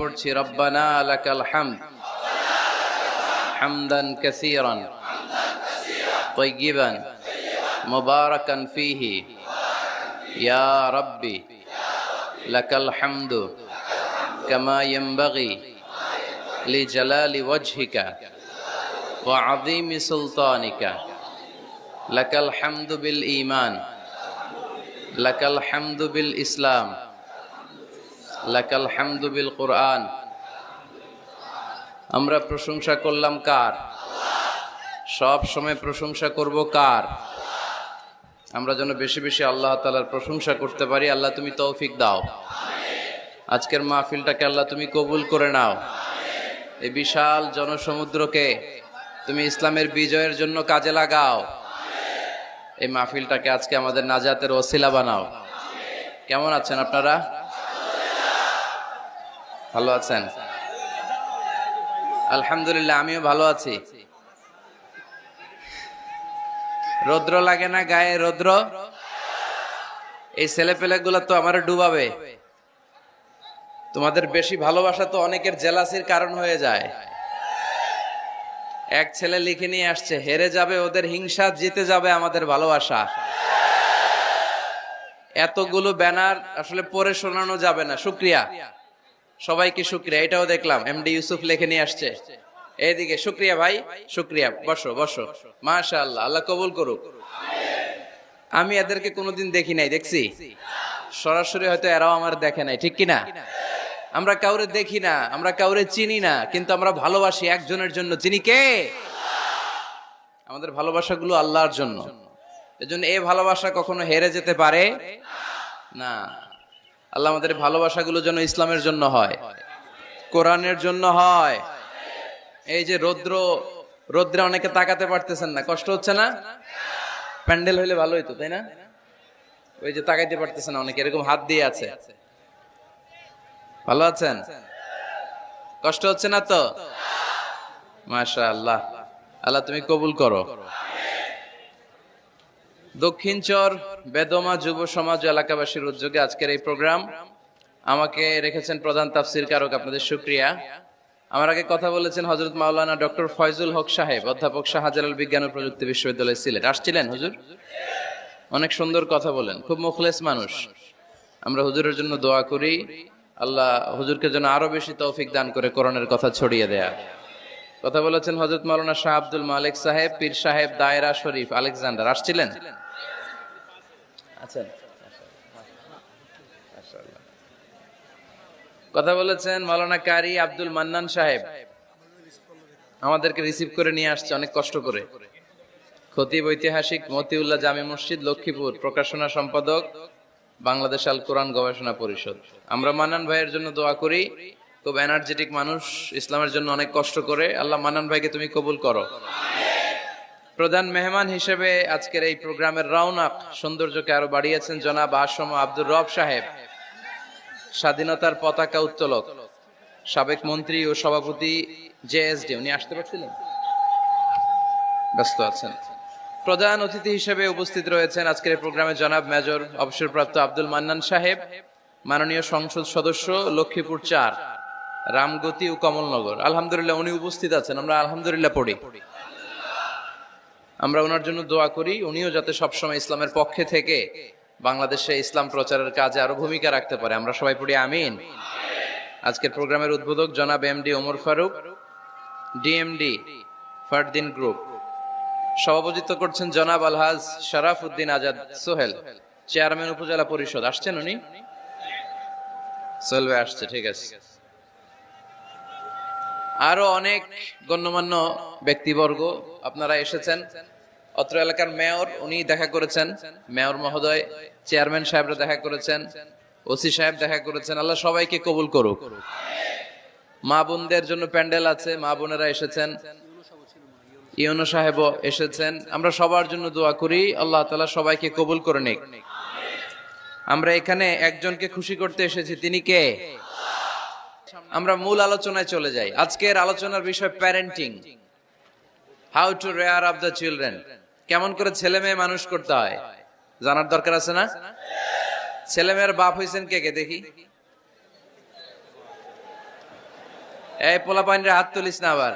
পড়ছি রব্বানা লাকাল হামদ হামদান কাসীরান তাইয়িবান মুবারাকান ফীহি ইয়া রাব্বি লাকাল হামদু কামা ইয়ানবাগি লিজালালি ওয়াজহিকা ওয়া আযীমি সুলতানিকা লাকাল হামদু বিল ঈমান লাকাল হামদু বিল ইসলাম লাকাল হামদু বিল কুরআন। আমরা প্রশংসা করলাম কার? সব সময় প্রশংসা করব কার? আমরা যেন বেশি বেশি আল্লাহ তাআলার প্রশংসা করতে পারি। আল্লাহ তুমি তৌফিক দাও। আজকের মাহফিলটাকে আল্লাহ তুমি কবুল করে নাও। এই বিশাল জনসমুদ্রকে তুমি ইসলামের বিজয়ের জন্য কাজে লাগাও। এই মাহফিলটাকে আজকে আমাদের নাজাতের ওসিলা বানাও। কেমন আছেন আপনারা? ভালো আছেন? আলহামদুলিল্লাহ, আমিও ভালো আছি। রৌদ্র লাগে না গায়ে? রৌদ্র এই ছেলেপেলেগুলো তো আমার ডুবাবে। তোমাদের বেশি ভালোবাসা তো অনেকের জেলাসির কারণ হয়ে যায়। এক ছেলে লিখে নিয়ে আসছে, হেরে যাবে ওদের হিংসা, জিতে যাবে আমাদের ভালোবাসা। এতগুলো ব্যানার আসলে পড়ে শোনানো যাবে না। শুকরিয়া, সবাইকে শুকরিয়া। এটাও দেখলাম এমডি ইউসুফ লিখে নিয়ে আসছে। এইদিকে শুকরিয়া ভাই, শুকরিয়া। বসো বসো, মাশাআল্লাহ, আল্লাহ কবুল করুক। আমি এদেরকে কোনোদিন দেখি নাই, দেখছি সরাসরি, হয়তো এরাও আমার দেখে নাই, ঠিক কিনা? আমরা কাউরে দেখি না, আমরা কাউরে চিনি না, কিন্তু আমরা ভালোবাসি একজনের জন্য। চিনি কে? আমাদের ভালোবাসাগুলো আল্লাহর জন্য। এজন্য এই ভালোবাসা কখনো হেরে যেতে পারে না। আল্লাহ আমাদের ভালোবাসাগুলো যেন ইসলামের জন্য হয়, কোরআনের জন্য হয়। এই যে রৌদ্রে অনেকে তাকাতে পারতেছেন না, কষ্ট হচ্ছে না? প্যান্ডেল হইলে ভালো হইতো, তাই না? ওই যে তাকাইতে পারতেছেন অনেকে, এরকম হাত দিয়ে আছে। ভালো আছেন? কষ্ট হচ্ছে না তো? মাশাআল্লাহ, আল্লাহ তুমি কবুল করো। দক্ষিণ চর বেদমা যুব সমাজ এলাকাবাসীর উদ্যোগে আজকের এই প্রোগ্রাম। আমাকে রেখেছেন প্রধান তাফসীর কারক, আপনাদের শুকরিয়া। আমার আগে কথা বলেছেন হযরত মাওলানা ডক্টর ফয়জুল হক সাহেব, অধ্যাপক শাহজালাল বিজ্ঞান ও প্রযুক্তি বিশ্ববিদ্যালয় সিলেট। আসছিলেন হুজুর? অনেক সুন্দর কথা বলেন, খুব মুখলেস মানুষ। আমরা হুজুরের জন্য দোয়া করি, আল্লাহ হুজুরকে যেন আরো বেশি তৌফিক দান করে কোরআনের কথা ছড়িয়ে দেয়া। কথা বলেছেন হযরত মাওলানা শাহ আব্দুল মালিক সাহেব, পীর সাহেব দায়রা শরীফ আলেকজান্ডার। আসছিলেন? আচ্ছা, কথা বলেছেন মাওলানা কারি আব্দুল মান্নান সাহেব, আমাদেরকে রিসিভ করে নিয়ে আসছে অনেক কষ্ট করে। খতিব ঐতিহাসিক মতিউল্লাহ জামি মসজিদ লক্ষ্মীপুর, প্রকাশনা সম্পাদক বাংলাদেশ আল কোরআন গবেষণা পরিষদ। আমরা মান্নান ভাইয়ের জন্য দোয়া করি, খুব এনার্জেটিক মানুষ, ইসলামের জন্য অনেক কষ্ট করে। আল্লাহ মান্নান ভাইকে তুমি কবুল করো। প্রধান মেহমান হিসেবে আজকের এই প্রোগ্রামের রওনাক সৌন্দর্যকে আরো বাড়িয়েছেন জনাব আসম আব্দুর রব সাহেব, স্বাধীনতার পতাকা উত্তোলক, সাবেক মন্ত্রী ও সভাপতি জেএসডি। উনি আসতে পারছিলেন? ব্যস্ত আছেন। প্রধান অতিথি হিসেবে উপস্থিত রয়েছেন আজকের প্রোগ্রামে জনাব মেজর অবসরপ্রাপ্ত আব্দুল মান্নান সাহেব, মাননীয় সংসদ সদস্য লক্ষ্মীপুর 4, রামগতি ও কমলনগর। আলহামদুলিল্লাহ উনি উপস্থিত আছেন, আমরা আলহামদুলিল্লাহ পড়ি। আমরা ওনার জন্য দোয়া করি, উনিও যাতে সবসময় ইসলামের পক্ষে থেকে বাংলাদেশে ইসলাম প্রচারের কাজে আরো ভূমিকা রাখতে পারে। আমরা সবাই পড়ি আমিন। আজকের প্রোগ্রামের উদ্বোধক জনাব MD Omar Faruk, DMD Fardin group. সভাপতিত্ব করছেন জনাব আলহাজ শরাফ উদ্দিন আজাদ সোহেল, চেয়ারম্যান উপজেলা পরিষদ। আসছেন উনি? সোহেল ভাই আসছে, ঠিক আছে। আরো অনেক গণ্যমান্য ব্যক্তিবর্গ আপনারা এসেছেন। অত্র এলাকার মেয়র, উনি দেখা করেছেন, মেয়র মহোদয়, চেয়ারম্যান সাহেবরা দেখা করেছেন, ওসি সাহেব দেখা করেছেন। আল্লাহ সবাইকে কবুল করুক। মা বোনদের জন্য প্যান্ডেল আছে, মা বোনেরা এসেছেন, ইউনো সাহেবও এসেছেন। আমরা সবার জন্য দোয়া করি, আল্লাহ তাআলা সবাইকে কবুল করে নিক। আমরা এখানে একজনকে খুশি করতে এসেছি, তিনি কে? আমরা মূল আলোচনায় চলে যাই। আজকের আলোচনার বিষয় parenting, how to rare up the children. কেমন করে ছেলে মেয়ে মানুষ করতে হয় জানার দরকার আছে না? ছেলে মেয়ের বাপ হয়েছেন কে কে দেখি? এই পোলাপাইনরা হাত তুলিস না আবার।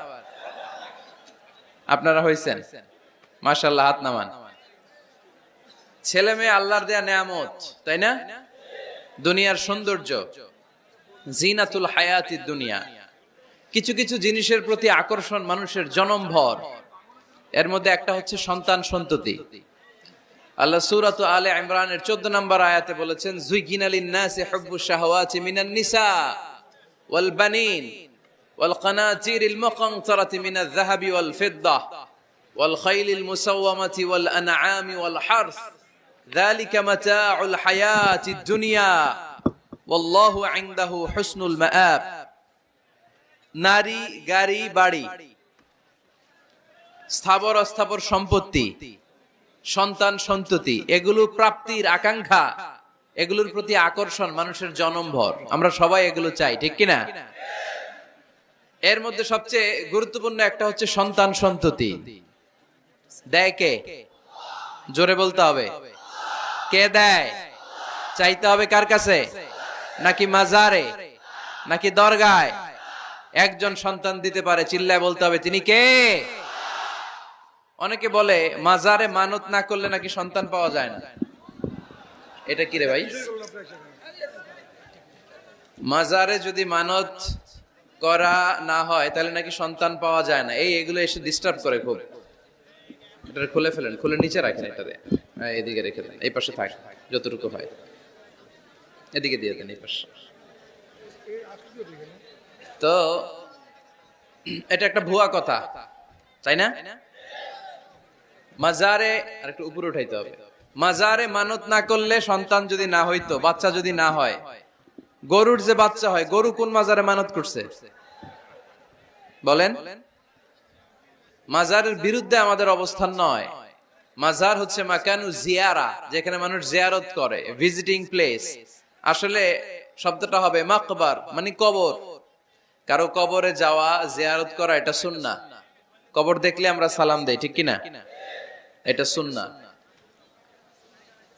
আপনারা হইছেন মাশাআল্লাহ, হাত নামান। ছেলে মেয়ে আল্লাহর দেয়া নেয়ামত, তাই না? দুনিয়ার সৌন্দর্য, জিনাতুল হায়াতিদ দুনিয়া। কিছু কিছু জিনিসের প্রতি আকর্ষণ মানুষের জনমভর। এর মধ্যে একটা হচ্ছে সন্তান সন্ততি। আল্লাহ সূরাত আলে ইমরানের 14 নম্বর আয়াতে বলেছেন, যুইগিনা লিন-নাসি হুব্বুশ শাহাওয়াতি মিনান নিসা ওয়াল বানিন ওয়াল কানাতিরিল মুকানতারাতি মিনাজ যাহাবি ওয়াল ফিদ্দা ওয়াল খাইলিল মুসাওয়ামাতি ওয়াল আনআমি ওয়াল হারস যালিকা মাতাউল হায়াতিদ দুনিয়া ওয়াল্লাহু ইনদাহু হুসনুল মাআব। নারী, গাড়ি, বাড়ি, স্থাবর অস্থাবর সম্পত্তি, সন্তান সন্ততি, এগুলো প্রাপ্তির আকাঙ্ক্ষা, এগুলোর প্রতি আকর্ষণ মানুষের জনমভর। আমরা সবাই এগুলো চাই, ঠিক কিনা? এর মধ্যে সবচেয়ে গুরুত্বপূর্ণ একটা হচ্ছে সন্তান সন্ততি। দেয় কে? জোরে বলতে হবে, কে দেয়? চাইতে হবে কার কাছে? নাকি মাজারে, নাকি দরগায়? একজন সন্তান দিতে পারে, চিল্লায় বলতে হবে তিনি কে? অনেকে বলে মাজারে মানত না করলে নাকি সন্তান পাওয়া যায় না। এটা কি রে ভাই? মাজারে যদি মানত করা না হয় তাহলে নাকি সন্তান পাওয়া যায় না। এগুলো এসে ডিস্টার্ব করে খুব। এটা খুলে ফেলেন, খুলে নিচে রাখেন, এটাতে এদিকে রেখে দেন, এই পাশে থাক যতটুকু হয়, এদিকে দিয়ে দেন এই পাশে। তো এটা একটা ভুয়া কথা, তাই না? মাজারে আর একটু উপরে উঠাইতে হবে। মাজারে মানত না করলে সন্তান যদি না হইতো, বাচ্চা যদি না হয়, গরুর যে বাচ্চা হয়, গরু কোন মাজারে মানত করছে বলেন? মাজারের বিরুদ্ধে আমাদের অবস্থান নয়। মাজার হচ্ছে মাকানু জিয়ারা, যেখানে মানুষ জিয়ারত করে, ভিজিটিং প্লেস। আসলে শব্দটা হবে মাকবার, মানে কবর। কারো কবরে যাওয়া, জিয়ারত করা, এটা সুন্নাহ। কবর দেখলে আমরা সালাম দেই, ঠিক কিনা? এটা সুন্নাহ।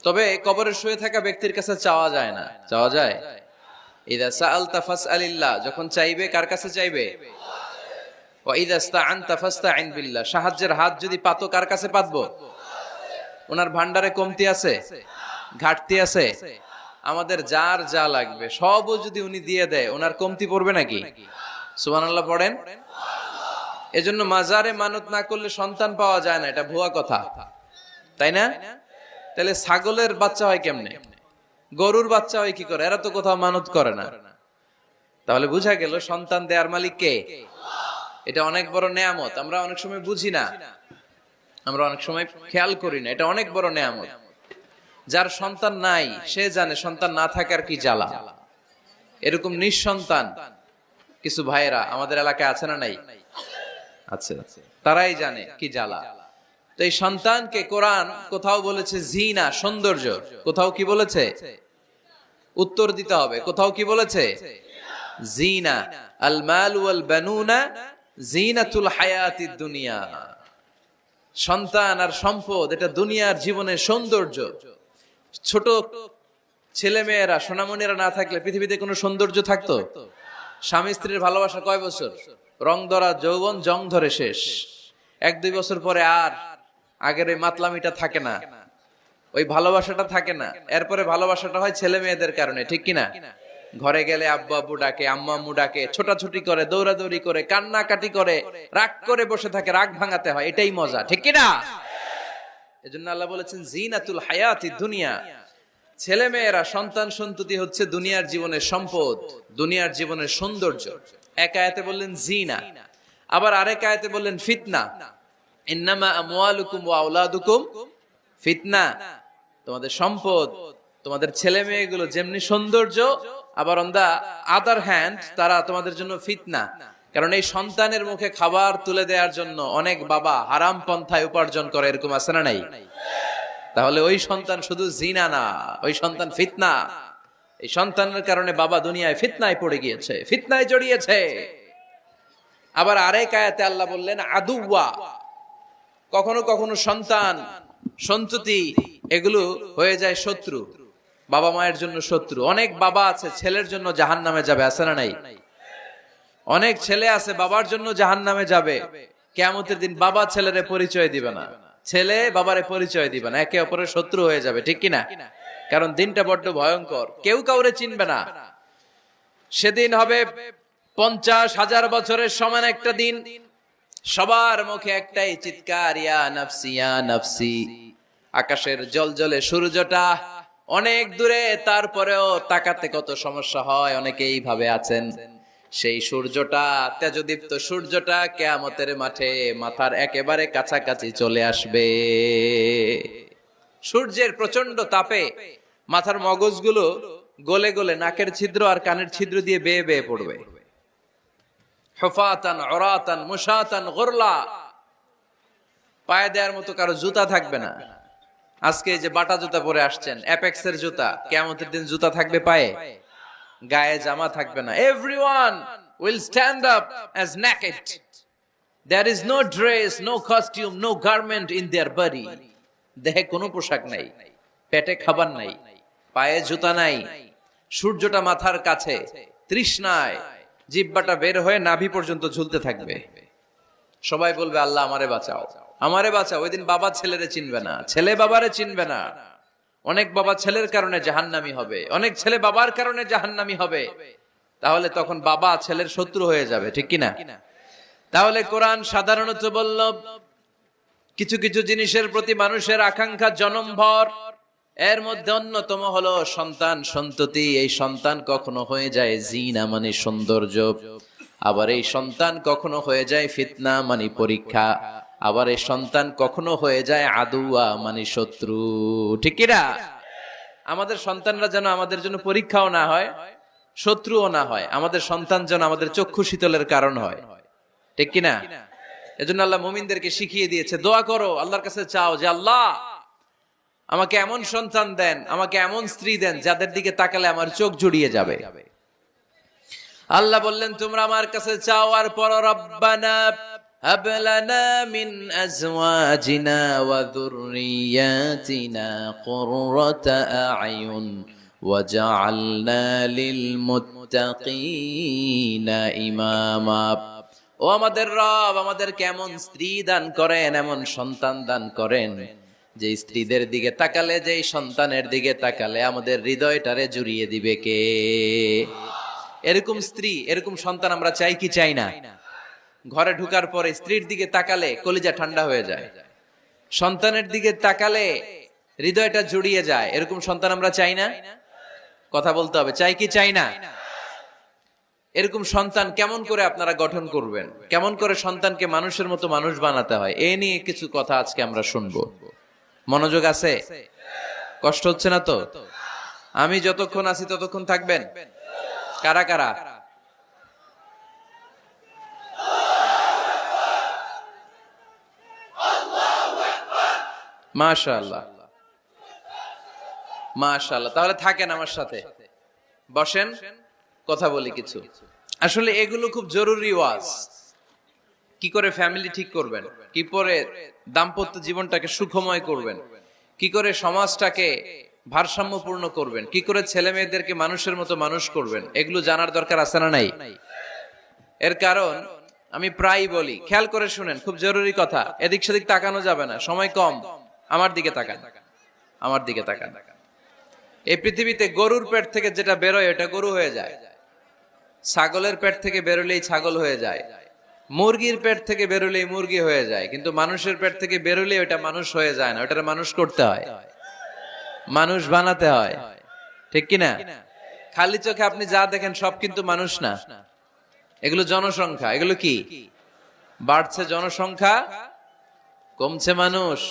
তবে কবরে শুয়ে থাকা ব্যক্তির কাছে চাওয়া যায় না। চাওয়া যায়? ইযা সাআলতা ফাসআলিল্লাহ, যখন চাইবে কার কাছে চাইবে? ওয়া ইযা ইসতাআনতা ফাসতাইন বিল্লাহ, সাহায্যের হাত যদি পাতো কার কাছে পাতবো? ওনার ভান্ডারে কমতি আছে, ঘাটতি আছে? আমাদের যার যা লাগবে সবও যদি উনি দিয়ে দেয়, ওনার কমতি পড়বে নাকি? সুবহানাল্লাহ পড়েন। এজন্য মাজারে মানত না করলে সন্তান পাওয়া যায় না, এটা ভুয়া কথা, তাই না? তাহলে ছাগলের বাচ্চা হয় কেমনে? গরুর বাচ্চা হয় কি করে? এরা তো কোথাও মানত করে না। তাহলে বুঝা গেল সন্তান দেয়ার মালিক কে? এটা অনেক বড় নেয়ামত। আমরা অনেক সময় বুঝি না, আমরা অনেক সময় খেয়াল করি না। এটা অনেক বড় নেয়ামত। যার সন্তান নাই সে জানে সন্তান না থাকার কি জ্বালা। এরকম নিঃসন্তান কিছু ভাইয়েরা আমাদের এলাকায় আছে না নাই? আছে। তারাই জানে কি জ্বালা। তো এই সন্তানকে কোরআন কোথাও বলেছে জিনা, সৌন্দর্য, কোথাও কি বলেছে? উত্তর দিতে হবে। কোথাও কি বলেছে? জিনা। আল মাল ওয়াল বানুনা জিনাতুল হায়াতিদ দুনিয়া। সন্তান আর সম্পদ এটা দুনিয়ার জীবনের সৌন্দর্য। ছোট ছেলে মেয়েরা, সোনামণিরা না থাকলে পৃথিবীতে কোনো সৌন্দর্য থাকতো? স্বামী স্ত্রীর ভালোবাসা কয় বছর? রং ধরা যৌবন, জং ধরে শেষ। 1-2 বছর পরে আর আগের ওই মাতলামিটা থাকে না, ওই ভালোবাসাটা থাকে না। এরপরে ভালোবাসাটা হয় ছেলে মেয়েদের কারণে, ঠিক কিনা? ঘরে গেলে আব্বু আব্বু ডাকে, আম্মু আম্মু ডাকে, ছোটাছুটি করে, দৌড়াদৌড়ি করে, কান্নাকাটি করে, রাগ করে বসে থাকে, রাগ ভাঙাতে হয়। এটাই মজা, ঠিক কিনা? এজন্য আল্লাহ বলেছেন জিনাতুল হায়াতিদ দুনিয়া। ছেলে মেয়েরা, সন্তান সন্ততি হচ্ছে দুনিয়ার জীবনের সম্পদ, দুনিয়ার জীবনের সৌন্দর্য। এক আয়াতে বললেন জিনা, আবার আরেক আয়াতে বললেন ফিতনা। ইন্নামা আমওয়ালুকুম ওয়া আওলাদুকুম ফিতনা। তোমাদের সম্পদ, তোমাদের ছেলে মেয়েগুলো যেমনি সৌন্দর্য, আবার অন দা আদার হ্যান্ড তারা তোমাদের জন্য ফিতনা। কারণ এই সন্তানের মুখে খাবার তুলে দেওয়ার জন্য অনেক বাবা হারাম পন্থায় উপার্জন করে, এরকম আছে না নাই? তাহলে ওই সন্তান শুধু জিনা না, ওই সন্তান ফিতনা। এই সন্তানের কারণে বাবা দুনিয়ায় ফিতনায় পড়ে গিয়েছে, ফিতনায় জড়িয়েছে। আবার আরেক আয়াতে আল্লাহ বললেন আদুওয়া। কখনো কখনো সন্তান সন্ততি এগুলো হয়ে যায় শত্রু, বাবা মায়ের জন্য শত্রু। অনেক বাবা আছে ছেলের জন্য জাহান্নামে যাবে, আছে না নাই? অনেক ছেলে আছে বাবার জন্য জাহান্নামে যাবে, কিয়ামতের দিন বাবা ছেলেরে পরিচয় দিবে না, ছেলে বাবারে পরিচয় দিবে না, একে অপরের শত্রু হয়ে যাবে, ঠিক কিনা? কারণ দিনটা বড্ড ভয়ঙ্কর, কেউ কাউরে চিনবে না। সেদিন হবে 50,000 বছরের সমান একটা দিন। সবার মুখে একটাই চিৎকার, ইয়া নাফসি ইয়া নাফসি। আকাশের জলজলে সূর্যটা অনেক দূরে, তারপরেও তাকাতে কত সমস্যা হয়, অনেকে এইভাবে আছেন। সেই সূর্যটা, তেজদীপ্ত সূর্যটা কিয়ামতের মাঠে মাথার একেবারে কাছাকাছি চলে আসবে। সূর্যের প্রচন্ড তাপে মাথার মগজগুলো গলে গলে নাকের ছিদ্র আর কানের ছিদ্র দিয়ে বেয়ে বেয়ে পড়বে। হুফাতান উরাতান মুশাতান গুরলা, পায়ে দেওয়ার মতো কারো জুতা থাকবে না। আজকে যে বাটা জুতা পরে আসছেন, অ্যাপেক্সের জুতা, কিয়ামতের দিন জুতা থাকবে পায়ে, গায়ে জামা থাকবে না। Everyone will stand up as naked. There is no dress, no costume, no garment in their body. দেহে কোনো পোশাক নাই, পেটে খাবার নাই, পায়ে জুতা নাই, সূর্যটা মাথার কাছে, তৃষ্ণায় জিহ্বাটা বের হয়ে নাভি পর্যন্ত ঝুলতে থাকবে। সবাই বলবে আল্লাহ আমারে বাঁচাও, আমারে বাঁচাও। ওই দিন বাবা ছেলেরে চিনবে না, ছেলে বাবারে চিনবে না। অনেক বাবা ছেলের কারণে জাহান্নামী হবে, অনেক ছেলে বাবার কারণে জাহান্নামী হবে। তাহলে তখন বাবা ছেলের শত্রু হয়ে যাবে, ঠিক কিনা? তাহলে কোরআন সাধারণত বলল কিছু কিছু জিনিসের প্রতি মানুষের আকাঙ্ক্ষা জনমভর, এর মধ্যে অন্যতম হলো সন্তান সন্ততি। এই সন্তান কখনো হয়ে যায় জিনা মানে সৌন্দর্য, আবার এই সন্তান কখনো হয়ে যায় ফিতনা মানে পরীক্ষা, আবার এই সন্তান কখনো হয়ে যায় আদুয়া মানে শত্রু, ঠিক কিনা? আমাদের সন্তানরা যেন আমাদের জন্য পরীক্ষাও না হয়, শত্রুও না হয়। আমাদের সন্তান যেন আমাদের চক্ষু শীতলের কারণ হয়, ঠিক কিনা? এজন্য আল্লাহ মুমিনদেরকে শিখিয়ে দিয়েছে, দোয়া করো, আল্লাহর কাছে চাও যে আল্লাহ আমাকে এমন সন্তান দেন, আমাকে এমন স্ত্রী দেন যাদের দিকে তাকালে আমার চোখ জুড়িয়ে যাবে। আল্লাহ বললেন তোমরা আমার কাছে চাও আর পড়ো, রব্বানা হাব লানা মিন আজওয়াজিনা ওয়া যুররিয়াতিনা কুররাতা আ'য়ুন ওয়াজআলনা লিল মুত্তাকিনা ইমামা। ও আমাদের রব, আমাদের কেমন স্ত্রী দান করেন, এমন সন্তান দান করেন যে স্ত্রীদের দিকে তাকালে, যে সন্তানের দিকে তাকালে আমাদের হৃদয়টারে জুড়িয়ে দিবে কে? এরকম স্ত্রী, এরকম সন্তান আমরা চাই কি চাই না? ঘরে ঢুকার পরে স্ত্রীর দিকে তাকালে কলিজা ঠান্ডা হয়ে যায়, সন্তানের দিকে তাকালে হৃদয়টা জুড়িয়ে যায়, এরকম সন্তান আমরা চাই না? কথা বলতে হবে, চাই কি চাই না? এরকম সন্তান কেমন করে আপনারা গঠন করবেন, কেমন করে সন্তানকে মানুষের মতো মানুষ বানাতে হয়, এ নিয়ে কিছু কথা আজকে আমরা শুনবো। মনোযোগ আছে? কষ্ট হচ্ছে না তো? আমি যতক্ষণ আছি ততক্ষণ থাকবেন? কারা কারা? মাশাআল্লাহ, মাশাআল্লাহ। তাহলে থাকেন আমার সাথে, বসেন, কথা বলি কিছু। আসলে এগুলো খুব জরুরি ওয়াজ। কি করে ফ্যামিলি ঠিক করবেন, কি করে দাম্পত্য জীবনটাকে সুখময় করবেন, কি করে সমাজটাকে ভারসাম্যপূর্ণ করবেন, কি করে ছেলে মেয়েদেরকে মানুষের মতো মানুষ করবেন, এগুলো জানার দরকার আছে না নাই? এর কারণ আমি প্রায় বলি, খেয়াল করে শুনেন, খুব জরুরি কথা, এদিক সেদিক তাকানো যাবে না, সময় কম। আমার দিকে তাকান, আমার দিকে তাকান। এই পৃথিবীতে গরুর পেট থেকে যেটা বেরোয় এটা গরু হয়ে যায়, ছাগলের পেট থেকে বেরোলেই ছাগল হয়ে যায়, মুরগির পেট থেকে বেরোলেই মুরগি হয়ে যায়, কিন্তু মানুষের পেট থেকে বেরোলে ওটা মানুষ হয়ে যায় না, ওটার মানুষ করতে হয়, মানুষ বানাতে হয়, ঠিক কিনা? খালি চোখে আপনি যা দেখেন সব কিন্তু মানুষ না, এগুলো জনসংখ্যা। এগুলো কি? বাড়ছে জনসংখ্যা, কমছে মানুষ।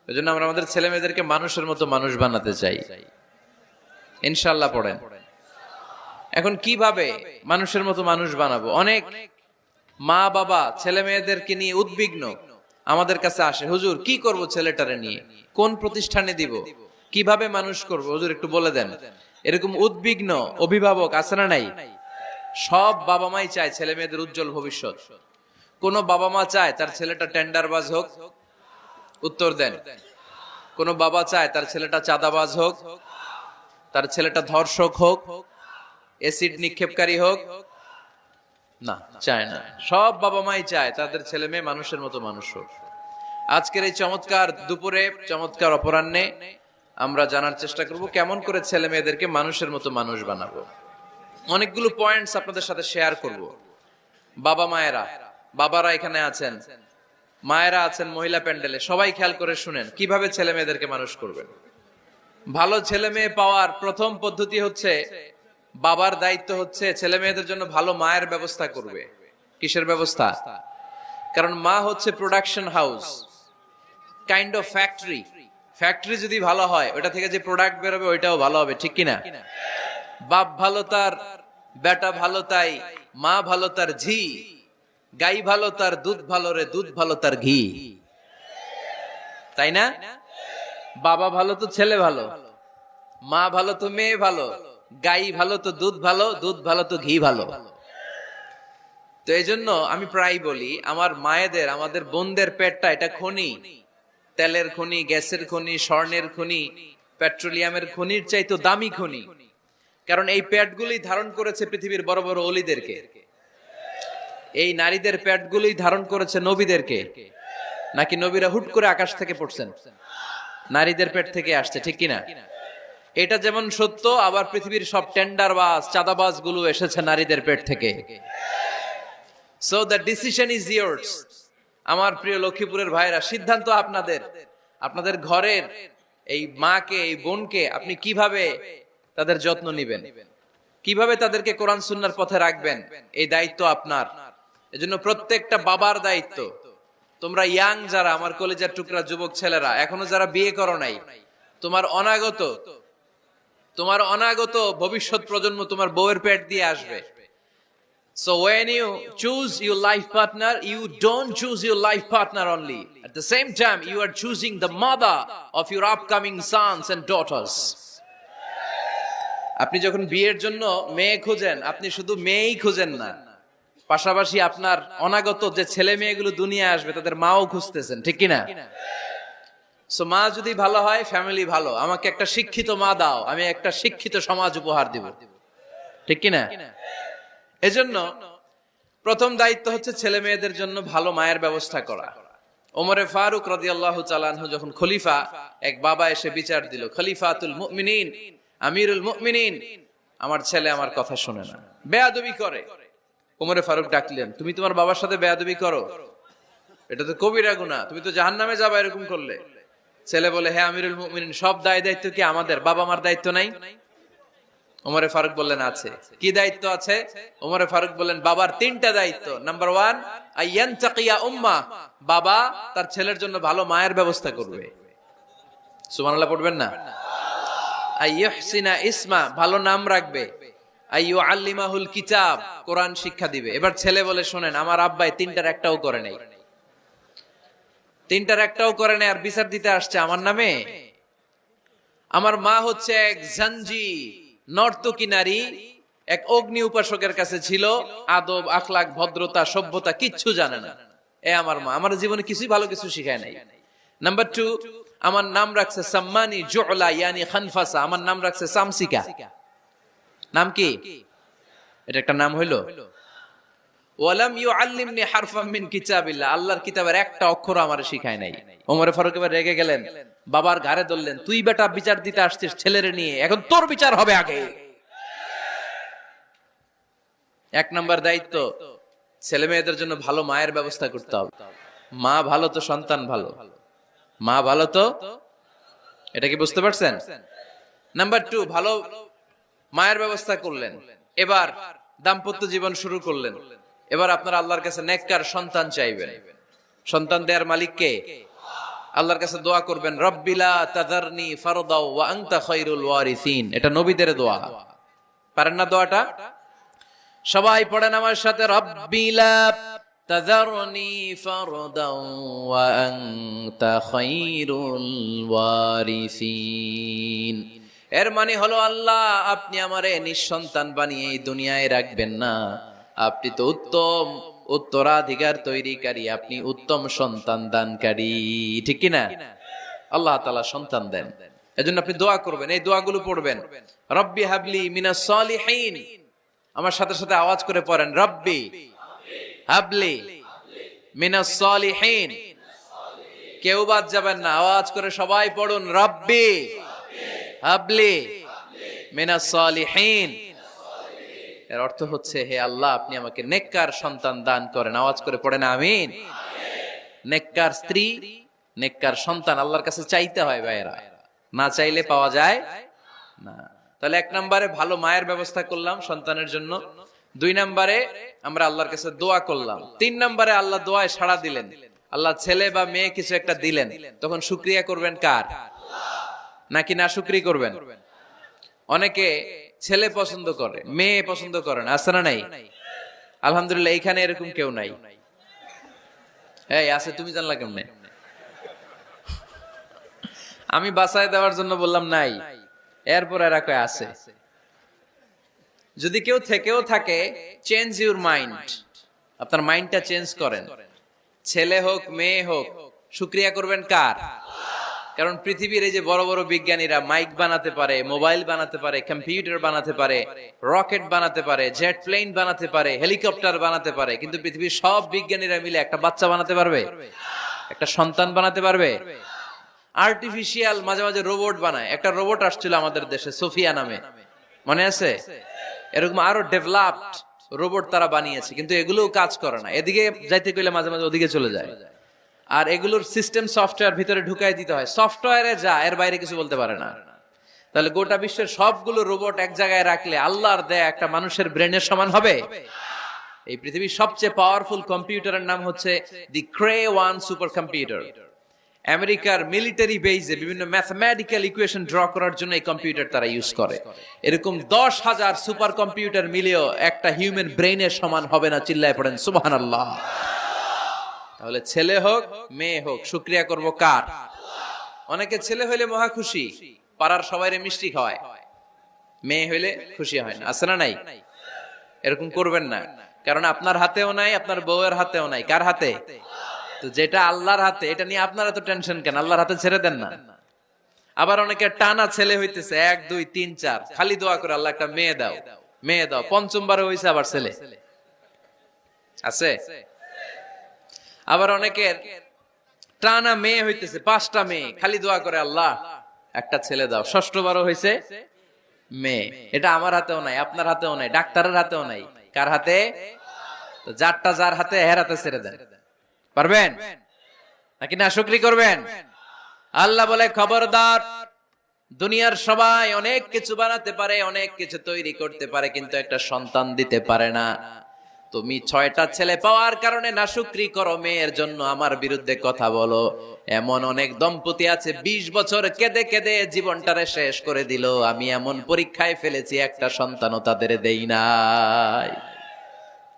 এজন্য আমরা আমাদের ছেলে মেয়েদেরকে মানুষের মতো মানুষ বানাতে চাই, ইনশাআল্লাহ। পড়েন। এখন কিভাবে মানুষের মতো মানুষ বানাবো? অনেক মা বাবা ছেলে মেয়েদেরকে নিয়ে উদ্বিগ্ন, আমাদের কাছে আসে, হুজুর কি করব ছেলেটারে নিয়ে, কোন প্রতিষ্ঠানে দিব, কিভাবে মানুষ করব, হুজুর একটু বলে দেন। এরকম উদ্বিগ্ন অভিভাবক আছে না নাই? সব বাবা মাই চায় ছেলে মেয়েদের উজ্জ্বল ভবিষ্যৎ। কোন বাবা মা চায় তার ছেলেটা টেন্ডারবাজ হোক? উত্তর দেন। কোন বাবা চায় তার ছেলেটা চাঁদাবাজ হোক, তার ছেলেটা ধর্ষক হোক, এসিড নিক্ষেপকারী হোক? না, চায় না। সব বাবা মাই চায় তাদের ছেলে মেয়ে মানুষের মতো মানুষ হোক। আজকের এই চমৎকার দুপুরে, চমৎকার অপরাহ্নে আমরা জানার চেষ্টা করব কেমন করে ছেলে মেয়েদেরকে মানুষের মতো মানুষ বানাবো। অনেকগুলো পয়েন্টস আপনাদের সাথে শেয়ার করব। বাবা মায়েরা, বাবারা এখানে আছেন, মায়েরা আছেন মহিলা প্যান্ডেলে, সবাই খেয়াল করে শুনেন কিভাবে ছেলে মেয়েদেরকে মানুষ করবেন। ভালো ছেলে মেয়ে পাওয়ার প্রথম পদ্ধতি হচ্ছে, বাবার দায়িত্ব হচ্ছে ছেলে মেয়েদের জন্য ভালো মায়ের ব্যবস্থা করবে। কিসের ব্যবস্থা? কারণ মা হচ্ছে production house, kind of factory. Factory যদি ভালো হয়, ওটা থেকে যে প্রোডাক্ট বেরোবে ওইটাও ভালো হবে, ঠিক কিনা? বাপ ভালো তার বেটা ভালো তাই, মা ভালো তার ঝি, গাই ভালো তার দুধ ভালো রে, দুধ ভালো তার ঘি, তাই না? বাবা ভালো তো ছেলে ভালো, মা ভালো তো মেয়ে ভালো, গাই ভালো তো দুধ ভালো, দুধ ভালো তো ঘি ভালো। তো এই জন্য আমি প্রায় বলি, আমার মায়েদের, আমাদের বোনদের পেটটা এটা খনি, তেলের খনি, গ্যাসের খনি, স্বর্ণের খনি, পেট্রোলিয়ামের খনির চাইতো দামি খনি। কারণ এই পেটগুলোই ধারণ করেছে পৃথিবীর বড় বড় অলিদেরকে, এই নারীদের পেটগুলোই ধারণ করেছে নবীদেরকে। নাকি নবীরা হুট করে আকাশ থেকে পড়ছেন? নারীদের পেট থেকে আসছে, ঠিক কিনা? এটা যেমন সত্য, আবার পৃথিবীর সব টেন্ডারবাজ, চাঁদাবাজ গুলো এসেছে নারীদের পেট থেকে। So the decision is years. আমার প্রিয় লক্ষ্মীপুরের ভাইরা, সিদ্ধান্ত আপনাদের। আপনাদের ঘরের এই মাকে, এই বোনকে আপনি কিভাবে তাদের যত্ন নেবেন, কিভাবে তাদেরকে কোরআন সুন্নাহর পথে রাখবেন, এই দায়িত্ব আপনার। এজন্য প্রত্যেকটা বাবার দায়িত্ব। তোমরা ইয়াং যারা, আমার কলেজের টুকরা যুবক ছেলেরা, এখনো যারা বিয়ে করো নাই, তোমার অনাগত ভবিষ্যৎ প্রজন্ম তোমার বউয়ের পেট দিয়ে আসবে। So when you choose your life partner, you don't choose your life partner only. At the same time, you are choosing the mother of your upcoming sons and daughters. আপনি যখন বিয়ের জন্য মেয়ে খোঁজেন, আপনি শুধু মেয়েই খোঁজেন না, পাশাপাশি আপনার অনাগত যে ছেলে মেয়েগুলো দুনিয়ায় আসবে তাদের মাও খুঁজতেছেন, ঠিক কিনা? সো মা যদি ভালো হয়, ফ্যামিলি ভালো। আমাকে একটা শিক্ষিত মা দাও, আমি একটা শিক্ষিত সমাজ উপহার দিব, ঠিক কিনা? এজন্য প্রথম দায়িত্ব হচ্ছে ছেলে মেয়েদের জন্য ভালো মায়ের ব্যবস্থা করা। ওমরে ফারুক রাদিয়াল্লাহু তাআলা আনহু যখন খলিফা, এক বাবা এসে বিচার দিল, খলিফাতুল মুমিনিন, আমিরুল মুমিনিন, আমার ছেলে আমার কথা শুনে না, বেয়াদবি করে। ওমরে ফারুক ডাকলেন, তুমি তোমার বাবার সাথে বেয়াদবি করো? এটা তো কবিরা গুনাহ, তুমি তো জাহান্নামে যাবে এরকম করলে। ছেলে বলে, হ্যাঁ আমিরুল মুমিনিন, সব দায়িত্ব কি আমাদের? বাবা মার দায়িত্ব নাই? ওমরে ফারুক বললেন, আছে। কি দায়িত্ব আছে? ওমরে ফারুক বললেন, বাবার তিনটা দায়িত্ব। নাম্বার 1, আইয়ানতাকিয়া উম্মাহ, বাবা তার ছেলের জন্য ভালো মায়ের ব্যবস্থা করবে। সুবহানাল্লাহ পড়বেন না? আইয়ুহসিনা ইসমা, ভালো নাম রাখবে। আইয়ুআল্লিমাহুল কিতাব, কোরআন শিক্ষা দিবে। এবার ছেলে বলে, শোনেন, আমার আব্বাই তিনটার একটাও করে নাই, তিনটার একটাও করে নাই, আর বিচার দিতে আসছে আমার নামে। আমার মা হচ্ছে এক জাঞ্জি, নর্তকী নারী, এক অগ্নি উপাসকের কাছে ছিল, আদব, আখলাক, ভদ্রতা, সভ্যতা কিচ্ছু জানে না। আমার মা আমার জীবনে কিছুই ভালো কিছু শিখায় নাই। নাম্বার 2, আমার নাম রাখছে সাম্মানি জুলা, ইয়ানি খানফাসা, আমার নাম রাখছে সামসিকা। নাম কি? এটা একটা নাম হইলো? ওয়ালাম ইউআল্লিমনি হারফাম মিন কিতাবিল্লাহ, আল্লাহর কিতাবের একটা অক্ষর আমারে শিখায় নাই। ওমরে ফারুক এবার রেগে গেলেন, বাবার ঘাড়ে ধরলেন, তুই বেটা বিচার দিতে আসছিস ছেলেরে নিয়ে, এখন তোর বিচার হবে আগে। এক নাম্বার দায়িত্ব, ছেলে মেয়েদের জন্য ভালো মায়ের ব্যবস্থা করতে হবে। মা ভালো তো সন্তান ভালো, মা ভালো তো, এটা কি বুঝতে পারছেন? নাম্বার 2, ভালো মায়ের ব্যবস্থা করলেন, এবার দাম্পত্য জীবন শুরু করলেন। এবার আপনারা আল্লাহর কাছে নেককার সন্তান চাইবেন। সন্তান দেয়ার মালিক কে? আল্লাহর কাছে দোয়া করবেন, রব্বিলা তাযারনি ফারদাও ওয়া আনতা খায়রুল ওয়ারিসিন। এটা নবীদের দোয়া, পারেন না দোয়াটা? সবাই পড়েন আমার সাথে, রব্বিলা তাযারনি ফারদাও ওয়া আনতা খায়রুল ওয়ারিসিন। এর মানে হলো, আল্লাহ আপনি আমারে নিঃসন্তান বানিয়ে এই দুনিয়ায় রাখবেন না, আপনি তো উত্তম উত্তরাধিকার তৈরিকারী, আপনি উত্তম সন্তান দানকারী, ঠিক কিনা? আল্লাহ তাআলা সন্তান দেন, এজন্য আপনি দোয়া করবেন, এই দোয়াগুলো পড়বেন। রব্বি হাবলি মিনাস সালিহিন, আমার সাথে সাথে আওয়াজ করে পড়েন, রব্বি হাবলি মিনাস সালিহিন। কেউ বাদ যাবেন না, আওয়াজ করে সবাই পড়ুন, রব্বি হাবলি মিনাস সালিহিন। এর অর্থ হচ্ছে, হে আল্লাহ, আপনি আমাকে নেককার সন্তান দান করেন। আওয়াজ করে পড়েন আমিন। নেককার স্ত্রী, নেককার সন্তান আল্লাহর কাছে চাইতে হয় ভাইয়েরা, না চাইলে পাওয়া যায় না। তাহলে 1 নম্বরে ভালো মায়ের ব্যবস্থা করলাম সন্তানের জন্য, 2 নম্বরে আমরা আল্লাহর কাছে দোয়া করলাম, 3 নম্বরে আল্লাহ দোয়ায় সাড়া দিলেন, আল্লাহ ছেলে বা মেয়ে কিছু একটা দিলেন, তখন শুকরিয়া করবেন কার? নাকি না শুকরিয়া করবেন? অনেকে ছেলে পছন্দ করে, মেয়ে পছন্দ করেন, আছে না নাই? আলহামদুলিল্লাহ এইখানে এরকম কেউ নাই। এই আছে, তুমি জানলা কেমনে? আমি বাঁচায় দেওয়ার জন্য বললাম নাই, এরপর এরা কয় আছে। যদি কেউ থেকেও থাকে, চেঞ্জ ইউর মাইন্ড, আপনার মাইন্ডটা চেঞ্জ করেন। ছেলে হোক মেয়ে হোক, শুকরিয়া করবেন কার? কারণ পৃথিবীর এই যে বড় বড় বিজ্ঞানীরা মাইক বানাতে পারে, মোবাইল বানাতে পারে, কম্পিউটার বানাতে পারে, রকেট বানাতে পারে, জেট প্লেন বানাতে পারে, হেলিকপ্টার বানাতে পারে, কিন্তু পৃথিবীর সব বিজ্ঞানীরা মিলে একটা বাচ্চা বানাতে পারবে? একটা সন্তান বানাতে পারবে? আর্টিফিশিয়াল মাঝে মাঝে রোবট বানায়। একটা রোবট আসছিল আমাদের দেশে, সোফিয়া নামে, মনে আছে? এরকম আরো ডেভেলপড রোবট তারা বানিয়েছে, কিন্তু এগুলোও কাজ করে না। এদিকে যাইতে গেলে মাঝে মাঝে ওদিকে চলে যায়। আর এগুলোর সিস্টেম সফটওয়্যার ভিতরে ঢুকাই দিতে হয়, সফটওয়্যারে যা, এর বাইরে কিছু বলতে পারে না। তাহলে গোটা বিশ্বের সবগুলো রোবট এক জায়গায় রাখলে আল্লাহর দেয়া একটা মানুষের ব্রেনের সমান হবে? এই পৃথিবীর সবচেয়ে পাওয়ারফুল কম্পিউটারের নাম হচ্ছে দি ক্রে 1 সুপার কম্পিউটার। আমেরিকার মিলিটারি বেজে বিভিন্ন ম্যাথমেটিক্যাল ইকুয়েশন ড্র করার জন্য এই কম্পিউটার তারা ইউজ করে। এরকম 10,000 সুপার কম্পিউটার মিলেও একটা হিউম্যান ব্রেইনের সমান হবে না। চিল্লায় পড়েন সুবহানাল্লাহ। তাহলে ছেলে হোক মেয়ে হোক, শুকরিয়া করব কার? অনেকে ছেলে হইলে মহা খুশি, পাড়ার সবাইরে মিষ্টি খাওয়ায়, মেয়ে হইলে খুশি হয় না, আছে না নাই? এরকম করবেন না, কারণ আপনার হাতেও নাই, আপনার বউয়ের হাতেও নাই। কার হাতে? তো যেটা আল্লাহর হাতে, এটা নিয়ে আপনারা তো টেনশন কেন? আল্লাহর হাতে ছেড়ে দেন না। আবার অনেকে টানা ছেলে হইতেছে 1 2 3 4, খালি দোয়া করে আল্লাহ একটা মেয়ে দাও, মেয়ে দাও। 5ম বারে হইছে আবার ছেলে, আছে? আবার অনেকের টানা মেয়ে হইতেছে 5টা মেয়ে, খালি দোয়া করে আল্লাহ একটা ছেলে দাও। 6ষ্ঠ বারও হইছে মেয়ে। এটা আমার হাতেও নাই, আপনার হাতেও নাই, ডাক্তারের হাতেও নাই। কার হাতে? তো যারটা যার হাতে, এর হাতে ছেড়ে দেন। পারবেন নাকি না শুকরিয়া করবেন? আল্লাহ বলে, খবরদার, দুনিয়ার সবাই অনেক কিছু বানাতে পারে, অনেক কিছু তৈরি করতে পারে, কিন্তু একটা সন্তান দিতে পারে না। তুমি 6টা ছেলে পাওয়ার কারণে নাশুকরি করো, মেয়ের জন্য আমার বিরুদ্ধে কথা বলো। এমন অনেক দম্পতি আছে 20 বছর কেঁদে কেঁদে জীবনটারে শেষ করে দিল। আমি এমন পরীক্ষায় ফেলেছি, একটা সন্তানও তাদের দেই নাই।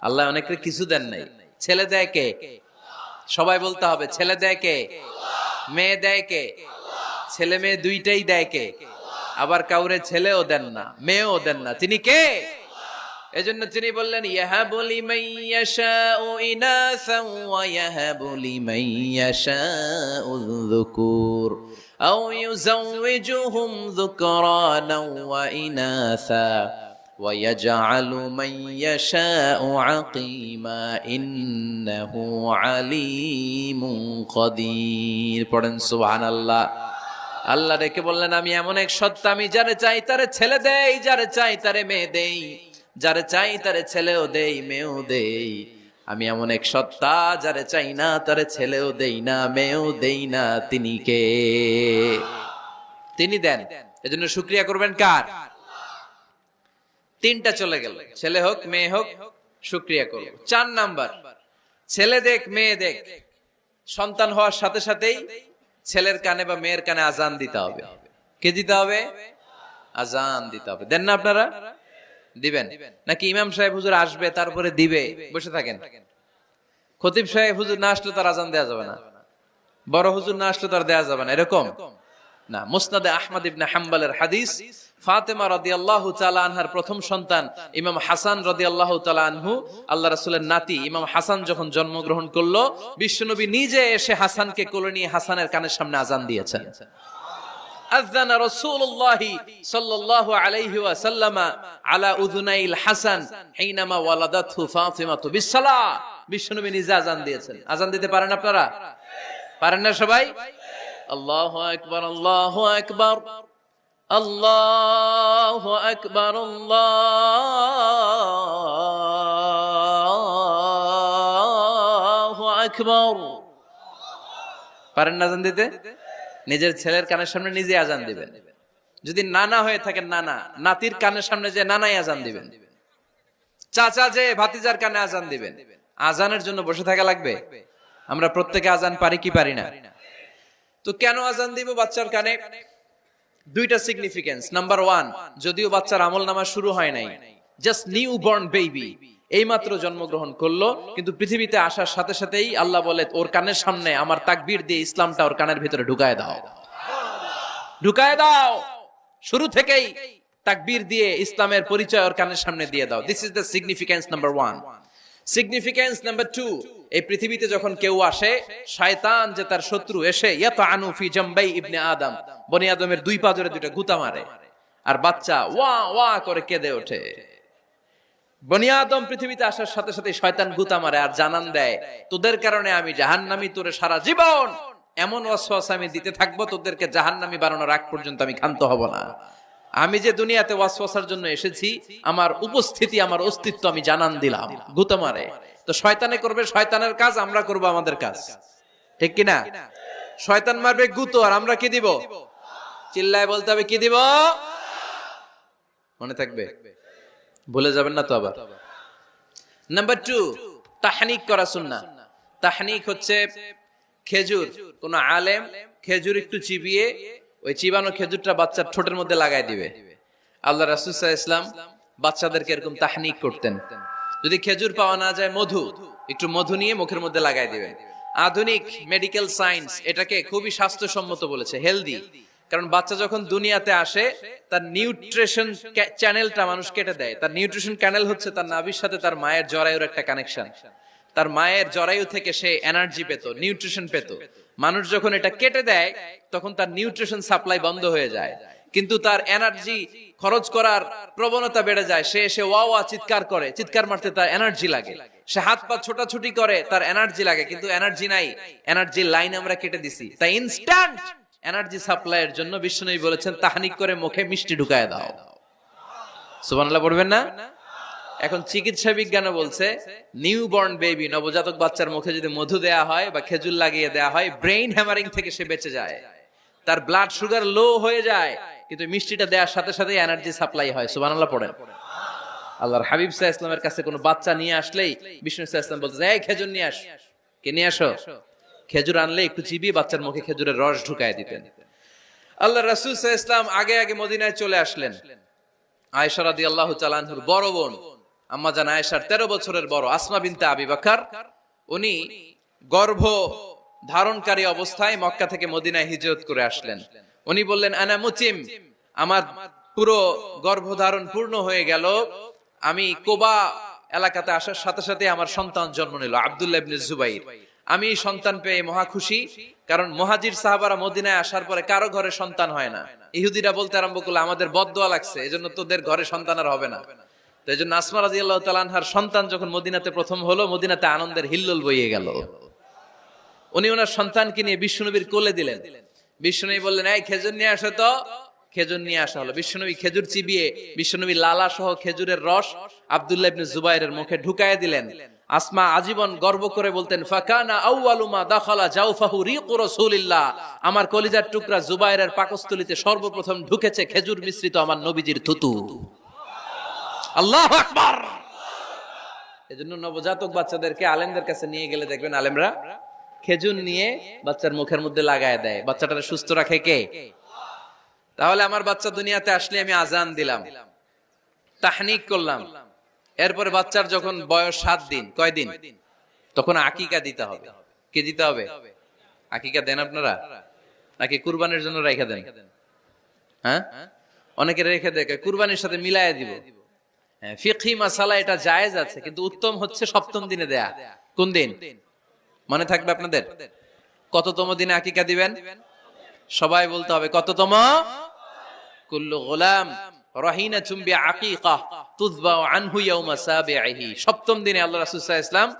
আল্লাহ অনেকের কিছু দেন নাই। ছেলে দেয় কে? সবাই বলতে হবে, ছেলে দেয় কে? মেয়ে দেয় কে? ছেলে মেয়ে দুইটাই দেয় কে? আবার কাউরে ছেলেও দেন না, মেয়েও দেন না, তিনি কে? এজন্য তিনি বললেন, ইয়াহাবু লিমান ইয়াশাউ ইনাসান ওয়া ইয়াহাবু লিমান ইয়াশাউ যুকুর আও ইউযাওয়িজুহুম যুকরানান ওয়া ইনাসা ওয়া ইয়াজআলু মান ইয়াশাউ আকিমা ইন্নাহু আলীমুন কাদির। পড়েন সুবহানাল্লাহ। আল্লাহ ডেকে বললেন, আমি এমন এক সত্তা, আমি যারে চাই তারে ছেলে দেই, যারে চাই তারে মেয়ে দেই, যারে চাই তারে ছেলেও দেই, মেয়েও দেই। আমি এমন এক সত্তা, যারে চাই না তারে ছেলেও দেই না, মেয়েও দেই না। তিনি কে? তিনি দেন। এজন্য শুকরিয়া করবেন কার? 3টা চলে গেল, ছেলে হোক মেয়ে হোক, শুকরিয়া করব। 4 নাম্বার, ছেলে দেখ মেয়ে দেখ, সন্তান হওয়ার সাথে সাথেই ছেলের কানে বা মেয়ের কানে আজান দিতে হবে। কে দিতে হবে? আজান দিতে হবে। দেন না আপনারা? দিবেন নাকি ইমাম সাহেব হুজুর আসবে তারপরে দিবে, বসে থাকেন? খতিব সাহেব হুজুর না আসলে তার আজান দেয়া যাবে না, বড় হুজুর না আসলে তার দেয়া যাবে না, এরকম না। মুসনাদে আহমদ ইবনে হাম্বলের হাদিস, ফাতেমা রাদিয়াল্লাহু তাআলা আনহার প্রথম সন্তান ইমাম হাসান রাদিয়াল্লাহু তাআলা আনহু, আল্লাহ রাসূলের নাতি ইমাম হাসান যখন জন্মগ্রহণ করলো, বিশ্বনবী নিজে এসে হাসানকে কোলে নিয়ে হাসানের কানের সামনে আজান দিয়েছেন। আযানা রাসূলুল্লাহ সাল্লাল্লাহু আলাইহি ওয়াসাল্লাম আলা উযুনাইল হাসান হিনামা ওয়ালাদাতহু ফাতিমাতু বিসসালাহ। বিশ্বনবী নিজে আযান দিয়েছেন। আযান দিতে পারেন আপনারা? পারেন না সবাই? আল্লাহু আকবার, আল্লাহু আকবার, আল্লাহু আকবার, আল্লাহু আকবার। পারেন না আযান দিতে? নিজের ছেলের কানের সামনে নিজে আযান দিবেন। যদি নানা হয়ে থাকেন, নানা নাতির কানের সামনে যে নানাই আযান দিবেন, চাচা যে ভাতিজার কানে আযান দিবেন। আযানের জন্য বসে থাকা লাগবে? আমরা প্রত্যেকে আযান পারি কি পারি না? তো কেন আযান দিব বাচ্চার কানে? দুইটা সিগনিফিকেন্স। নাম্বার 1, যদিও বাচ্চার আমলনামা শুরু হয় নাই, জাস্ট নিউ বর্ন বেবি, এইমাত্র জন্মগ্রহণ করলো, কিন্তু পৃথিবীতে আসার সাথে সাথেই আল্লাহ বলে ওর কানের সামনে আমার তাকবীর দিয়ে ইসলামটা ওর কানের ভিতরে ঢুকায় দাও, ঢুকায় দাও। শুরু থেকেই তাকবীর দিয়ে ইসলামের পরিচয় ওর কানের সামনে দিয়ে দাও। This is the significance number 1। Significance number 2, এই পৃথিবীতে যখন কেউ আসে, শয়তান যে তার শত্রু এসে ইয়াতানু ফি জামবাই ইবনে আদম, বনি আদমের দুই পা ধরে দুইটা গুতা মারে, আর বাচ্চা ওয়া ওয়া করে কেঁদে ওঠে। বনি আদম পৃথিবীতে আসার সাথে সাথে শয়তান গুতা মারে আর জানান দেয়, তোদের কারণে আমি জাহান্নামী, তোরে সারা জীবন এমন ওয়াসওয়াসা আমি দিতে থাকবো, তোদেরকে জাহান্নামী বানানোর আগ পর্যন্ত আমি ক্ষান্ত হব না। আমি যে দুনিয়াতে ওয়াসওয়াসার জন্য এসেছি, আমার উপস্থিতি, আমার অস্তিত্ব আমি জানান দিলাম। গুতা মারে। তো শয়তানে করবে শয়তানের কাজ, আমরা করব আমাদের কাজ, ঠিক কি না? শয়তান মারবে গুতো, আর আমরা কি দিব? চিল্লায় বলতে হবে কি দিব? মনে থাকবে, ভুলে যাবেন না তো আবার। নাম্বার 2, তাহনিক করা সুন্নাহ। তাহনিক হচ্ছে খেজুর, কোন আলেম খেজুর একটু চিবিয়ে ওই চিবানো খেজুরটা বাচ্চার ঠোঁটের মধ্যে লাগাই দিবে। আল্লাহ রাসূল সাল্লাল্লাহু আলাইহি ওয়াসাল্লাম বাচ্চাদেরকে এরকম তাহনিক করতেন। যদি খেজুর পাওয়া না যায়, একটু মধু নিয়ে মুখের মধ্যে লাগাই দিবেন। আধুনিক মেডিকেল সায়েন্স এটাকে খুবই স্বাস্থ্যসম্মত বলেছে, হেলদি। কারণ বাচ্চা যখন দুনিয়াতে আসে, তার নিউট্রিশন চ্যানেলটা মানুষ কেটে দেয়। তার নিউট্রিশন চ্যানেল হচ্ছে তার নাভির সাথে তার মায়ের জরায়ুর একটা কানেকশন। তার মায়ের জরায়ু থেকে সে এনার্জি পেত, নিউট্রিশন পেত। মানুষ যখন এটা কেটে দেয়, তখন তার নিউট্রিশন সাপ্লাই বন্ধ হয়ে যায়, কিন্তু তার এনার্জি খরচ করার প্রবণতা বেড়ে যায়। সে এসে ওয়া ওয়া চিৎকার করে, চিৎকার মারতে তার এনার্জি লাগে। সে হাত পা ছোটাছুটি করে, তার এনার্জি লাগে, কিন্তু এনার্জি নাই। এনার্জি লাইন আমরা কেটে দিছি। তাই ইনস্ট্যান্ট এনার্জি সাপ্লাইয়ের জন্য বিশ্বনবী বলেছেন, তাহনিক করে মুখে মিষ্টি ঢুকায় দাও। সুবহানাল্লাহ পড়বেন না? এখন চিকিৎসা বিজ্ঞানও বলছে, নিউবর্ন বেবি, নবজাতক বাচ্চার মুখে যদি মধু দেয়া হয় বা খেজুর লাগিয়ে দেয়া হয়, ব্রেইন হ্যামারিং থেকে সে বেঁচে যায়। তার ব্লাড সুগার লো হয়ে যায়, কিন্তু মিষ্টিটা দেওয়ার সাথে সাথে এনার্জি সাপ্লাই হয়। সুবহানাল্লাহ পড়েন। আল্লাহর হাবিব সাল্লাল্লাহু আলাইহি ওয়াসাল্লামের কাছে কোনো বাচ্চা নিয়ে আসলেই বিষ্ণু সাল্লাল্লাহু আলাইহি ওয়াসাল্লাম বলতেন, এই খেজুর নিয়ে আস। কে নিয়ে আসো? খেজুর আনলে একটু চিবিয়ে বাচ্চার মুখে খেজুরের রস ঢুকায় দিতেন। আল্লাহ রাসূল সাল্লাল্লাহু আলাইহি ওয়াসাল্লাম আগে আগে মদিনায় চলে আসলেন। আয়েশা রাদিয়াল্লাহু তাআলা আনহার বড় বোন, আম্মা জান আয়েশার 13 বছরের বড় আসমা বিনতে আবি বকর, উনি গর্ভ ধারণকারী অবস্থায় মক্কা থেকে মদিনায় হিজরত করে আসলেন। উনি বললেন, আনা মুতিম, আমার পুরো গর্ভধারণ পূর্ণ হয়ে গেল। আমি কোবা এলাকাতে আসার সাথে সাথে আমার সন্তান জন্ম নিল, আব্দুল্লাহ ইবনে জুবাইর। আমি সন্তান পেয়ে মহা খুশি, কারণ মুহাজির সাহাবারা মদিনায় আসার পরে কারো ঘরে সন্তান হয় না। ইহুদিরা বলতে আরম্ভ করলো, আমাদের বদদোয়া লাগছে, এজন্য তোদের ঘরে সন্তান আর হবে না। তো এই জন্য আসমা রাদিয়াল্লাহু তাআলা আনহার সন্তান যখন মদিনাতে প্রথম হলো, মদিনাতে আনন্দের হিল্লোল বইয়ে গেল। উনি ওনার সন্তানকে নিয়ে বিশ্বনবীর কোলে দিলেন। বিশ্বনবী বললেন, এই খেজুর নিয়ে আসো তো। খেজুর নিয়ে আসা হলো। বিশ্বনবী খেজুর চিবিয়ে বিশ্বনবী লালা সহ খেজুরের রস আব্দুল্লাহ ইবনে জুবাইরের মুখে ঢুকায় দিলেন। আসমা আজীবন গর্ব করে বলতেন, ফাকানা আউয়ালু মা দাখালা জাওফাহু রিকু রাসূলিল্লাহ, আমার কলিজার টুকরা জুবাইরের পাকস্থলীতে সর্বপ্রথম ঢুকেছে খেজুর মিশ্রিত আমার নবীজির থুতু। আল্লাহু আকবার। এজন্য নবজাতক বাচ্চাদেরকে আলেমদের কাছে নিয়ে গেলে দেখবেন আলেমরা খেজুর নিয়ে বাচ্চার মুখের মধ্যে লাগায় দেয়। বাচ্চাটাকে সুস্থ রাখে কে? তাহলে আমার বাচ্চা দুনিয়াতে আসলে আমি আজান দিলাম, তাহনিক করলাম, এরপরে বাচ্চার যখন বয়স 7 দিন, কয়দিন, তখন আকিকা দিতে হবে। কে দিতে হবে? আকিকা দেন আপনারা নাকি কুরবানির জন্য রেখে দেন? হ্যাঁ, অনেকে রেখে দেয়, কুরবানির সাথে মিলাইয়া দিব। হ্যাঁ, ফিকহি মাসালা এটা জায়েজ আছে, কিন্তু উত্তম হচ্ছে 7ম দিনে দেয়া। কোন দিন মনে থাকবে আপনাদের? কততম দিনে আকিকা দিবেন? সবাই বলতে হবে কততম? কুল্লু গোলাম রাহিনাতুম বিআকিকা তুযবা আনহু ইয়াওমা সাবিহি। সপ্তম দিনে আল্লাহ রাসূল সাল্লাল্লাহু আলাইহি ওয়াসাল্লাম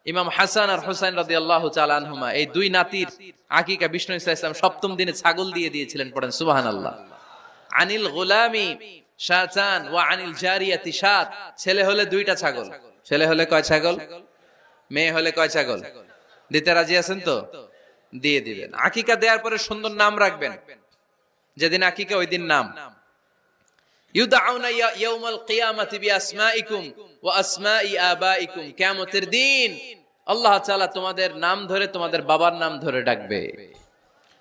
ইমাম হাসান আর হুসাইন রাদিয়াল্লাহু তাআলা আনহুমা এই দুই নাতির আকিকা বিষ্ণু সাল্লাল্লাহু আলাইহি ওয়াসাল্লাম সপ্তম দিনে ছাগল দিয়ে দিয়েছিলেন। পড়েন সুবহানাল্লাহ। আনিল গোলামি শাতান ওয়া আনিল জারিয়াতি শাত। ছেলে হলে দুইটা ছাগল। ছেলে হলে কয় ছাগল? মেয়ে হলে কয় ছাগল? দিতে রাজি আছেন তো? দিয়ে দিবেন। আকিকা দেওয়ার পরে সুন্দর নাম রাখবেন। যেদিন আকিকা ওই দিন নাম। ইউদাউনা ইয়াউমাল কিয়ামাতি বিআসমাইকুম ওয়া আসমাই আবাইকুম। কিয়ামতের দিন আল্লাহ তাআলা তোমাদের নাম ধরে তোমাদের বাবার নাম ধরে ডাকবে।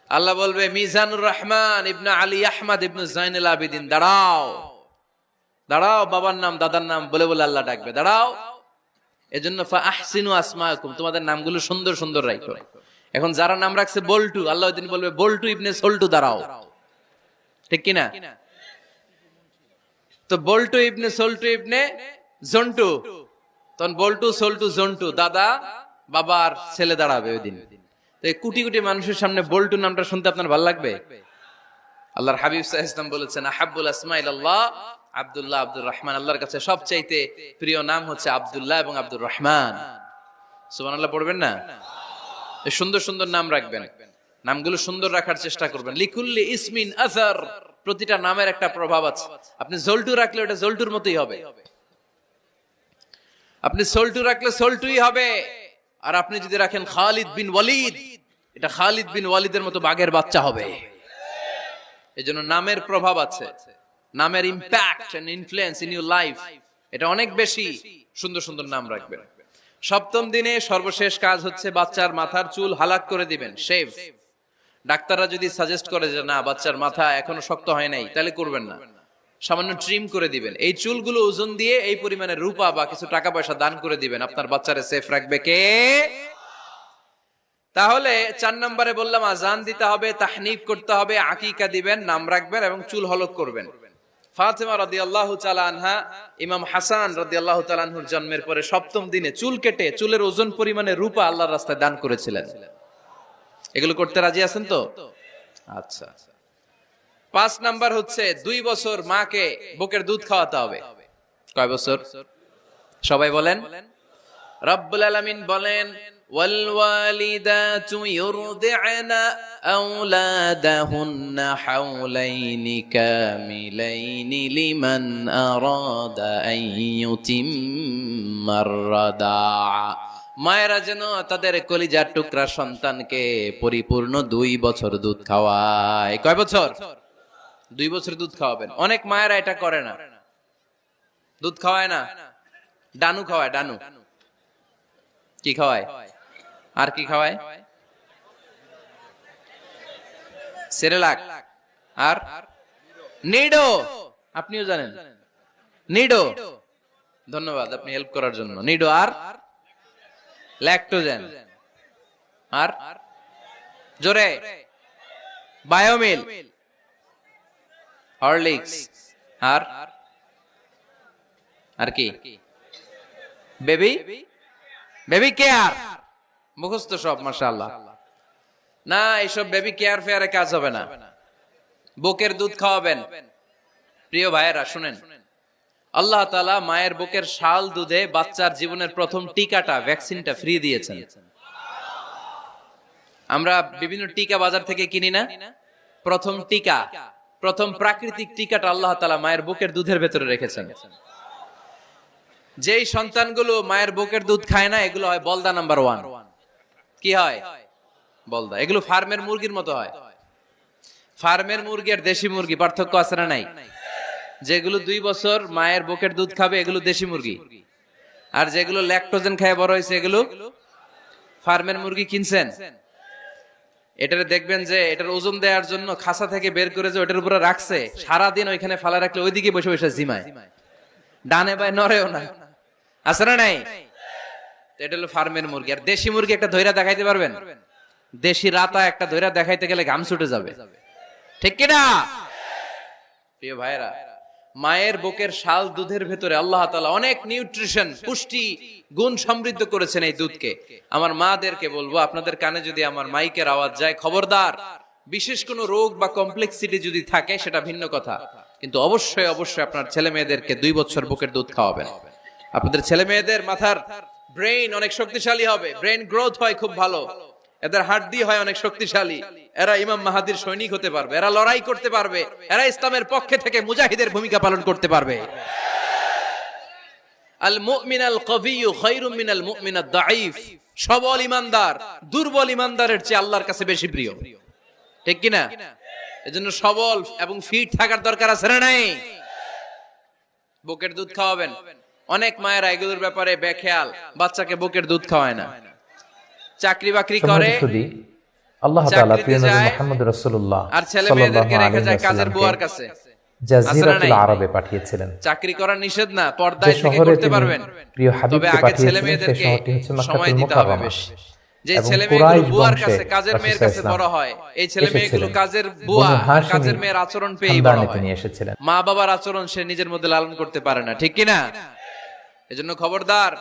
আল্লাহ বলবে মিজানুর রহমান ইবনে আলী আহমদ ইবনে জাইনুল আবেদিন, দাঁড়াও দাঁড়াও, বাবার নাম দাদার নাম বলে বলে আল্লাহ ডাকবে, দাঁড়াও। এজন্য ফা আহসিনু আসমাকুম, তোমাদের নামগুলো সুন্দর সুন্দর রাখো। এখন যারা নাম রাখছে বল্টু, আল্লাহ ওই দিন বলবে বল্টু ইবনে সল্টু, দাঁড়াও। ঠিক কিনা? তো বল্টু ইবনে সল্টু ইবনে জন্টু, তখন বল্টু সল্টু জন্টু, দাদা বাবার ছেলে দাঁড়াবে ওই দিন। তো এই কোটি কোটি মানুষের সামনে বল্টু নামটা শুনতে আপনার ভালো লাগবে? আল্লাহর হাবিব সাল্লাল্লাহু আলাইহি ওয়াসাল্লাম বলেছেন আহাব্বুল আসমাই ইলাল্লাহ আব্দুল্লাহ আব্দুর রহমান। আল্লাহর কাছে সবচাইতে প্রিয় নাম হচ্ছে আব্দুল্লাহ এবং আব্দুর রহমান। সুবহানাল্লাহ পড়বেন না? এই সুন্দর সুন্দর নাম রাখবেন, নামগুলো সুন্দর রাখার চেষ্টা করবেন। লিকুল্লি ইসমিন আসার, প্রতিটা নামের একটা প্রভাব আছে। আপনি জল্টু রাখলে ওটা জল্টুর মতোই হবে, আপনি সল্টু রাখলে সল্টুই হবে। আর আপনি যদি রাখেন খালিদ বিন ওয়ালিদ, এটা খালিদ বিন ওয়ালিদের মতো বাঘের বাচ্চা হবে। এজন্য নামের প্রভাব আছে, নামের impact and influence in your life এটা অনেক বেশি। সুন্দর সুন্দর নাম রাখবেন। সপ্তম দিনে সর্বশেষ কাজ হচ্ছে বাচ্চার মাথার চুল হালাক করে দিবেন, শেভ। ডাক্তাররা যদি সাজেস্ট করে যে না বাচ্চার মাথা এখনো শক্ত হয় নাই, তাহলে করবেন না, সামান্য ট্রিম করে দিবেন। এই চুলগুলো ওজন দিয়ে এই পরিমাণে রূপা বা কিছু টাকা পয়সা দান করে দিবেন। আপনার বাচ্চারে সেফ রাখবে কে? তাহলে 4 নম্বরে বললাম আজান দিতে হবে, তাহনিফ করতে হবে, আকিকা দিবেন, নাম রাখবেন এবং চুল হলক করবেন। ফাতেমা রাদিয়াল্লাহু তাআলা আনহা ইমাম হাসান রাদিয়াল্লাহু তাআলা আনহুর জন্মের পরে সপ্তম দিনে চুল কেটে চুলের ওজন পরিমাণে রূপা আল্লাহর রাস্তায় দান করেছিলেন। এগুলো করতে রাজি আছেন তো? আচ্ছা। 5 নাম্বার হচ্ছে 2 বছর মাকে বুকের দুধ খাওয়াতে হবে। কয় বছর? সবাই বলেন। রব্বুল আলামিন বলেন ওয়াল ওয়ালিদাতু ইউরদি'না আওলাদাহুন্না হাওলাইনি কামিলাইনি লিমান আরাদা আন ইউতিম্মার রাদা'a। মায়েরা যেন তাদের কলিজার টুকরা সন্তানকে পরিপূর্ণ 2 বছর দুধ খাওয়ায়। কয় বছর? 2 বছর দুধ খাওয়াবেন। অনেক মায়েরা এটা করে না, দুধ খাওয়ায় না, ডানু খাওয়ায়। ডানু কি খাওয়ায়? আর কি খাওয়ায়? সেরেলাক আর নিডো। আপনিও জানেন নিডো? ধন্যবাদ আপনি হেল্প করার জন্য। নিডো আর ল্যাকটোজেন আর জোরে বায়োমিল, হরলিক্স আর কি বেবি কেয়ার। মুখস্থ সব মাশাআল্লাহ। না এইসব বেবি কেয়ার ফেয়ারে কাজ হবে না। বুকের দুধ খাওয়াবেন। প্রিয় ভাইয়েরা শুনেন, আল্লাহ তাআলা মায়ের বুকের শাল দুধে বাচ্চার জীবনের প্রথম টিকাটা, ভ্যাকসিনটা ফ্রি দিয়েছেন। আমরা বিভিন্ন টিকা বাজার থেকে কিনি না? প্রথম টিকা, প্রথম প্রাকৃতিক টিকাটা আল্লাহ তাআলা মায়ের বুকের দুধের ভেতরে রেখেছেন। যেই সন্তানগুলো মায়ের বুকের দুধ খায় না, এগুলো হয় বলদা নাম্বার 1। কি হয়? বলদা। এগুলো ফার্মের মুরগির মতো হয়। ফার্মের মুরগি আর দেশি মুরগি পার্থক্য আছে না নাই? যেগুলো 2 বছর মায়ের বুকের দুধ খাবে এগুলো দেশি মুরগি, আর যেগুলো ল্যাকটোজেন খায় বড় হয়েছে এগুলো ফার্মের মুরগি। কিনছেন? এটারে দেখবেন যে এটার ওজন দেওয়ার জন্য খাসা থেকে বের করে যে ওটার উপরে রাখছে, সারাদিন ওইখানে ফালা রাখলে ওইদিকে বসে বসে জিমায়, ডানে বাই নড়েও না। আছে না নাই? এটা হলো ফার্মের মুরগি। আর দেশি মুরগি একটা ধইরা দেখাইতে পারবেন? দেশি রাতা একটা ধইরা দেখাইতে গেলে ঘাম ছুটে যাবে, ঠিক কিনা? প্রিয় ভাইরা, মায়ের বুকের শাল দুধের ভেতরে আল্লাহ তাআলা অনেক নিউট্রিশন, পুষ্টি গুণ সমৃদ্ধ করেছেন এই দুধকে। আমার মাদেরকে বলবো, আপনাদের কানে যদি আমার মাইকের আওয়াজ যায়, খবরদার বিশেষ কোনো রোগ বা কমপ্লেক্সিটি যদি থাকে সেটা ভিন্ন কথা, কিন্তু অবশ্যই অবশ্যই আপনার ছেলে মেয়েদেরকে 2 বছর বুকের দুধ খাওয়াবেন। আপনাদের ছেলে মেয়েদের মাথার ব্রেইন অনেক শক্তিশালী হবে, ব্রেইন গ্রোথ হয় খুব ভালো, এদের হাড্ডি হয় অনেক শক্তিশালী, এরা ইমাম মাহাদির সৈনিক হতে পারবে, এরা লড়াই করতে পারবে, এরা ইসলামের পক্ষে থেকে মুজাহিদের ভূমিকা পালন করতে পারবে। আল মুমিন আল কবিয়্যু খায়রুম মিনাল মুমিন আদ দাঈফ, সবল ইমানদার দুর্বল ইমানদারের চেয়ে আল্লাহর কাছে বেশি প্রিয়, ঠিক কি না? এজন্য সবল এবং ফিট থাকার দরকার আছে না নাই? বুকের দুধ খাওয়াবেন। অনেক মায়েরা এগুলোর ব্যাপারে বেখেয়াল, বাচ্চাকে বুকের দুধ খাওয়ায় না, চাকরি বাকরি করে, আল্লাহ তাআলা প্রিয় নবী মুহাম্মদ রাসূলুল্লাহ আর ছেলে মেয়েদেরকে রেখে যায় কাজের বুয়ার কাছে, জাজিরাতুল আরবে পাঠিয়েছিলেন। চাকরি করা নিষেধ না, পর্দায় থেকে করতে পারবেন, প্রিয় হাবিবকে পাঠিয়েছিলেন। সেই শহরটি হচ্ছে মক্কাতুল মুকাররমা। যে ছেলে মেয়েগুলো বুয়ার কাছে, কাজের মেয়ের কাছে বড় হয়, এই ছেলে মেয়েগুলো কাজের বুয়া আর কাজের মেয়ের আচরণ পেয়ে বড় হয়। মা বাবার আচরণ সে নিজের মধ্যে লালন করতে পারে না, ঠিক কি না? এজন্য খবরদার,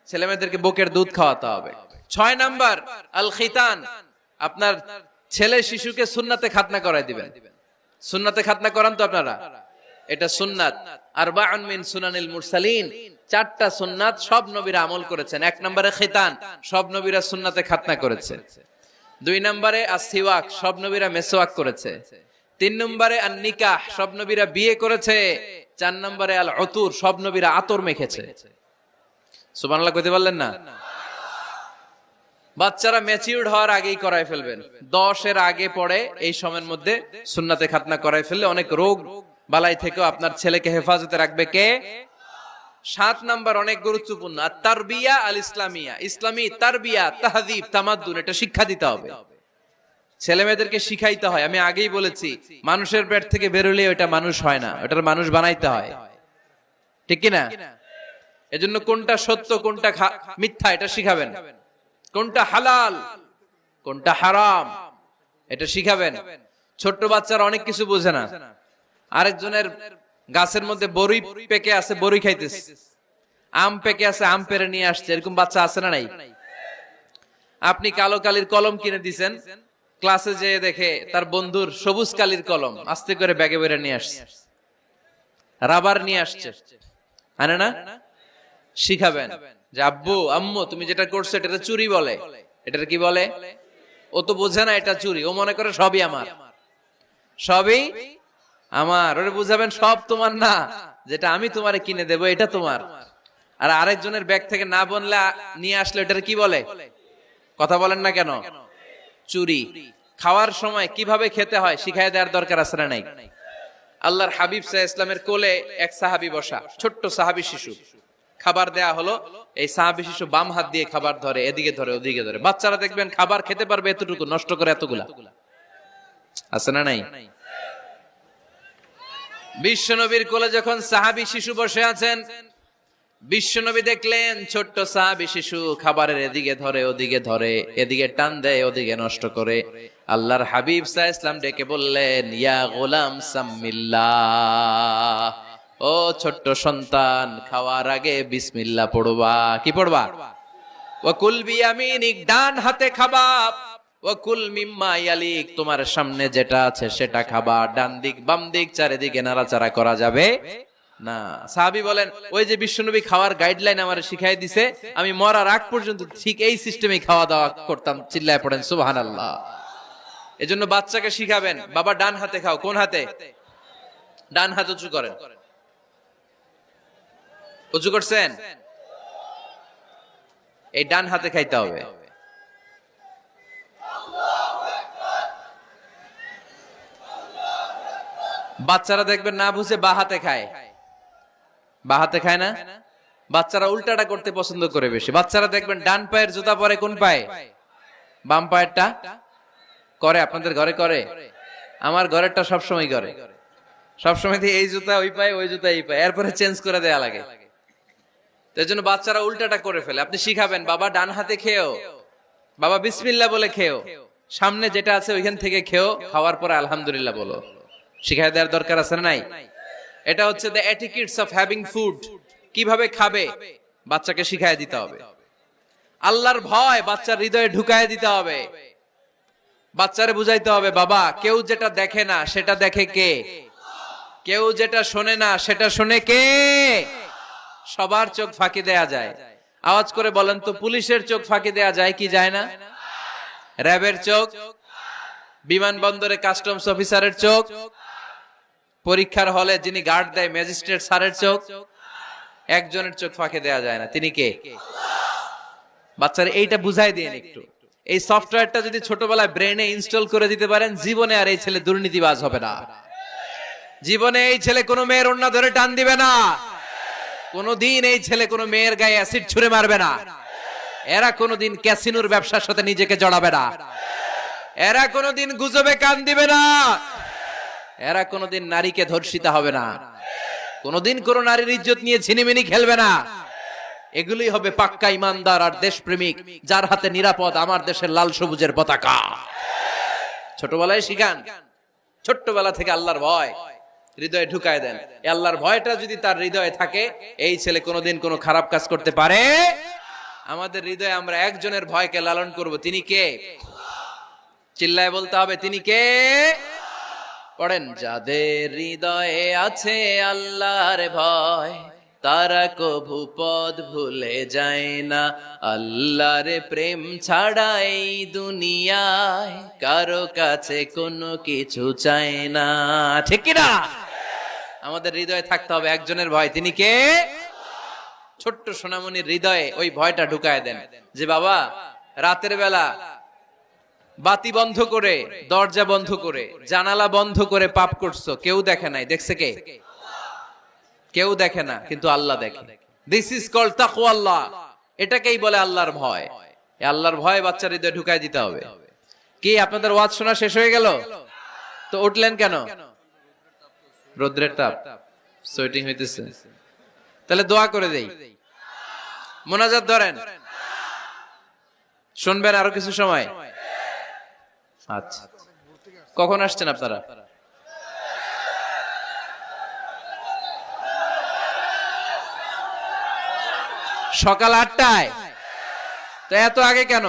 ছেলে মেয়েদেরকে বুকের দুধ খাওয়াতে হবে। 6 নাম্বার আল খিতান, আপনার ছেলে শিশুকে সুন্নাতে খাতনা করায় দিবেন। সুন্নাতে খাতনা করান তো আপনারা? এটা সুন্নাত। আরবাউন মিন সুনানিল মুরসালিন, 4টা সুন্নাত সব নবীরা আমল করেছেন। 1 নম্বরে খিতান, সব নবীরা সুন্নাতে খাতনা করেছে। 2 নম্বরে আসসিওয়াক, সব নবীরা মেসওয়াক করেছে। 3 নম্বরে আন নিকাহ, সব নবীরা বিয়ে করেছে। 4 নম্বরে আল উতুর, সব নবীরা আতর মেখেছে। সুবহানাল্লাহ কইতে পারলেন না? বাচ্চারা ম্যাচিউরড হওয়ার আগেই করায় ফেলবেন, 10 এর আগে পড়ে এই সময়ের মধ্যে সুন্নাতে খাতনা করায় ফেললে অনেক রোগ বালাই থেকেও আপনার ছেলেকে হেফাজতে রাখবে কে? 7 নাম্বার অনেক গুরুত্বপূর্ণ, তারবিয়া আল ইসলামিয়া, ইসলামী তারবিয়া, তাহযীব, তামাদ্দুন, এটা শিক্ষা দিতে হবে। ছেলে মেয়েদেরকে শিখাইতে হয়। আমি আগেই বলেছি, মানুষের পেট থেকে বেরোলে ওটা মানুষ হয় না, ওটার মানুষ বানাইতে হয়, ঠিক কি না? এজন্য কোনটা সত্য কোনটা মিথ্যা এটা শিখাবেন, কোনটা হালাল কোনটা হারাম এটা শিখাবেন। ছোট্ট বাচ্চারা অনেক কিছু বোঝে না। আরেকজনের গাছের মধ্যে বড়ই পেকে আছে, বড়ই খাইতেছে, আম পেকে আছে, আম পেরে নিয়ে আসছে, এরকম বাচ্চা আছে না নাই? আপনি কালো কালির কলম কিনে দিছেন, ক্লাসে যেয়ে দেখে তার বন্ধুর সবুজ কালির কলম, আস্তে করে ব্যাগে বেরে নিয়ে আসছে, রাবার নিয়ে আসছে, আনে না? শিখাবেন যে আব্বু আম্মু তুমি যেটা করছো এটা চুরি বলে, এটা কি বলে? ও তো বোঝে না এটা চুরি, ও মনে করে সবই আমার, সবই আমার। ওরে বুঝাবেন সব তোমার না, যেটা আমি তোমারে কিনে দেবো এটা তোমার। আর আরেকজনের ব্যাগ থেকে না বললে নিয়ে আসলে এটা কি বলে? কথা বলেন না কেন? চুরি। খাওয়ার সময় কিভাবে খেতে হয় শিখাই দেওয়ার দরকার আছে না নাই? আল্লাহর হাবিব সাল্লাল্লাহু আলাইহি ওয়াসাল্লামের কোলে এক সাহাবী বসা, ছোট্ট সাহাবী শিশু, খাবার দেয়া হলো, এই সাহাবী শিশু বাম হাত দিয়ে খাবার ধরে, এদিকে ধরে ওদিকে ধরে। বাচ্চারা দেখবেন খাবার খেতে পারবে এতটুকু, নষ্ট করে এতগুলা, আছে না নাই? বিশ্বনবীর কোলে যখন সাহাবী শিশু বসে আছেন, বিশ্বনবী দেখলেন ছোট্ট সাহাবী শিশু খাবারের এদিকে ধরে ওদিকে ধরে, এদিকে টান দেয় ওদিকে নষ্ট করে। আল্লাহর হাবিব সাল্লাল্লাহু আলাইহি ওয়াসাল্লাম ডেকে বললেন, ইয়া গোলাম সাম্মিল্লাহ, ও ছোট্ট সন্তান, খাওয়ার আগে বিসমিল্লাহ পড়বা। কি পড়বা? ওয়া কুল বিয়ামিনিক, ডান হাতে খাবা, ওয়া কুল মিম্মা ইয়ালিক, তোমার সামনে যেটা আছে সেটা খাবা, ডান দিক বাম দিক চারিদিকে নাড়াচাড়া করা যাবে না। সাহাবী বলেন, ওই যে বিশ্বনবী খাওয়ার গাইডলাইন আমারে শিখাই দিছে, আমি মরার আগ পর্যন্ত ঠিক এই সিস্টেমে খাওয়া দাওয়া করতাম। চিল্লায় পড়েন সুবহানাল্লাহ। এজন্য বাচ্চাকে শিখাবেন, বাবা ডান হাতে খাও। কোন হাতে? ডান হাত উঁচু করেন। উঁচু করছেন? এই ডান হাতে খাইতে হবে। বাচ্চারা দেখবেন না বুঝে বা হাতে খায়, বা হাতে খায় না, বাচ্চারা উল্টাটা করতে পছন্দ করে বেশি। বাচ্চারা দেখবেন ডান পায়ের জুতা পরে কোন পায়ে? বাম পায়েরটা করে। আপনাদের ঘরে করে? আমার ঘরেরটা সবসময় করে, সবসময় এই জুতা ওই পায়ে, ওই জুতা এই পায়ে, এরপরে চেঞ্জ করে দেয়া লাগে। তাই জন্য বাচ্চারা উল্টাটা করে ফেলে। আপনি শিখাবেন, বাবা ডান হাতে খেও, বাবা বিসমিল্লাহ বলে খেও, সামনে যেটা আছে ওইখান থেকে খেও, খাওয়ার পরে আলহামদুলিল্লাহ বলো। শিখাই দেওয়ার দরকার আছে না নাই? এটা হচ্ছে the etiquettes of having food. কিভাবে খাবে বাচ্চাকে শিখাই দিতে হবে। আল্লাহর ভয় বাচ্চার হৃদয়ে ঢুকায় দিতে হবে। বাচ্চারে বুঝাইতে হবে, বাবা কেউ যেটা দেখে না সেটা দেখে কে? কেউ যেটা শোনে না সেটা শোনে কে? সবার চোখ ফাঁকি দেয়া যায়। আওয়াজ করে বলেন তো, পুলিশের চোখ ফাঁকি দেয়া যায় কি যায় না? র্যাবের চোখ, বিমানবন্দরে কাস্টমস অফিসারের চোখ, পরীক্ষার হলে যিনি গার্ড দেয় ম্যাজিস্ট্রেট স্যারের চোখ, একজনের চোখ ফাঁকি দেয়া যায় না। তিনি কে? বাচ্চারা এইটা বুঝাই দিন একটু। এই সফটওয়্যারটা যদি ছোটবেলায় ব্রেনে ইনস্টল করে দিতে পারেন, জীবনে আর এই ছেলে দুর্নীতিবাজ হবে না। জীবনে এই ছেলে কোনো মেয়ের ওড়না ধরে টান দিবে না। কোনোদিন এই ছেলে কোনো মেয়ের গায়ে অ্যাসিড ছুঁড়ে মারবে না। এরা কোনোদিন ক্যাসিনোর ব্যবসার সাথে নিজেকে জড়াবে না। এরা কোনোদিন গুজবে কান দিবে না। এরা কোনোদিন নারীকে ধর্ষিতা হবে না। কোনোদিন কোনো নারীর ইজ্জত নিয়ে ছিনিমিনি খেলবে না। এগুলি হবে পাক্কা ইমানদার আর দেশপ্রেমিক, যার হাতে নিরাপদ আমার দেশের লাল সবুজের পতাকা। ছোটবেলায় শিখান, ছোট্টবেলা থেকে আল্লাহর ভয় হৃদয়ে ঢুকায় দেন। আল্লাহর ভয়টা যদি তার হৃদয়ে থাকে, এই ছেলে কোনোদিন কোনো খারাপ কাজ করতে পারে। আমাদের হৃদয়ে আমরা একজনের ভয়কে লালন করব, তিনি কে? চিল্লায় বলতে হবে, তিনি কে? পড়েন, যাদের হৃদয়ে আছে আল্লাহর ভয়, তারা কভু পথ ভুলে যায় না। আল্লাহর প্রেম ছাড়া এই দুনিয়ায় কারো কাছে কোনো কিছু চায় না। ঠিক কি না? আমাদের হৃদয়ে থাকতে হবে একজনের ভয়, তিনি কে? ছোট্ট সোনামণির হৃদয়ে ওই ভয়টা ঢুকায় দেন যে বাবা রাতের বেলা বাতি বন্ধ করে, দরজা বন্ধ করে, জানালা বন্ধ করে পাপ করছো, কেউ দেখে নাই। দেখছে কে? কেউ দেখে না, কিন্তু আল্লাহ দেখে। দিস ইজ কল্ড তাকওয়াল্লাহ। এটাকেই বলে আল্লাহর ভয়। এই আল্লাহর ভয় বাচ্চার হৃদয়ে ঢুকায় দিতে হবে। কি আপনাদের ওয়াজ শোনা শেষ হয়ে গেল? তো উঠলেন কেন? রৌদ্রের তাপ, সোয়েটিং হইতেছে। তাহলে দোয়া করে দেই, মোনাজাত ধরেন, শুনবেন আরো কিছু সময়। আচ্ছা, কখন আসছেন আপনারা? সকাল 8টায়। তো এত আগে কেন?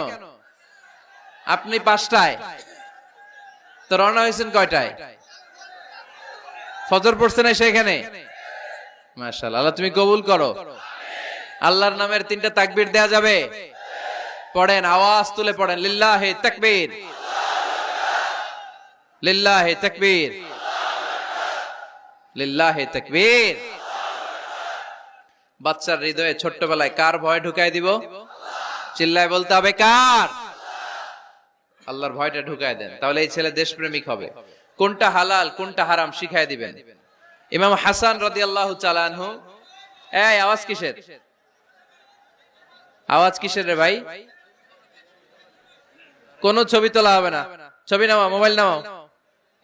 আপনি 5টায়, তো রওনা হয়েছেন কয়টায়? ফজর পড়ছে না সেখানে? মাশাআল্লাহ, আল্লাহ তুমি কবুল করো। আল্লাহর নামের 3টা তাকবীর দেয়া যাবে? পড়েন, আওয়াজ তুলে পড়েন, লিল্লাহি তাকবীর, লিল্লাহি তাকবীর, লিল্লাহি তাকবীর। বাচ্চার হৃদয়ে ছোট্টবেলায় কার ভয় ঢুকায় দিব? চিল্লায় বলতে হবে, কার? আল্লাহর ভয়টা ঢুকায় দেন, তাহলে এই ছেলে দেশপ্রেমিক হবে। কোনটা হালাল কোনটা হারাম শিখায় দিবেন। ইমাম হাসান রাদিয়াল্লাহু তাআলা আনহু, এই আওয়াজ কিসের? আওয়াজ কিসের রে ভাই? কোন ছবি তোলা হবে না। ছবি নামাও, মোবাইল নামাও।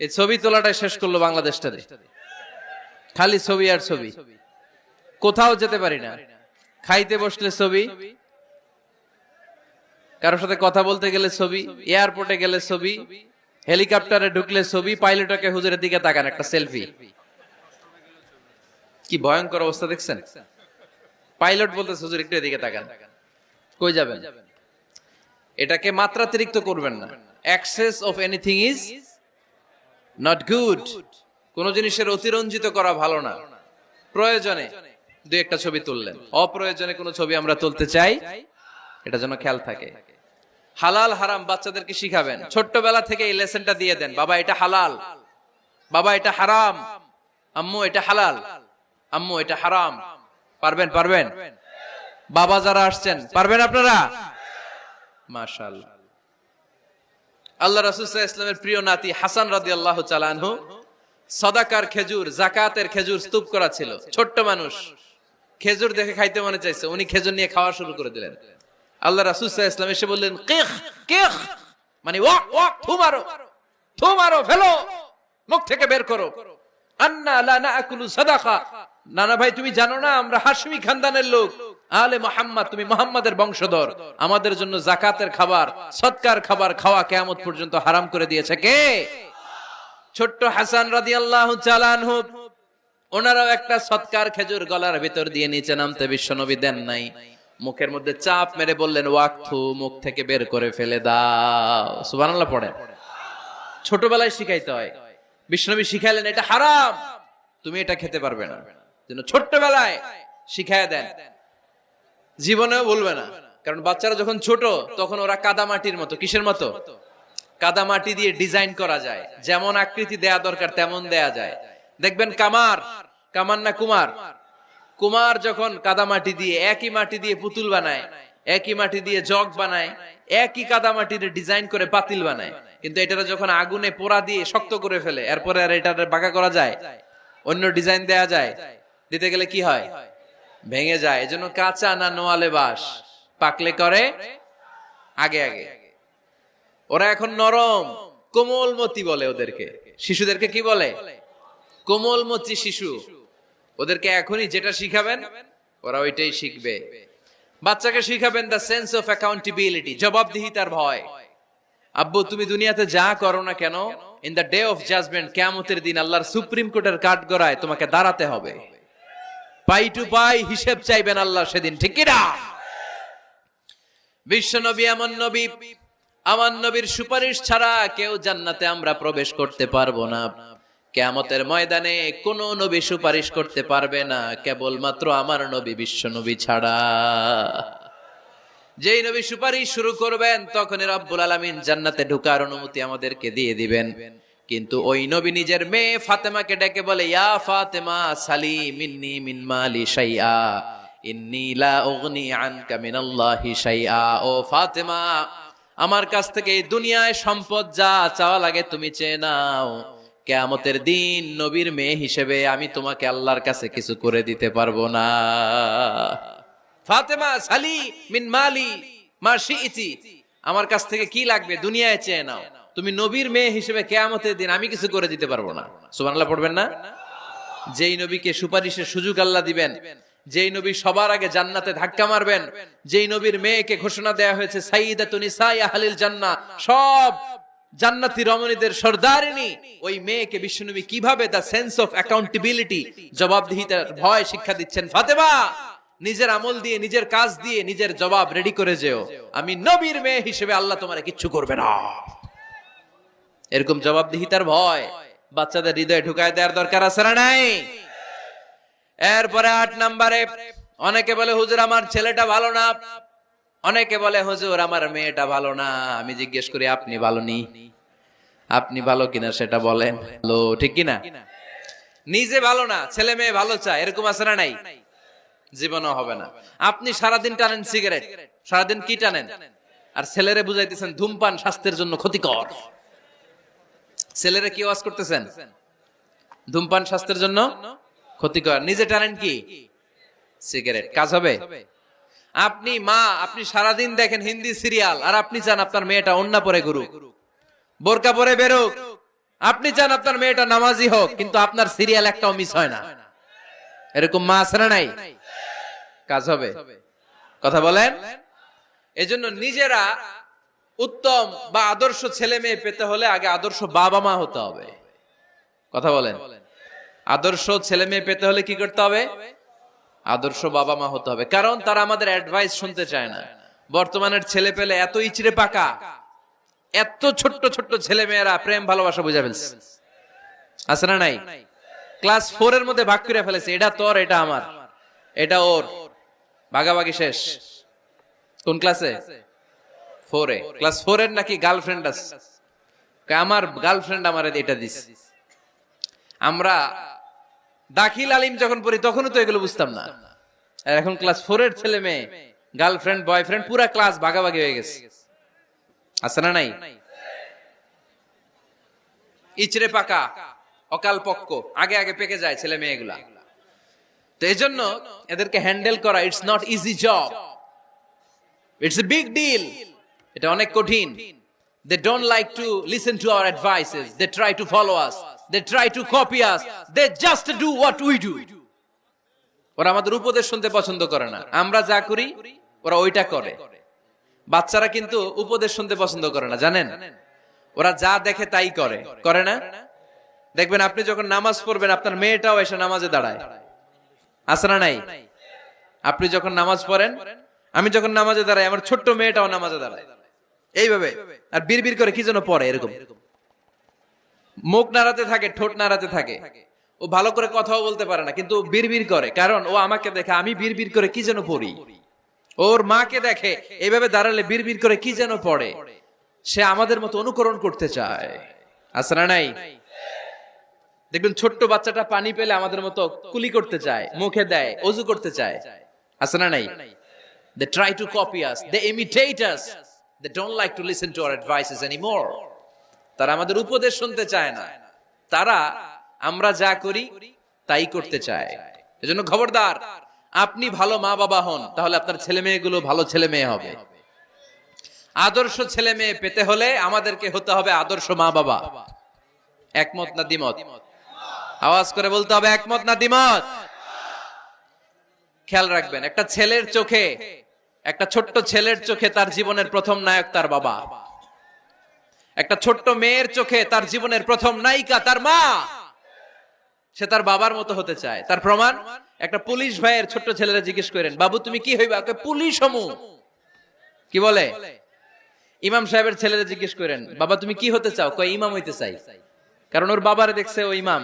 এই ছবি তোলাটা শেষ করলো বাংলাদেশটারে। খালি ছবি আর ছবি, কোথাও যেতে পারি না। খাইতে বসলে ছবি, কারোর সাথে কথা বলতে গেলে ছবি, এয়ারপোর্টে গেলে ছবি, হেলিকপ্টারে ঢুকলে ছবি, পাইলটকে হুজুরের দিকে তাকান, একটা সেলফি। কি ভয়ঙ্কর অবস্থা দেখছেন? পাইলট বলতেছে হুজুর একটু এদিকে তাকান। কই যাবেন? এটাকে মাত্রাতিরিক্ত করবেন না। Access of anything is not good. কোন জিনিসের অতিরঞ্জিত করা ভালো না। প্রয়োজনে দুই একটা ছবি তুললেন, অপ্রয়োজনে কোন ছবি আমরা তুলতে চাই, এটা যেন খেয়াল থাকে। হালাল হারাম বাচ্চাদেরকে শিখাবেন, ছোট্টবেলা থেকে এই লেসনটা দিয়ে দেন। বাবা এটা হালাল, বাবা এটা হারাম, আম্মু এটা হালাল, আম্মু এটা হারাম। পারবেন? পারবেন? বাবা যারা আসছেন পারবেন আপনারা? মাশাআল্লাহ। আল্লাহ রাসূল সাল্লাল্লাহু আলাইহি ওয়াসাল্লামের প্রিয় নাতি হাসান রাদিয়াল্লাহু তাআলা আনহু সাদাকার খেজুর, যাকাতের খেজুর স্তূপ করা ছিল। ছোট্ট মানুষ, খেজুর দেখে খাইতে মনে চাইছে, উনি খেজুর নিয়ে খাওয়া শুরু করে দিলেন। আল্লাহ রাসূল সাল্লাল্লাহু আলাইহি ওয়াসাল্লাম এসে বললেন, কিখ কিখ, মানে ওয়াক ওয়াক, থু মারো, থু মারো, ফেলো, মুখ থেকে বের করো। আন্না লা নাকুলু সাদাকা, নানা ভাই তুমি জানো না আমরা হাশমি খানদানের লোক, আলে মুহাম্মদ, তুমি মুহাম্মাদের বংশধর, আমাদের জন্য যাকাতের খাবার, সদকার খাবার খাওয়া কিয়ামত পর্যন্ত হারাম করে দিয়েছে কে? ছোট্ট হাসান রাদিয়াল্লাহু তাআলা আনহু। ওনারাও একটা সদকার খেজুর গলার ভিতর দিয়ে নিচে নামতে বিশ্বনবী দেন নাই, মুখের মধ্যে চাপ মেরে বললেন ওয়াকথু, মুখ থেকে বের করে ফেলে দাও। সুবহানাল্লাহ পড়েন। ছোটবেলায় শিখাইতে হয়। বিশ্বনবী শিখাইলেন এটা হারাম, তুমি এটা খেতে পারবে না, যেন ছোট্টবেলায় শিখায় দেন, জীবনেও বলবে না। কারণ বাচ্চারা যখন ছোট তখন ওরা কাদামাটির মতো। কিসের মতো? কাদামাটি দিয়ে ডিজাইন করা যায়, যেমন আকৃতি দেয়া দরকার তেমন দেয়া যায়। দেখবেন কামার না কুমার যখন কাদামাটি দিয়ে, একই মাটি দিয়ে পুতুল বানায়, একই মাটি দিয়ে জগ বানায়, একই কাদামাটির ডিজাইন করে পাতিল বানায়, কিন্তু এটা যখন আগুনে পোড়া দিয়ে শক্ত করে ফেলে, এরপরে আর এটা বাঁকা করা যায়, অন্য ডিজাইন দেয়া যায়, দিতে গেলে কি হয়? ভেঙে যায়। এজন্য কাঁচা না নোয়ালে বাস, পাকলে করে আগে আগে। ওরা এখন নরম, কোমলমতি বলে ওদেরকে। শিশুদেরকে কি বলে? কোমলমতি শিশু। ওদেরকে এখনই যেটা শিখাবেন ওরা ওইটাই শিখবে। বাচ্চাকে শিখাবেন দ্য সেন্স অফ অ্যাকাউন্টেবিলিটি, জবাবদিহিতার ভয়। আব্বু তুমি দুনিয়াতে যা করো না কেন, in the day of judgement, কিয়ামতের দিন আল্লাহর সুপ্রিম কোর্টের কাঠগড়ায় তোমাকে দাঁড়াতে হবে। পাই টু পাই হিসেব চাইবেন আল্লাহ সেদিন, ঠিক কি না? বিশ্ব নবী এমন নবী, আমার নবীর সুপারিশ ছাড়া কেউ জান্নাতে আমরা প্রবেশ করতে পারবো না। কিয়ামতের ময়দানে কোন নবী সুপারিশ করতে পারবে না, কেবলমাত্র আমার নবী বিশ্ব নবী ছাড়া। যেই নবী সুপারিশ শুরু করবেন তখনই রব্বুল আলামিন জান্নাতে ঢোকার অনুমতি আমাদেরকে দিয়ে দিবেন। কিন্তু ওই নবী নিজের মেয়ে ফাতেমাকে ডেকে বলে, ইয়া ফাতেমা সালি মিন্নি মিন মালি শাইআ ইন্নী লা উগনি আনকা মিনাল্লাহি শাইআ। ও ফাতেমা, আমার কাছ থেকে এই দুনিয়ায় সম্পদ যা চাওয়া লাগে তুমি চেয়ে নাও, কিয়ামতের দিন নবীর মেয়ে হিসেবে আমি তোমাকে আল্লাহর কাছে কিছু করে দিতে পারবো না। ফাতেমা সালি মিন মালি মা শিইতি, আমার কাছ থেকে কি লাগবে দুনিয়ায় চেয়ে নাও, তুমি নবীর মেয়ে হিসেবে কিয়ামতের দিন আমি কিছু করে দিতে পারবো না। সুবহানাল্লাহ পড়বেন না? যেই নবীকে সুপারিশের সুযোগ আল্লাহ দিবেন, যেই নবী সবার আগে জান্নাতে ধাক্কা মারবেন, যেই নবীর মেয়েকে ঘোষণা দেয়া হয়েছে সাইয়্যিদাতুন নিসাই আহলিল জান্নাহ, সব জান্নাতি রমণীদের সর্দারিনী, ওই মেয়েকে বিশ্বনবী কিভাবে দা সেন্স অফ অ্যাকাউন্টেবিলিটি, জবাবদিহিতার ভয় শিক্ষা দিচ্ছেন। ফাতেমা, নিজের আমল দিয়ে, নিজের কাজ দিয়ে নিজের জবাব রেডি করে যেও, আমি নবীর মেয়ে হিসেবে আল্লাহ তোমারে কিচ্ছু করবে না। এরকম জবাবদিহিতার ভয় বাচ্চাদের হৃদয়ে ঢুকায় দেওয়ার দরকার আছে না নাই? এরপরে 8 নম্বরে, অনেকে বলে হুজুর আমার ছেলেটা ভালো না, অনেকে বলে হুজুর আমার মেয়েটা ভালো না। আমি জিজ্ঞেস করি আপনি ভালো নি? আপনি ভালো কিনা সেটা বলেন। ভালো, ঠিক কিনা? নিজে ভালো না, ছেলে মেয়ে ভালো চায়, এরকম আছে না নাই? জীবনও হবে না। আপনি সারাদিন টানেন সিগারেট, সারাদিন কি টানেন, আর ছেলেরে বুঝাইতেছেন ধূমপান স্বাস্থ্যের জন্য ক্ষতিকর। ছেলেরে কি ওয়াজ করতেছেন? ধূমপান স্বাস্থ্যের জন্য ক্ষতিকর। নিজে টানেন কি? সিগারেট। কাজ হবে? আপনি মা, আপনি সারাদিন দেখেন হিন্দি সিরিয়াল, আর আপনি চান আপনার মেয়েটা ওন্না পরে ঘুরুক, বোরকা পরে বেরোক, আপনি চান আপনার মেয়েটা নামাজি হোক, কিন্তু আপনার সিরিয়াল একটাও মিস হয় না। এরকম মা আছে না নাই? কাজ হবে? কথা বলেন। এজন্য নিজেরা উত্তম বা আদর্শ ছেলে মেয়ে পেতে হলে আগে আদর্শ বাবা মা হতে হবে। কথা বলেন। আদর্শ ছেলে মেয়ে পেতে হলে কি করতে হবে? আদর্শ বাবা মা হতে হবে। কারণ তারা আমাদের অ্যাডভাইস শুনতে চায় না। বর্তমানের ছেলে পেলে এত ইচড়ে পাকা, এত ছোট্ট ছোট্ট ছেলে মেয়েরা প্রেম ভালোবাসা বুঝা ফেলছে, আছে না নাই? ক্লাস 4 এর মধ্যে ভাগ করে ফেলেছে, এটা তোর, এটা আমার, এটা ওর, ভাগাভাগি শেষ। কোন ক্লাসে? 4 এ। ক্লাস 4 এর নাকি গার্লফ্রেন্ড আছে, আমার গার্লফ্রেন্ড আমার এটা দিছে। আমরা দাখিল আলিম যখন পড়ি তখনও তো এগুলো বুঝতাম না। আর এখন ক্লাস 4 এর ছেলে মেয়ে গার্লফ্রেন্ড বয়ফ্রেন্ড পুরা ক্লাস ভাগাভাগি হয়ে গেছে, আছে না নাই? ইচড়ে পাকা, অকাল পক্ক, আগে আগে পেকে যায় ছেলে মেয়েগুলা। তো এই জন্য এদেরকে হ্যান্ডেল করা it's not easy job, it's a big deal. এটা অনেক কঠিন। They don't like to listen to our advices. They try to follow us. They try to copy us. They just do what we do. ওরা আমাদের উপদেশ শুনতে পছন্দ করে না। আমরা যা করি ওরা ওইটা করে। বাচ্চারা কিন্তু উপদেশ শুনতে পছন্দ করে না, জানেন? ওরা যা দেখে তাই করে, করে না? দেখবেন আপনি যখন নামাজ পড়বেন আপনার মেয়েটাও এসে নামাজে দাঁড়ায়, আছে না নাই? আপনি যখন নামাজ পড়েন, আমি যখন নামাজে দাঁড়াই, আমার ছোট্ট মেয়েটাও নামাজে দাঁড়ায় এইভাবে, আর বিড়বিড় করে কি যেন পড়ে এরকম। মুখ নাড়াতে থাকে, ঠোঁট নাড়াতে থাকে, ও ভালো করে কথাও বলতে পারে না, কিন্তু বিড়বিড় করে, কারণ ও আমাকে দেখে আমি বিড়বিড় করে কি যেন পড়ি। ওর মাকে দেখে এইভাবে দাঁড়ালে বিড়বিড় করে কি যেন পড়ে। সে আমাদের মতো অনুকরণ করতে চায়, আছে না নাই? দেখবেন ছোট্ট বাচ্চাটা পানি পেলে আমাদের মতো কুলি করতে চায়, মুখে দেয়, ওযু করতে চায়, আছে না নাই? They try to copy us, they imitate us, they don't like to listen to our advices anymore. তারা আমাদের উপদেশ শুনতে চায় না, তারা আমরা যা করি তাই করতে চায়। এজন্য খবরদার, আপনি ভালো মা বাবা হন, তাহলে আপনার ছেলে মেয়েগুলো ভালো ছেলে মেয়ে হবে। আদর্শ ছেলে মেয়ে পেতে হলে আমাদেরকে হতে হবে আদর্শ মা বাবা। একমত না দ্বিমত? আওয়াজ করে বলতে হবে একমত না দ্বিমত। খেয়াল রাখবেন, একটা ছেলের চোখে, একটা ছোট্ট ছেলের চোখে তার জীবনের প্রথম নায়ক তার বাবা। একটা ছোট্ট মেয়ের চোখে তার জীবনের প্রথম নায়িকা তার মা। সে তার বাবার মতো হতে চায়। তার প্রমাণ, একটা পুলিশ ভাইয়ের ছোট্ট ছেলেরা জিজ্ঞেস করেন, বাবু তুমি কি হইবা? পুলিশ হমু। কি বলে? ইমাম সাহেবের ছেলেরা জিজ্ঞেস করেন, বাবা তুমি কি হতে চাও? কয় ইমাম হইতে চাই। কারণ ওর বাবারে দেখছে ও ইমাম।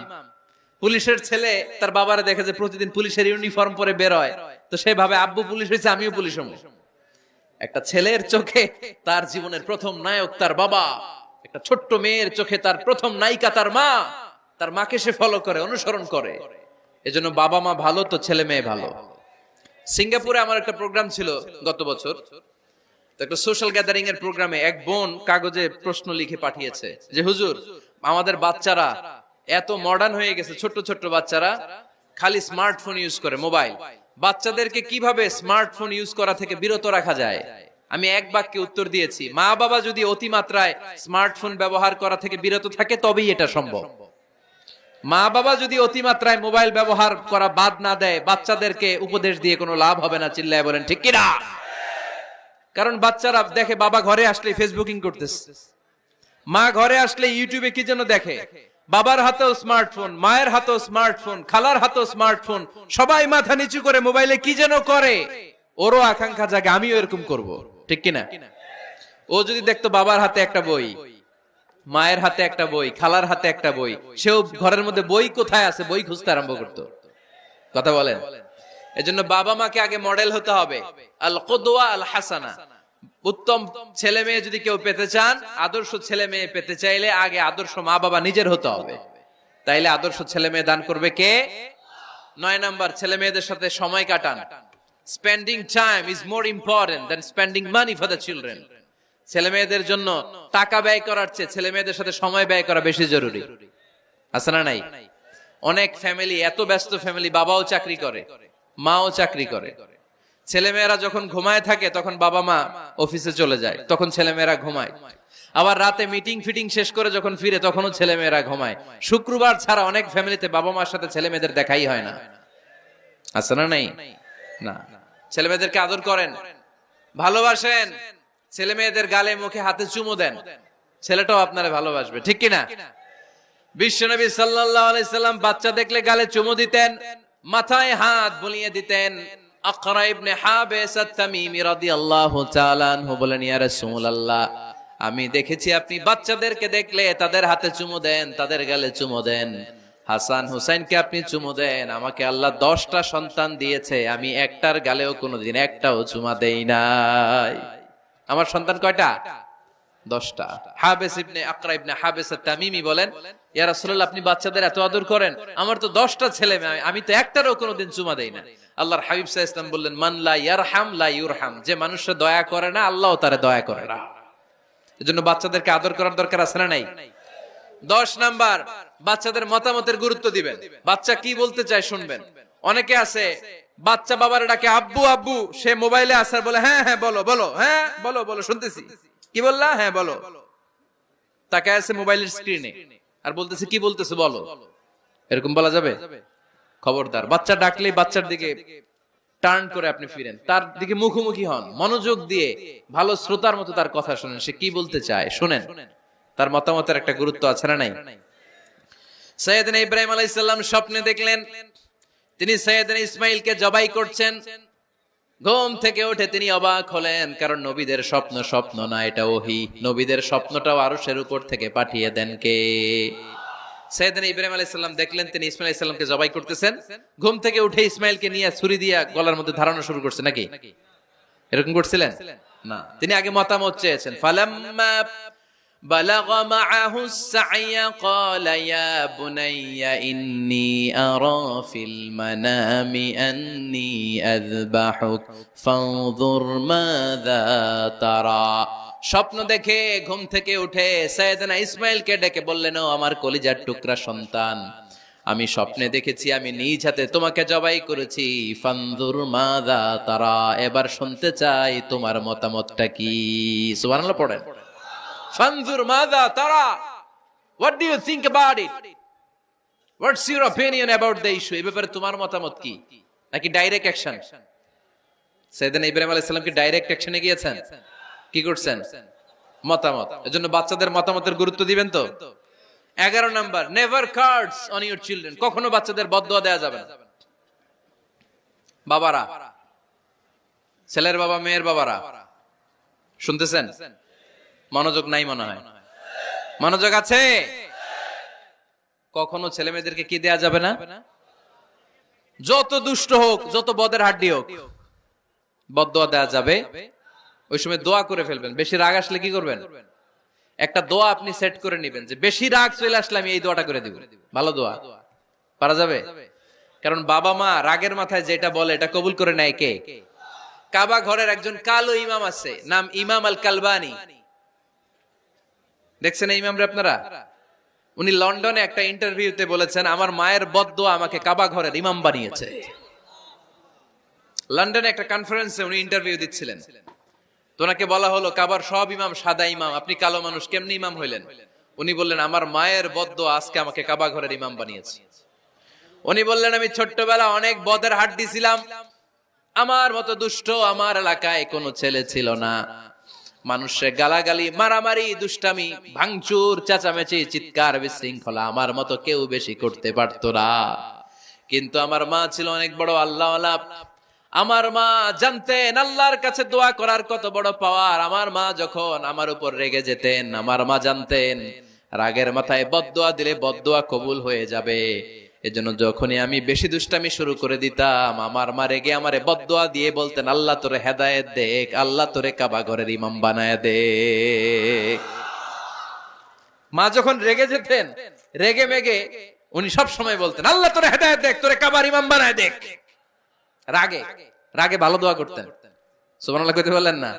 পুলিশের ছেলে তার বাবারে দেখে যে প্রতিদিন পুলিশের ইউনিফর্ম পরে বের হয়, তো সে ভাবে আব্বু পুলিশ হয়েছে, আমিও পুলিশ হমু। একটা ছেলের চোখে তার জীবনের প্রথম নায়ক তার বাবা, একটা ছোট্ট মেয়ের চোখে তার প্রথম নায়িকা তার মা। তার মাকে সে ফলো করে, অনুসরণ করে। এজন্য বাবা মা ভালো তো ছেলে মেয়ে ভালো। সিঙ্গাপুরে আমার একটা প্রোগ্রাম ছিল গত বছর, একটা সোশ্যাল গ্যাদারিং এর প্রোগ্রামে এক বোন কাগজে প্রশ্ন লিখে পাঠিয়েছে যে হুজুর, আমাদের বাচ্চারা এত মডার্ন হয়ে গেছে, ছোট্ট ছোট্ট বাচ্চারা খালি স্মার্টফোন ইউজ করে, মোবাইল। বাচ্চাদেরকে কিভাবে স্মার্টফোন ইউজ করা থেকে বিরত রাখা যায়? আমি এক বাক্যে উত্তর দিয়েছি, মা বাবা যদি অতিমাত্রায় স্মার্টফোন ব্যবহার করা থেকে বিরত থাকে তবেই এটা সম্ভব। মা বাবা যদি অতিমাত্রায় মোবাইল ব্যবহার করা বাদ না দেয়, বাচ্চাদেরকে উপদেশ দিয়ে কোনো লাভ হবে না। চিল্লায় বলেন ঠিক কিনা? কারণ বাচ্চারা দেখে বাবা ঘরে আসলে ফেসবুকিং করতেছে, মা ঘরে আসলে ইউটিউবে কি যেন দেখে, বাবার হাতেও স্মার্টফোন, মায়ের হাতেও স্মার্টফোন, খালার হাতেও স্মার্টফোন, সবাই মাথা নিচু করে মোবাইলে কি যেন করে। ওরও আকাঙ্ক্ষা জাগে আমিও এরকম করব, ঠিক কিনা? ও যদি দেখতো বাবার হাতে একটা বই, মায়ের হাতে একটা বই, খালার হাতে একটা বই, সেও ঘরের মধ্যে বই কোথায় আছে বই খুঁজতে আরম্ভ করতো। কথা বলেন? এজন্য বাবা মাকে আগে মডেল হতে হবে, আল কুদওয়া আল হাসানা। উত্তম ছেলে মেয়ে যদি কেউ পেতে চান, আদর্শ ছেলে মেয়ে পেতে চাইলে আগে আদর্শ মা বাবা নিজের হতে হবে। তাইলে আদর্শ ছেলে মেয়ে দান করবে কে? 9 নাম্বার, ছেলে মেয়েদের সাথে সময় কাটান। Spending time is more important than spending money for the children. ছেলে মেয়েদের জন্য টাকা ব্যয় করার চেয়ে ছেলে মেয়েদের সাথে সময় ব্যয় করা বেশি জরুরি, আছে না নাই? অনেক ফ্যামিলি, এত ব্যস্ত ফ্যামিলি, বাবাও চাকরি করে, মাও চাকরি করে। ছেলেমেয়েরা যখন ঘুমায় থাকে তখন বাবা মা অফিসে চলে যায়, তখন ছেলেমেয়েরা ঘুমায়। আবার রাতে মিটিং ফিটিং শেষ করে যখন ফিরে তখনও ছেলেমেয়েরা ঘুমায়। শুক্রবার ছাড়া অনেক ফ্যামিলিতে বাবা মার সাথে ছেলে মেয়েদের দেখাই হয় না, আছে না নাই? না। ছেলে মেয়েদেরকে আদর করেন, ভালোবাসেন, ছেলে মেয়েদের গালে মুখে হাতে চুমু দেন, ছেলেটাও আপনারে ভালোবাসবে, ঠিক কিনা? বিশ্বনবী সাল্লাল্লাহু আলাইহি সাল্লাম বাচ্চা দেখলে গালে চুমু দিতেন, মাথায় হাত বুলিয়ে দিতেন। আকরা ইবনে হাবিস আত-তামিমি রাদিয়াল্লাহু তাআলা আনহু বলেন, ইয়া রাসূলুল্লাহ, আমি দেখেছি আপনি বাচ্চাদেরকে দেখলে তাদের হাতে চুমু দেন, তাদের গালে চুমু দেন। হাসান হুসাইনকে আপনি চুমু দেন। আমাকে আল্লাহ 10টা সন্তান দিয়েছে, আমি একটার গালেও কোনোদিন একটাও চুমা দেই নাই। আমার সন্তান কয়টা? 10টা। হাবিস ইবনে আকরা ইবনে হাবিস আত-তামিমি বলেন, ইয়া রাসূলুল্লাহ, আপনি বাচ্চাদের এত আদর করেন, আমার তো 10টা ছেলে মেয়ে, আমি তো একটারও কোনোদিন চুমা দেই না। আল্লাহর হাবিব সাল্লাল্লাহু আলাইহি ওয়াসাল্লাম বললেন, মান লা ইয়ারহাম লা ইউরহাম, যে মানুষের দয়া করে না আল্লাহও তারে দয়া করে না। এজন্য বাচ্চাদেরকে আদর করার দরকার আছে না নাই? 10 নাম্বার, বাচ্চাদের মতামতের গুরুত্ব দিবেন। বাচ্চা কি বলতে চায় শুনবেন। অনেকে আছে বাচ্চা বাবারে ডাকে আব্বু আব্বু, সে মোবাইলে আসার বলে হ্যাঁ হ্যাঁ বলো বলো, হ্যাঁ বলো বলো শুনতেছি, কি বললা, হ্যাঁ বলো। তাকে আছে মোবাইলের স্ক্রিনে আর বলতেছে কি বলতেছে বলো। এরকম বলা যাবে? খবরদার, বাচ্চা ডাকলে বাচ্চার দিকে টার্ন করে আপনি ফিরেন, তার দিকে মুখোমুখি হন, মনোযোগ দিয়ে ভালো শ্রোতার মতো তার কথা শুনেন, সে কি বলতে চায় শুনেন। তার মতামতের একটা গুরুত্ব আছে না নাই? সাইয়েদনা ইব্রাহিম আলাইহিস সালাম স্বপ্নে দেখলেন তিনি সাইয়েদনা ইসমাইলকে জবাই করছেন। ঘুম থেকে উঠে তিনি অবাক হলেন, কারণ নবীদের স্বপ্ন স্বপ্ন না, এটা ওহী। নবীদের স্বপ্নটাও আরশের উপর থেকে পাঠিয়ে দেন কে? সাইয়েদনা ইব্রাহিম আলাইহিস সালাম দেখলেন তিনি ইসমাঈল আলাইহিস সালামকে জবাই করতেছেন, ঘুম থেকে উঠে ইসমাইলকে নিয়ে ছুরি দিয়ে গলার মধ্যে ধারানো শুরু করছে নাকি? এরকম করছিলেন না, তিনি আগে মতামত চেয়েছেন। ফালাম্মা বালাগা মাআহু সাইয়া ক্বালা ইয়া বুনাইয়া ইন্নী আরা ফিল মানামি আন্নী আযবাহুক ফানজুর মাযা তারা। স্বপ্ন দেখে ঘুম থেকে উঠে সাইয়েদনা ইসমাইলকে ডেকে বললেন, ও আমার কলিজার টুকরা সন্তান, আমি স্বপ্নে দেখেছি আমি নিজ হাতে তোমাকে জবাই করেছি। ফানজুর মাযা তারা, এবার শুনতে চাই তোমার মতামতটা কি। সুবহানাল্লাহ পড়েন। ফানজুর মাযা তারা, what do you think about it, what's your opinion about the issue, এই ব্যাপারে তোমার মতামত কি? নাকি ডাইরেক্ট অ্যাকশন? সাইয়েদনা ইব্রাহিম আলাইহিস সালাম কি ডাইরেক্ট অ্যাকশনে গিয়েছেন? কি করছেন? মতামত। এজন্য বাচ্চাদের মতামতের গুরুত্ব দিবেন তো। 11 number, never cards on your children, কখনো বাচ্চাদের বদদুয়া দেয়া যাবে না। বাবারা, ছেলের বাবা মেয়ের বাবারা শুনতেছেন? মনোযোগ নাই মনে হয়। মনোযোগ আছে? কখনো ছেলে মেয়েদেরকে কি দেয়া যাবে না? যত দুষ্ট হোক, যত বদের হাড্ডি হোক, বদদুয়া দেয়া যাবে। ওই সময় দোয়া করে ফেলবেন। বেশি রাগ আসলে কি করবেন? একটা দোয়া আপনি সেট করে নেবেন যে বেশি রাগ চলে আসলে আমি এই দোয়াটা করে দিব। ভালো দোয়া পারা যাবে? কারণ বাবা মা রাগের মাথায় যেটা বলে এটা কবুল করে নেয় কে? কাবা ঘরের একজন কালো ইমাম আছে, নাম ইমাম আল কালবানি। দেখছেন এই ইমামরে আপনারা? উনি লন্ডনে একটা ইন্টারভিউতে বলেছেন, আমার মায়ের বদদোয়া আমাকে কাবা ঘরের ইমাম বানিয়েছে। লন্ডনে একটা কনফারেন্সে উনি ইন্টারভিউ দিচ্ছিলেন। তো ওনাকে বলা হলো, কাবার সব ইমাম সাদা ইমাম, আপনি কালো মানুষ, কেমনি ইমাম হইলেন? উনি বললেন, আমার মায়ের বদদোয়া আজকে আমাকে কাবা ঘরের ইমাম বানিয়েছে। উনি বললেন, আমি ছোট্টবেলা অনেক বদের হাড্ডি ছিলাম, আমার মতো দুষ্ট আমার এলাকায় কোনো ছেলে ছিল না। মানুষের গালাগালি, মারামারি, দুষ্টামি, ভাঙচুর, চেঁচামেচি, চিৎকার, বিশৃঙ্খলা আমার মতো কেউ বেশি করতে পারতো না। কিন্তু আমার মা ছিল অনেক বড় আল্লাহওয়ালা। আমার মা জানতেন আল্লাহর কাছে দোয়া করার কত বড় পাওয়ার। আমার মা যখন আমার উপর রেগে যেতেন, আমার মা জানতেন রাগের মাথায় বদদোয়া দিলে বদদোয়া কবুল হয়ে যাবে। এজন্য যখনই আমি বেশি দুষ্টামি শুরু করে দিতাম, আমার মা রেগে আমারে বদদোয়া দিয়ে বলতেন, আল্লাহ তোরে হেদায়েত দেখ, আল্লাহ তোরে কাবা ঘরের ইমাম বানায় দে। মা যখন রেগে যেতেন, রেগে মেগে উনি সব সময় বলতেন, আল্লাহ তোরে হেদায়েত দেখ, তোরে কাবার ইমাম বানায় দেখ। রাগে রাগে ভালো দোয়া করতেন। সুবহানাল্লাহ কইতে বললেন না?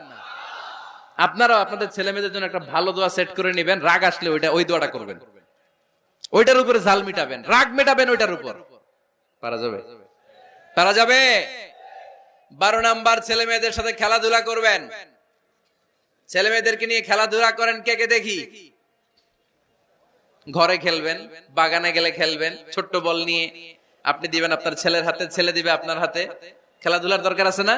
আপনারাও আপনাদের ছেলে মেয়েদের জন্য একটা ভালো দোয়া সেট করে নেবেন। রাগ আসলে ওই দোয়াটা করবেন, ওইটার উপরে ঝাল মিটাবেন, রাগ মেটাবেন ওইটার উপর। পারা যাবে? পারা যাবে? 12 নাম্বার, ছেলে মেয়েদের সাথে খেলাধুলা করবেন। ছেলে মেয়েদেরকে নিয়ে খেলাধুলা করেন, কে কে দেখি। ঘরে খেলবেন, বাগানে গেলে খেলবেন, ছোট্ট বল নিয়ে আপনি দিবেন আপনার ছেলের হাতে, ছেলে দিবে আপনার হাতে। খেলাধুলার দরকার আছে না?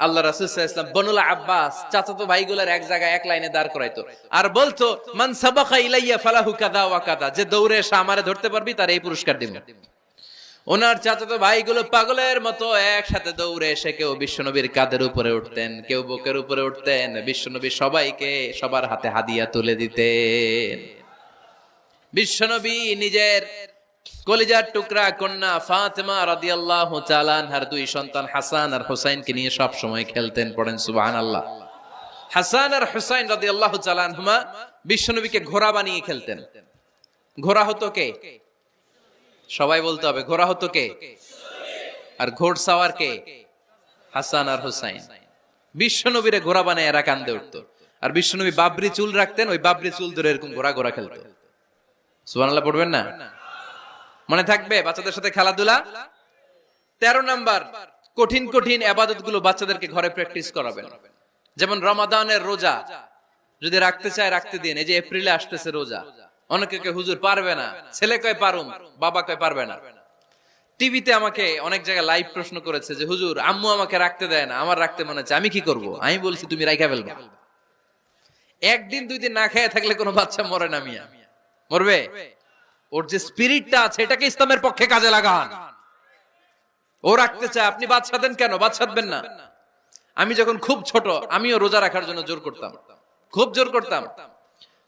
আল্লাহ রাসূল সাল্লাল্লাহু আলাইহি ওয়াসাল্লাম বনুল আব্বাস চাচাতো ভাইগুলোর এক জায়গায় এক লাইনে দাঁড় করাইতো আর বলতো, মান সাবাকা ইলাইয়া ফালাহু কাযা ওয়া কাযা, যে দৌড়ে এসে আমারে ধরতে পারবি তার এই পুরস্কার দিব। ওনার চাচাতো ভাইগুলো পাগলের মতো একসাথে দৌড়ে এসে কেউ বিশ্বনবীর কাঁধের উপরে উঠতেন, কেউ বুকের উপরে উঠতেন। বিশ্বনবী সবাইকে সবার হাতে হাদিয়া তুলে দিতেন। বিশ্বনবী নিজের কলিজার টুকরা কন্যা ফাতেমা রাদিয়াল্লাহু তাআলা আনহার 2 সন্তান হাসান আর হুসাইনকে নিয়ে সব সময় খেলতেন। পড়েন সুবহানাল্লাহ। হাসান আর হুসাইন রাদিয়াল্লাহু তাআলা আনহুমা বিশ্বনবীকে ঘোড়া বানিয়ে খেলতেন। ঘোড়া হতো কে? সবাই বলতে হবে, ঘোড়া হতো কে? আর ঘোড়সাওয়ার কে? হাসান আর হুসাইন। বিশ্বনবীরে ঘোড়া বানায় এরা কান্দে উঠতো। আর বিশ্বনবী বাবরি চুল রাখতেন, ওই বাবরি চুল ধরে এরকম ঘোড়া ঘোড়া খেলতো। সুবহানাল্লাহ পড়বেন না? মনে থাকবে বাচ্চাদের সাথে খেলাধুলা। 13 নাম্বার, কঠিন কঠিন ইবাদত গুলো বাচ্চাদেরকে ঘরে প্র্যাকটিস করাবেন। যেমন রমাদানের রোজা যদি রাখতে চায় রাখতে দিন। এই যে এপ্রিলে আসতেছে রোজা, অনেকে কে হুজুর পারবে না, ছেলে কয় পারুম, বাবা কয় পারবে না। টিভিতে আমাকে অনেক জায়গায় লাইভ প্রশ্ন করেছে যে হুজুর আম্মু আমাকে রাখতে দেয় না, আমার রাখতে মনে হচ্ছে, আমি কি করব? আমি বলছি তুমি রাইখা ফেলবা। একদিন 2 দিন না খেয়ে থাকলে কোনো বাচ্চা মরে না মিয়া, মরবে? ওর যে স্পিরিটটা আছে এটাকে ইসলামের পক্ষে কাজে লাগান। ও রাখতে চায়, আপনি বাদ সাধেন কেন? বাদ সাধবেন না। আমি যখন খুব ছোট, আমিও রোজা রাখার জন্য জোর করতাম, খুব জোর করতাম।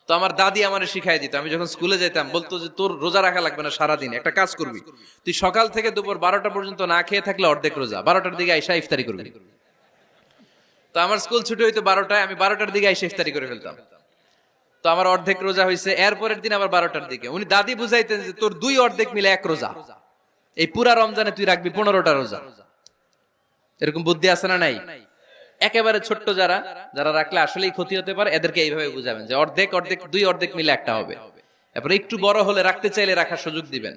তো আমার দাদি আমারে শিখাই দিত, আমি যখন স্কুলে যেতাম বলতো যে তোর রোজা রাখা লাগবে না, সারাদিন একটা কাজ করবি, তুই সকাল থেকে দুপুর 12টা পর্যন্ত না খেয়ে থাকলে অর্ধেক রোজা, 12টার দিকে আইসা ইফতারি করবি। তো আমার স্কুল ছুটি হইতো 12টায়, আমি 12টার দিকে আইসা ইফতারি করে ফেলতাম। তো আমার অর্ধেক রোজা হয়েছে। এরপরের দিন আবার 12টার দিকে উনি দাদি বুঝাইতেন যে তোর 2 অর্ধেক মিলে 1 রোজা, এই পুরা রমজানে তুই রাখবি 15টা রোজা। এরকম বুদ্ধি আছে না নাই? একেবারে ছোট্ট যারা যারা রাখলে আসলেই ক্ষতি হতে পারে, এদেরকে এইভাবে বুঝাবেন যে অর্ধেক অর্ধেক 2 অর্ধেক মিলে একটা হবে। এরপরে একটু বড় হলে রাখতে চাইলে রাখার সুযোগ দিবেন।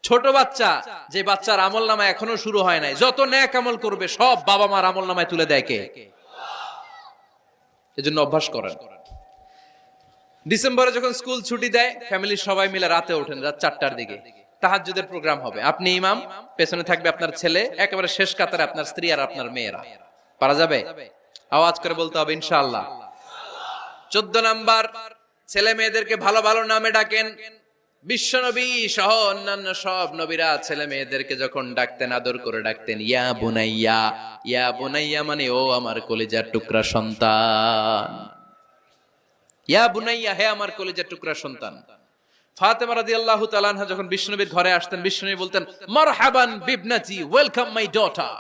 ছোট বাচ্চা, যে বাচ্চার আমল নামা এখনো শুরু হয় নাই, যত নেক আমল করবে সব বাবা মার আমল নামায় তুলে দেয় কে? এজন্য অভ্যাস করেন। ডিসেম্বরে যখন স্কুল ছুটি দেয়, ফ্যামিলির সবাই মিলে রাতে ওঠেন, রাত 4টার দিকে তাহাজ্জুদের প্রোগ্রাম হবে। আপনি ইমাম, পেছনে থাকবে আপনার ছেলে, একেবারে শেষ কাতারে আপনার স্ত্রী আর আপনার মেয়েরা। পারা যাবে? আওয়াজ করে বলতে হবে ইনশাআল্লাহ। 14 নাম্বার, ছেলে মেয়েদেরকে ভালো ভালো নামে ডাকেন। বিশ্বনবী সহ অন্যান্য সব নবীরা ছেলে মেয়েদেরকে যখন ডাকতেন আদর করে ডাকতেন ইয়া বুনাইয়া। ইয়া বুনাইয়া মানে ও আমার কলিজার টুকরা সন্তান। ইয়া বুনাইয়া, হে আমার কলিজার টুকরা সন্তান। ফাতেমা রাদিয়াল্লাহু তাআলা আনহা যখন বিশ্বনবীর ঘরে আসতেন, বিশ্বনবী বলতেন মারহাবান বিবনাতি, ওয়েলকাম মাই ডটার।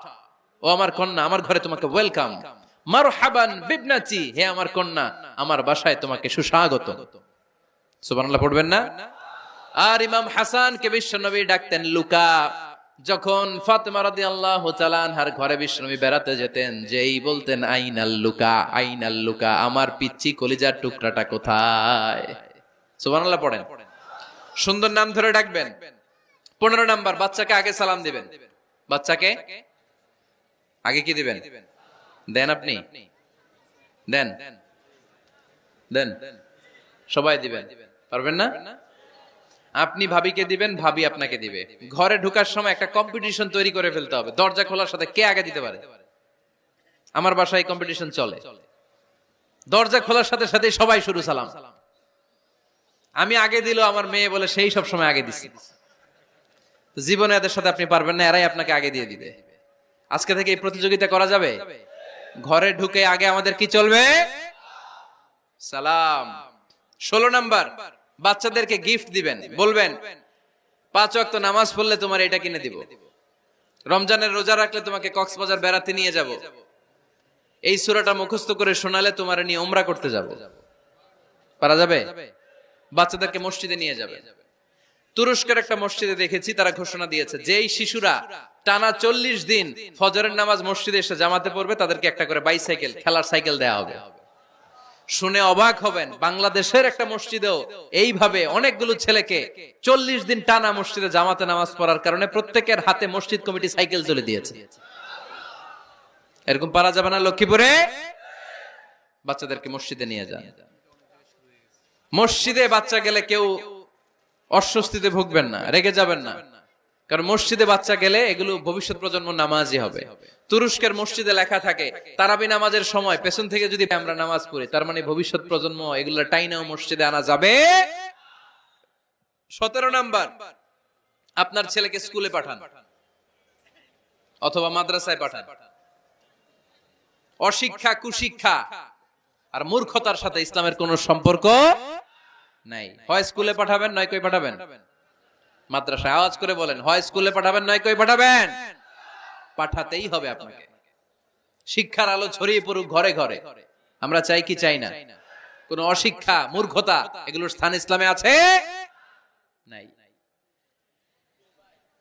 ও আমার কন্যা, আমার ঘরে তোমাকে ওয়েলকাম। মারহাবান বিবনাতি, হে আমার কন্যা, আমার বাসায় তোমাকে সুস্বাগত। সুবহানাল্লাহ পড়বেন না? আর ইমাম হাসানকে বিশ্বনবী ডাকতেন লুকা। যখন ফাতেমা রাদিয়াল্লাহু তাআলা আনহার ঘরে বিশ্বনবী বেড়াতে যেতেন, যেই বলতেন আইনাল লুকা, আইনাল লুকা, আমার পিচ্চি কলিজার টুকরাটা কোথায়? সুবহানাল্লাহ পড়েন। সুন্দর নাম ধরে ডাকবেন। 15 নাম্বার, বাচ্চাকে আগে সালাম দিবেন। বাচ্চাকে আগে কি দিবেন? দেন আপনি? দেন দেন সবাই দিবেন, পারবেন না? আপনি ভাবিকে দিবেন, ভাবি আপনাকে দিবে। ঘরে ঢোকার সময় একটা কম্পিটিশন তৈরি করে ফেলতে হবে, দরজা খোলার সাথে কে আগে দিতে পারে। আমার বাসায় কম্পিটিশন চলে, দরজা খোলার সাথে সাথে সবাই শুরু সালাম। আমি আগে দিল আমার মেয়ে বলে সেই সব সময় আগে দিছি। জীবনে এদের সাথে আপনি পারবেন না, এরাই আপনাকে আগে দিয়ে দিবে। আজকে থেকে এই প্রতিযোগিতা করা যাবে। ঘরে ঢুকে আগে আমাদের কি চলবে? সালাম। 16 নাম্বার, বাচ্চাদেরকে গিফট দিবেন। বলবেন 5 ওয়াক্ত নামাজ পড়লে তোমার এটা কিনে দিব, রমজানের রোজা রাখলে তোমাকে কক্সবাজার বেড়াতে নিয়ে যাব, এই সূরাটা মুখস্থ করে শোনালে তোমার নিয়ে উমরা করতে যাব। পারা যাবে? বাচ্চাদেরকে মসজিদে নিয়ে যাবে। তুরস্কের একটা মসজিদে দেখেছি, তারা ঘোষণা দিয়েছে যেই শিশুরা টানা 40 দিন ফজরের নামাজ মসজিদে এসে জামাতে পড়বে, তাদেরকে একটা করে বাইসাইকেল, খেলার সাইকেল দেয়া হবে। শুনে অবাক হবেন, বাংলাদেশের একটা মসজিদেও এইভাবে অনেকগুলো ছেলেকে 40 দিন টানা মসজিদে জামাতে নামাজ পড়ার কারণে প্রত্যেকের হাতে মসজিদ কমিটি সাইকেল তুলে দিয়েছে। এরকম পারা যাবে না? লক্ষ্মীপুরে বাচ্চাদেরকে মসজিদে নিয়ে যান। মসজিদে বাচ্চা গেলে কেউ অস্বস্তিতে ভুগবেন না, রেগে যাবেন না, কারণ মসজিদে বাচ্চা গেলে এগুলো ভবিষ্যৎ প্রজন্ম নামাজি হবে। তুরস্কের মসজিদে লেখা থাকে তারাবি নামাজের সময় পেছন থেকে যদি আমরা নামাজ পড়ি, তার মানে ভবিষ্যৎ প্রজন্ম এগুলো টাইনাও মসজিদে আনা যাবে। 17 নাম্বার, আপনার ছেলেকে স্কুলে পাঠান অথবা মাদ্রাসায় পাঠান। অশিক্ষা, কুশিক্ষা আর মূর্খতার সাথে ইসলামের কোনো সম্পর্ক নাই। হয় স্কুলে পাঠাবেন, নয় কই পাঠাবেন মাদ্রাসায়। আওয়াজ করে বলেন, হয় স্কুলে পাঠাবেন, নয় কই পাঠাবেন। পাঠাতেই হবে আপনাকে। শিক্ষার আলো ছড়িয়ে পড়ুক ঘরে ঘরে, আমরা চাই কি চাই না? কোন অশিক্ষা, মূর্খতা এগুলোর স্থান ইসলামে আছে? নাই।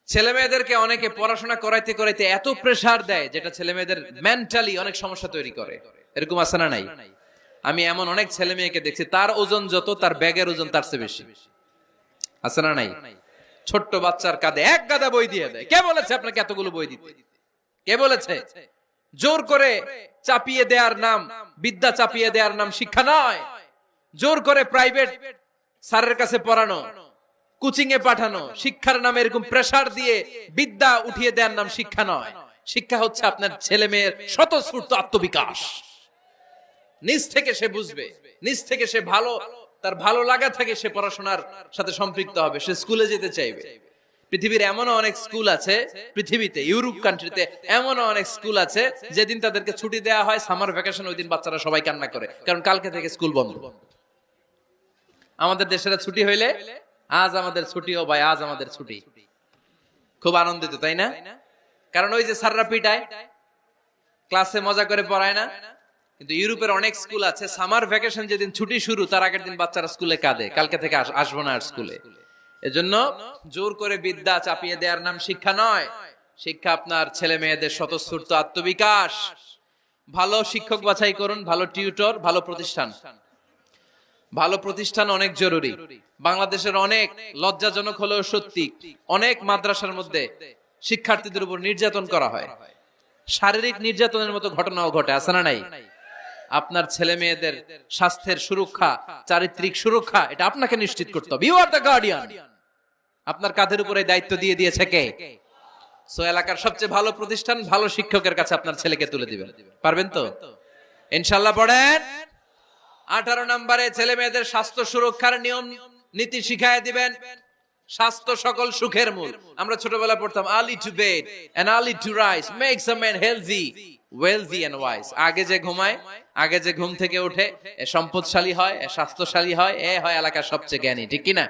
ছেলে মেয়েদেরকে অনেকে পড়াশোনা করাইতে করাইতে এত প্রেসার দেয়, যেটা ছেলে মেয়েদের মেন্টালি অনেক সমস্যা তৈরি করে। এরকম আছে না নাই? আমি এমন অনেক ছেলে মেয়েকে দেখছি, তার ওজন যত, তার ব্যাগের ওজন তার চেয়ে বেশি। আছে না নাই? ছোট্ট বাচ্চার কাঁধে 1 গাদা বই দিয়ে দেয়। কে বলেছে আপনাকে এতগুলো বই দিতে? কে বলেছে? জোর করে চাপিয়ে দেওয়ার নাম বিদ্যা, চাপিয়ে দেওয়ার নাম শিক্ষা নয়। জোর করে প্রাইভেট স্যারের কাছে পড়ানো, কোচিং এ পাঠানো, শিক্ষার নামে এরকম প্রেসার দিয়ে বিদ্যা উঠিয়ে দেওয়ার নাম শিক্ষা নয়। শিক্ষা হচ্ছে আপনার ছেলে মেয়ের স্বতঃস্ফূর্ত আত্মবিকাশ। নিজ থেকে সে বুঝবে, নিজ থেকে সে ভালো, তার ভালো লাগা থাকে, সে পড়াশোনার সাথে সম্পৃক্ত হবে, সে স্কুলে যেতে চাইবে। পৃথিবীর এমনও অনেক স্কুল আছে, পৃথিবীতে ইউরোপ কান্ট্রিতে এমনও অনেক স্কুল আছে যেদিন তাদেরকে ছুটি দেওয়া হয় সামার ভ্যাকেশন, ওই দিন বাচ্চারা সবাই কান্না করে, কারণ কালকে থেকে স্কুল বন্ধ। আমাদের দেশের ছুটি হইলে আজ আমাদের ছুটি, ও ভাই আজ আমাদের ছুটি, খুব আনন্দিত, তাই না? কারণ ওই যে স্যাররা পিটায়, ক্লাসে মজা করে পড়ায় না। কিন্তু ইউরোপের অনেক স্কুল আছে, সামার ভ্যাকেশন যেদিন ছুটি শুরু তার আগের দিন বাচ্চারা স্কুলে কাঁদে, কালকে থেকে আসবো না আর স্কুলে। এজন্য জোর করে বিদ্যা চাপিয়ে দেওয়ার নাম শিক্ষা নয়। শিক্ষা আপনার ছেলে মেয়েদের স্বতঃস্ফূর্ত আত্মবিকাশ। ভালো শিক্ষক বাছাই করুন, ভালো টিউটর, ভালো প্রতিষ্ঠান। ভালো প্রতিষ্ঠান অনেক জরুরি। বাংলাদেশের অনেক লজ্জাজনক হলেও সত্যি, অনেক মাদ্রাসার মধ্যে শিক্ষার্থীদের উপর নির্যাতন করা হয়, শারীরিক নির্যাতনের মতো ঘটনাও ঘটে, আছে না নাই? আপনার ছেলে মেয়েদের স্বাস্থ্যের সুরক্ষা, চারিত্রিক সুরক্ষা, এটা আপনাকে নিশ্চিত করতে হবে। You are the guardian. আপনার কাঁধের উপরে দায়িত্ব দিয়ে দিয়েছে কে? সো এলাকার সবচেয়ে ভালো প্রতিষ্ঠান, ভালো শিক্ষকের কাছে আপনার ছেলেকে তুলে দিবেন। পারবেন তো ইনশাআল্লাহ? পড়েন। 18 নম্বরে ছেলে মেয়েদের স্বাস্থ্য সুরক্ষার নিয়ম নীতি শিখায় দিবেন। স্বাস্থ্য সকল সুখের মূল। আমরা ছোটবেলায় পড়তাম early to bed and early to rise makes a man healthy, wealthy and wise. আগে যে ঘুমায়, আগে যে ঘুম থেকে ওঠে, এ সম্পদশালী হয়, এ স্বাস্থ্যশালী হয়, এ হয় এলাকার সবচেয়ে জ্ঞানী, ঠিক কি না?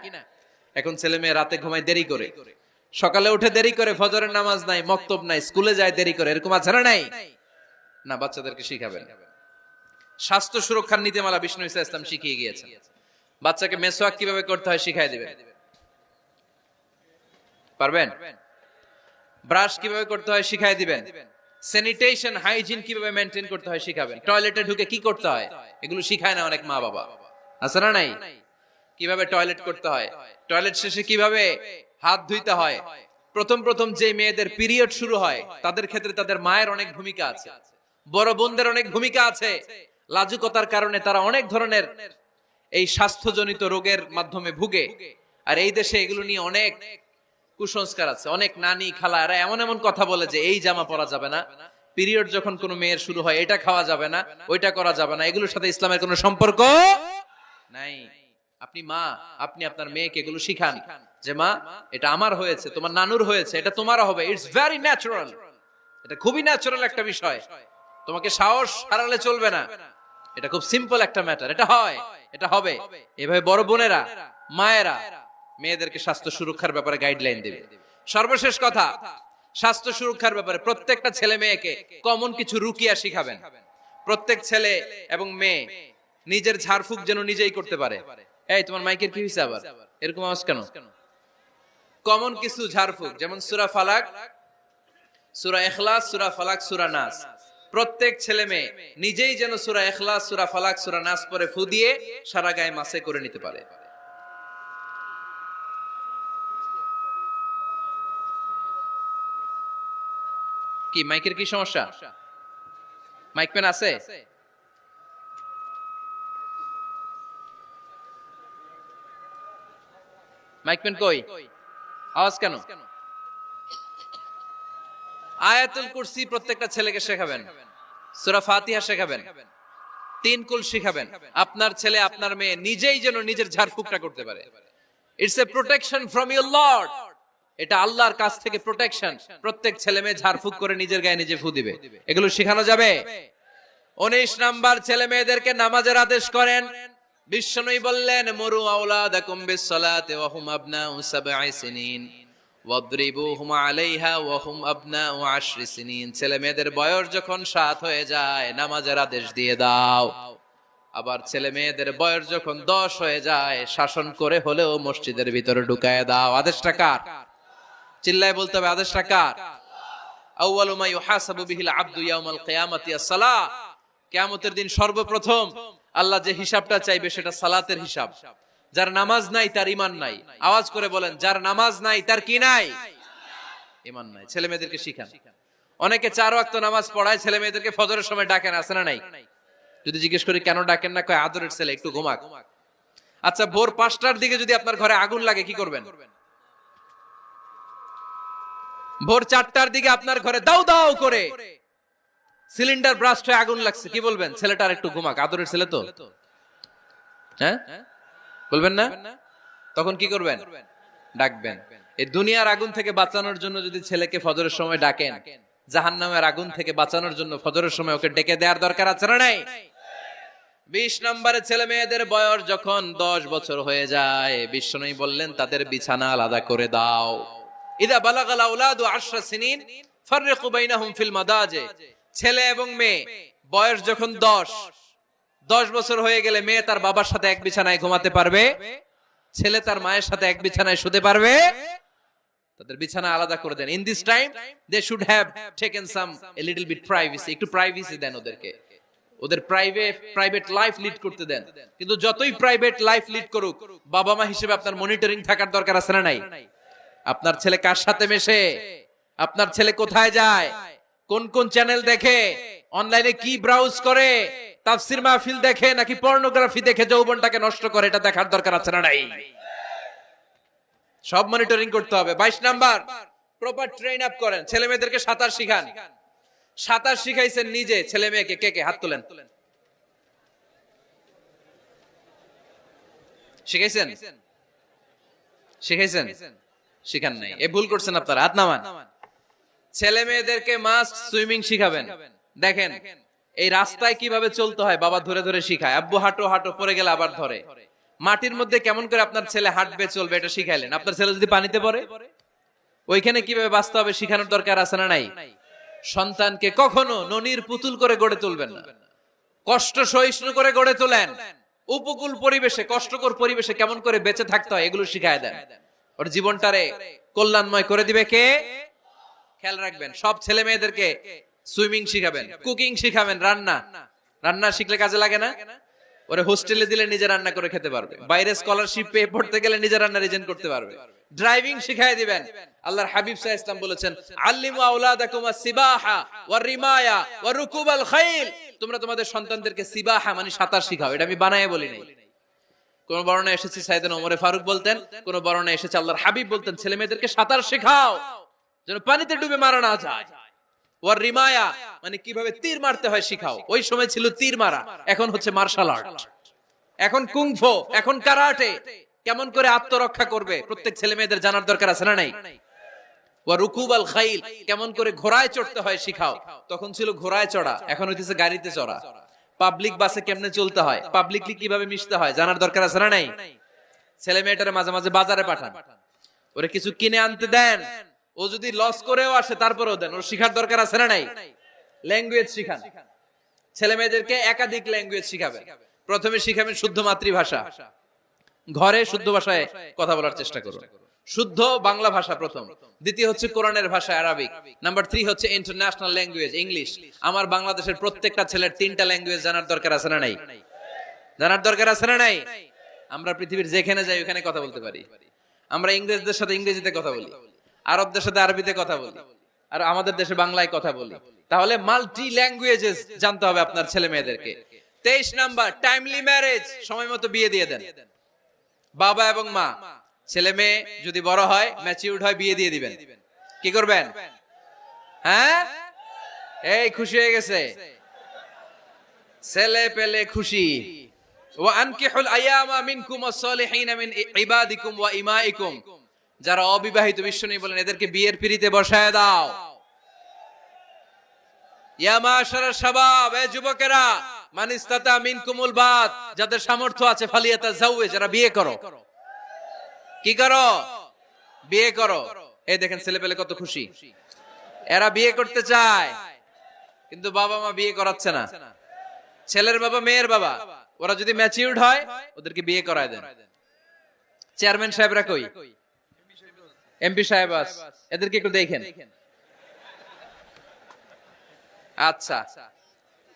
এখন ছেলে মেয়ে রাতে ঘুমায় দেরি করে, সকালে উঠে দেরি করে, ফজরের নামাজ নাই, মক্তব নাই, স্কুলে যায় দেরি করে, এরকম আছে না নাই? না, বাচ্চাদেরকে শিখাবেন। স্বাস্থ্য সুরক্ষার নীতিমালা বিষ্ণু ইসা ইসলাম শিখিয়ে গিয়েছেন। বাচ্চাকে মেসওয়াক কিভাবে করতে হয় শিখাই দিবেন। পারবেন? ব্রাশ কিভাবে করতে হয় শিখাই দিবেন। স্যানিটেশন, হাইজিন কিভাবে মেইনটেইন করতে হয় শিখাবেন। টয়লেটে ঢুকে কি করতে হয় এগুলো শিখায় না অনেক মা বাবা, আছে না নাই? কিভাবে টয়লেট করতে হয়, টয়লেট শেষে কিভাবে হাত ধুইতে হয়। প্রথম যে মেয়েদের পিরিয়ড শুরু হয় তাদের ক্ষেত্রে তাদের মায়ের অনেক ভূমিকা আছে, বড় বোনদের অনেক ভূমিকা আছে। লাজুকতার কারণে তারা অনেক ধরনের এই স্বাস্থ্যজনিত রোগের মাধ্যমে ভুগে। আর এই দেশে এগুলো নিয়ে অনেক কুসংস্কার আছে। অনেক নানি খালা এরা এমন এমন কথা বলে যে এই জামা পরা যাবে না, পিরিয়ড যখন কোনো মেয়ের শুরু হয় এটা খাওয়া যাবে না, ওইটা করা যাবে না। এগুলোর সাথে ইসলামের কোনো সম্পর্ক নাই। আপনি মা, আপনি আপনার মেয়েকে এগুলো শিখান যে মা এটা আমার হয়েছে, তোমার নানুর হয়েছে, এটা তোমারও হবে। ইটস ভেরি ন্যাচারাল, এটা খুবই ন্যাচারাল একটা বিষয়, তোমাকে সাহস হারালে চলবে না, এটা খুব সিম্পল একটা ম্যাটার, এটা হয়, এটা হবে। এভাবে বড় বোনেরা, মায়েরা মেয়েদেরকে স্বাস্থ্য সুরক্ষার ব্যাপারে গাইডলাইন দেবে। সর্বশেষ কথা, স্বাস্থ্য সুরক্ষার ব্যাপারে প্রত্যেকটা ছেলে মেয়েকে কমন কিছু রুকিয়া শিখাবেন। প্রত্যেক ছেলে এবং মেয়ে নিজের ঝাড়ফুঁক যেন নিজেই করতে পারে। এই তোমার মাইকের কি হইছে আবার এরকম আওয়াজ কেন? কমন কিছু ঝাড়ফুঁক, যেমন সূরা ফালাক, সূরা ইখলাস, সূরা ফালাক, সূরা নাস। প্রত্যেক ছেলে মেয়ে নিজেই যেন সূরা ইখলাস, সূরা ফালাক, সূরা নাস পরে ফু দিয়ে সারা গায়ে মাসে করে নিতে পারে। কি মাইকের কি সমস্যা? মাইক পেন আছে? মাইক পেন কই? আওয়াজ কেন? আয়াতুল কুরসি প্রত্যেকটা ছেলেকে শেখাবেন, সূরা ফাতিহা শেখাবেন, 3 কুল শেখাবেন। আপনার ছেলে আপনার মেয়ে নিজেই যেন নিজের ঝাড়ফুঁকটা করতে পারে। It's a protection from your Lord, এটা আল্লাহর কাছ থেকে প্রোটেকশন। প্রত্যেক ছেলে মেয়ে ঝাড়ফুঁক করে নিজের গায়ে নিজে ফু দিবে, এগুলো শেখানো যাবে। 19 নাম্বার, ছেলে মেয়েদেরকে নামাজের আদেশ করেন। বিশ্বনবী বললেন মুরু আওলাদাকুম বিসসালাতি ওয়া হুম আবনাউ 7 সিনিন ওয়াদরিবুহুম আলাইহা ওয়া হুম আবনাউ 10 সিনিন। ছেলে মেয়েদের বয়স যখন 7 হয়ে যায় নামাজের আদেশ দিয়ে দাও। আবার ছেলে মেয়েদের বয়স যখন 10 হয়ে যায় শাসন করে হলেও মসজিদের ভিতরে ঢুকায় দাও। আদেশটা কার? চিল্লায় বলতে হবে, আদেশটা কার? আউয়ালু মা ইউহাসাবু বিহিল আবদু ইয়াউমাল কিয়ামাতি আস-সালাহ। কিয়ামতের দিন সর্বপ্রথম আল্লাহ যে হিসাবটা চাইবে সেটা সালাতের হিসাব। যার নামাজ নাই তার ঈমান নাই। আওয়াজ করে বলেন, যার নামাজ নাই তার কি নাই? ঈমান নাই। ছেলে মেয়েদেরকে শিখান। অনেকে 4 ওয়াক্ত নামাজ পড়ায়, ছেলে মেয়েদেরকে ফজরের সময় ডাকেন, আছে না নাই? যদি জিজ্ঞেস করি কেন ডাকেন না, কয় আদরের ছেলে একটু ঘুমাক। আচ্ছা, ভোর 5টার দিকে যদি আপনার ঘরে আগুন লাগে কি করবেন? ভোর 4টার দিকে আপনার ঘরে দাউ দাউ করে সিলিন্ডার ব্রাস্ট হয়ে আগুন লাগছে, কি বলবেন? ছেলেটার একটু ঘুমাক, আদরের ছেলে তো, হ্যাঁ বলবেন না? তখন কি করবেন? ডাকবেন। এই দুনিয়ার আগুন থেকে বাঁচানোর জন্য যদি ছেলেকে ফজরের সময় ডাকেন, জাহান্নামের আগুন থেকে বাঁচানোর জন্য ফজরের সময় ওকে ডেকে দেওয়ার দরকার আছে না নাই? 20 নম্বরে ছেলে মেয়েদের বয়স যখন 10 বছর হয়ে যায়, বিশ্বনবী বললেন তাদের বিছানা আলাদা করে দাও। ইদা বালাগাল আওলাদু 10 সিনিন ফাররিকু বাইনাহুম ফিল মাদাজি। ছেলে এবং মেয়ে বয়স যখন 10 বছর হয়ে গেলে মেয়ে তার বাবার সাথে এক বিছানায় ঘুমাতে পারবে, ছেলে তার মায়ের সাথে এক বিছানায় শুতে পারবে। তাদের বিছানা আলাদা করে দেন। In this time they should have taken some a little bit privacy, একটু প্রাইভেসি দেন ওদেরকে, ওদের প্রাইভেট লাইফ লিড করতে দেন। কিন্তু যতই প্রাইভেট লাইফ লিড করুক, বাবা মা হিসেবে আপনার মনিটরিং থাকার দরকার আছে না নাই? আপনার ছেলে কার সাথে মেশে, আপনার ছেলে কোথায় যায়, কোন কোন চ্যানেল দেখে, অনলাইনে কি ব্রাউজ করে, তাফসির মাহফিল দেখে নাকি পর্নোগ্রাফি দেখে যৌবনটাকে নষ্ট করে, এটা দেখার দরকার আছে না নাই? সব মনিটরিং করতে হবে। 22 নাম্বার, প্রপার ট্রেন আপ করেন। ছেলে মেয়েদেরকে সাঁতার শিখান। সাঁতার শিখাইছেন নিজে ছেলে মেয়েকে? কে কে হাত তোলেন। শিখাইছেন? শিখাইছেন? শিখান নাই, এ ভুল করছেন আপনারা। হাত নামান। ছেলে মেয়েদেরকে মাস্ট সুইমিং শিখাবেন। দেখেন এই রাস্তায় কিভাবে চলতে হয় বাবা ধরে ধরে শিখায়। আব্বু হাঁটো হাঁটো, পড়ে গেলে আবার ধরে। মাটির মধ্যে কেমন করে আপনার ছেলে হাঁটবে চলবে এটা শিখাইলেন। আপনার ছেলে যদি পানিতে পড়ে, ওইখানে কিভাবে বাঁচতে হবে শিখানোর দরকার আছে না নাই? সন্তানকে কখনো ননির পুতুল করে গড়ে তুলবেন না, কষ্ট সহিষ্ণু করে গড়ে তোলেন। উপকূল পরিবেশে, কষ্টকর পরিবেশে কেমন করে বেঁচে থাকতে হয় এগুলো শিখায় দেন। ওর জীবনটারে কল্যাণময় করে দিবে কে? খেয়াল রাখবেন। সব ছেলে মেয়েদেরকে সুইমিং শিখাবেন, কুকিং শিখাবেন, রান্না শিখলে কাজে লাগে না? ওরে হোস্টেলে দিলে নিজে রান্না করে খেতে পারবে, বাইরে স্কলারশিপ পেয়ে পড়তে গেলে নিজে রান্না রিজেন করতে পারবে। ড্রাইভিং শিখায় দিবেন। আল্লাহর হাবিব সাল্লাল্লাহু আলাইহি ওয়াসাল্লাম বলেছেন, আল্লিমু আওলাদাকুম আস-সিবাহা ওয়ার রিমায়া ওয়া রুকুবাল খাইল। তোমরা তোমাদের সন্তানদেরকে সিবাহা মানে সাঁতার শিখাও। এটা আমি বানায়ে বলি নাই। কোন বর্ণনায় এসেছে সাইয়েদনা ওমর ফারুক বলতেন, কোন বর্ণনায় এসেছে আল্লাহর হাবিব বলতেন ছেলে মেয়েদেরকে সাঁতার শেখাও যেন পানিতে ডুবে মারা না যায়। ওয়ার রিমায়া মানে কিভাবে তীর মারতে হয় শিখাও। ওই সময় ছিল তীর মারা, এখন হচ্ছে মার্শাল আর্ট, এখন কুংফু, এখন কারাটে। কেমন করে আত্মরক্ষা করবে প্রত্যেক ছেলে মেয়েদের জানার দরকার আছে না নাই? ওয়া রুকুবাল খাইল, কেমন করে ঘোড়ায় চড়তে হয় শিখাও। তখন ছিল ঘোড়ায় চড়া, এখন হইতেছে গাড়িতে চড়া। পাবলিক বাসে কেমনে চলতে হয়, পাবলিকলি কিভাবে মিশতে হয় জানার দরকার আছে না নাই? ছেলে মেয়েটারে মাঝে মাঝে বাজারে পাঠান, ওরে কিছু কিনে আনতে দেন। ও যদি লস করেও আসে তারপরেও দেন, ওর শিখার দরকার আছে না নাই? ল্যাঙ্গুয়েজ শিখান। ছেলে মেয়েদেরকে একাধিক ল্যাঙ্গুয়েজ শিখাবেন। প্রথমে শিখাবেন শুদ্ধ মাতৃভাষা, ঘরে শুদ্ধ ভাষায় কথা বলার চেষ্টা করুন। শুদ্ধ বাংলা ভাষা প্রথম। দ্বিতীয় হচ্ছে কোরআনের ভাষা আরবিক। নাম্বার 3 হচ্ছে ইন্টারন্যাশনাল ল্যাঙ্গুয়েজ ইংলিশ। আমার বাংলাদেশের প্রত্যেকটা ছেলের 3টা ল্যাঙ্গুয়েজ জানার দরকার আছে না নাই? জানার দরকার আছে না নাই? আমরা পৃথিবীর যেখানে যাই ওখানে কথা বলতে পারি। আমরা ইংরেজদের সাথে ইংরেজিতে কথা বলি, আরবদের সাথে আরবিতে কথা বলি, আর আমাদের দেশে বাংলায় কথা বলি। তাহলে মাল্টি ল্যাঙ্গুয়েজেস জানতে হবে আপনার ছেলে মেয়েদেরকে। 23 নাম্বার, টাইমলি ম্যারেজ, সময় মতো বিয়ে দিয়ে দেন। বাবা এবং মা, ছেলে মেয়ে যদি বড় হয়, ম্যাচিউরড হয়, বিয়ে দিয়ে দিবেন। কি করবেন? হ্যাঁ, এই খুশি হয়ে গেছে, ছেলে পেলে খুশি। ওয়া আনকিহুল আয়ামা মিনকুম ওয়াস-সালিহিনা মিন ইবাদিকুম ওয়া ইমাইকুম। যারা অবিবাহিত, বিশ্বনবী বলেন এদেরকে বিয়ের পিঁড়িতে বসায় দাও। ইয়া মাশারাশ শাবাব, এ যুবকেরা, মান ইসতাতা মিনকুমুল বাত, যাদের সামর্থ্য আছে ফালিয়াতাজাওয়াজ, যারা বিয়ে করো। কি করো? বিয়ে করো। এই দেখেন ছেলে পেলে কত খুশি, এরা বিয়ে করতে চায় কিন্তু বাবা মা বিয়ে করাচ্ছে না। ছেলের বাবা মেয়ের বাবা, ওরা যদি ম্যাচিউরড হয় ওদেরকে বিয়ে করায় দেন। চেয়ারম্যান সাহেবরা কই? এমপি সাহেব আছে, এদেরকে একটু দেখেন। আচ্ছা,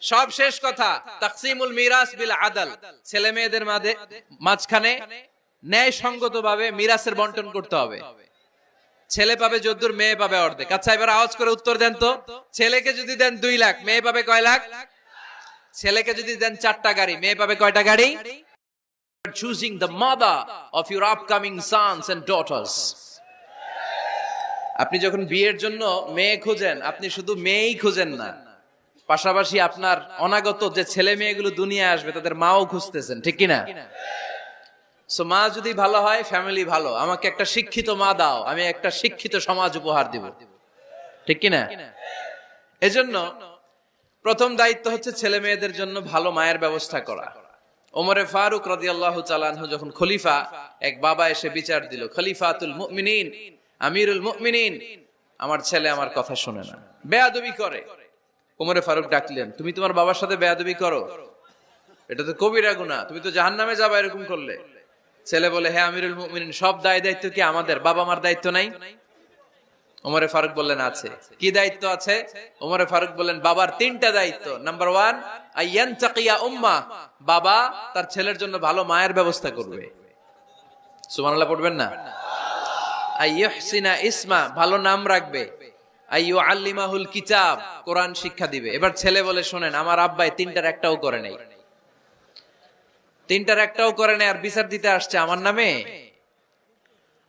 সব শেষ কথা, তাকসিমুল মিরাস বিল আদল। ছেলে মেয়েদের মাঝখানে ন্যায় সঙ্গতভাবে মিরাসের বন্টন করতে হবে। ছেলে পাবে যদ্দুর, মেয়ে পাবে অর্ধেক। আচ্ছা এবার আওয়াজ করে উত্তর দেন তো, ছেলেকে যদি দেন 2 লাখ, মেয়ে পাবে কয় লাখ? ছেলেকে যদি দেন 4টা গাড়ি, মেয়ে পাবে কয়টা গাড়ি? Choosing the mother of your upcoming sons and daughters. আপনি যখন বিয়ের জন্য মেয়ে খোঁজেন, আপনি শুধু মেয়েই খোঁজেন না, পাশাপাশি আপনার অনাগত যে ছেলে মেয়েগুলো দুনিয়ায় আসবে তাদের মাও খুঁজতেছেন, ঠিক কিনা? সো মা যদি ভালো হয়, ফ্যামিলি ভালো। আমাকে একটা শিক্ষিত মা দাও, আমি একটা শিক্ষিত সমাজ উপহার দিব, ঠিক কিনা? এজন্য প্রথম দায়িত্ব হচ্ছে ছেলে মেয়েদের জন্য ভালো মায়ের ব্যবস্থা করা। ওমরে ফারুক রাদিয়াল্লাহু তাআলা আনহু যখন খলিফা, এক বাবা এসে বিচার দিল, খলিফাতুল মুমিনিন, আমিরুল মুমিনিন, আমার ছেলে আমার কথা শুনে না, বেয়াদবি করে। ওমরে ফারুক ডাকলেন, তুমি তোমার বাবার সাথে বেয়াদবি করো? এটা তো কবিরা গুনাহ, তুমি তো জাহান্নামে যাবে এরকম করলে। ছেলে বলে, হ্যাঁ আমিরুল মুমিনিন, সব দায়িত্ব কি আমাদের, বাবা মার দায়িত্ব নাই? ওমরে ফারুক বললেন, আছে। কি দায়িত্ব আছে? ওমরে ফারুক বললেন, বাবার 3টা দায়িত্ব। নাম্বার 1, আইয়ানতাকিয়া উম্মাহ, বাবা তার ছেলের জন্য ভালো মায়ের ব্যবস্থা করবে। সুবহানাল্লাহ পড়বেন না? আইয়ুহসিনা ইসমা, ভালো নাম রাখবে। আইয়ুআল্লিমাহুল কিতাব, কোরআন শিক্ষা দিবে। এবার ছেলে বলে, শোনেন, আমার আব্বাই 3টার একটাও করে নাই, 3টার একটাও করে নাই, আর বিচার দিতে আসছে আমার নামে।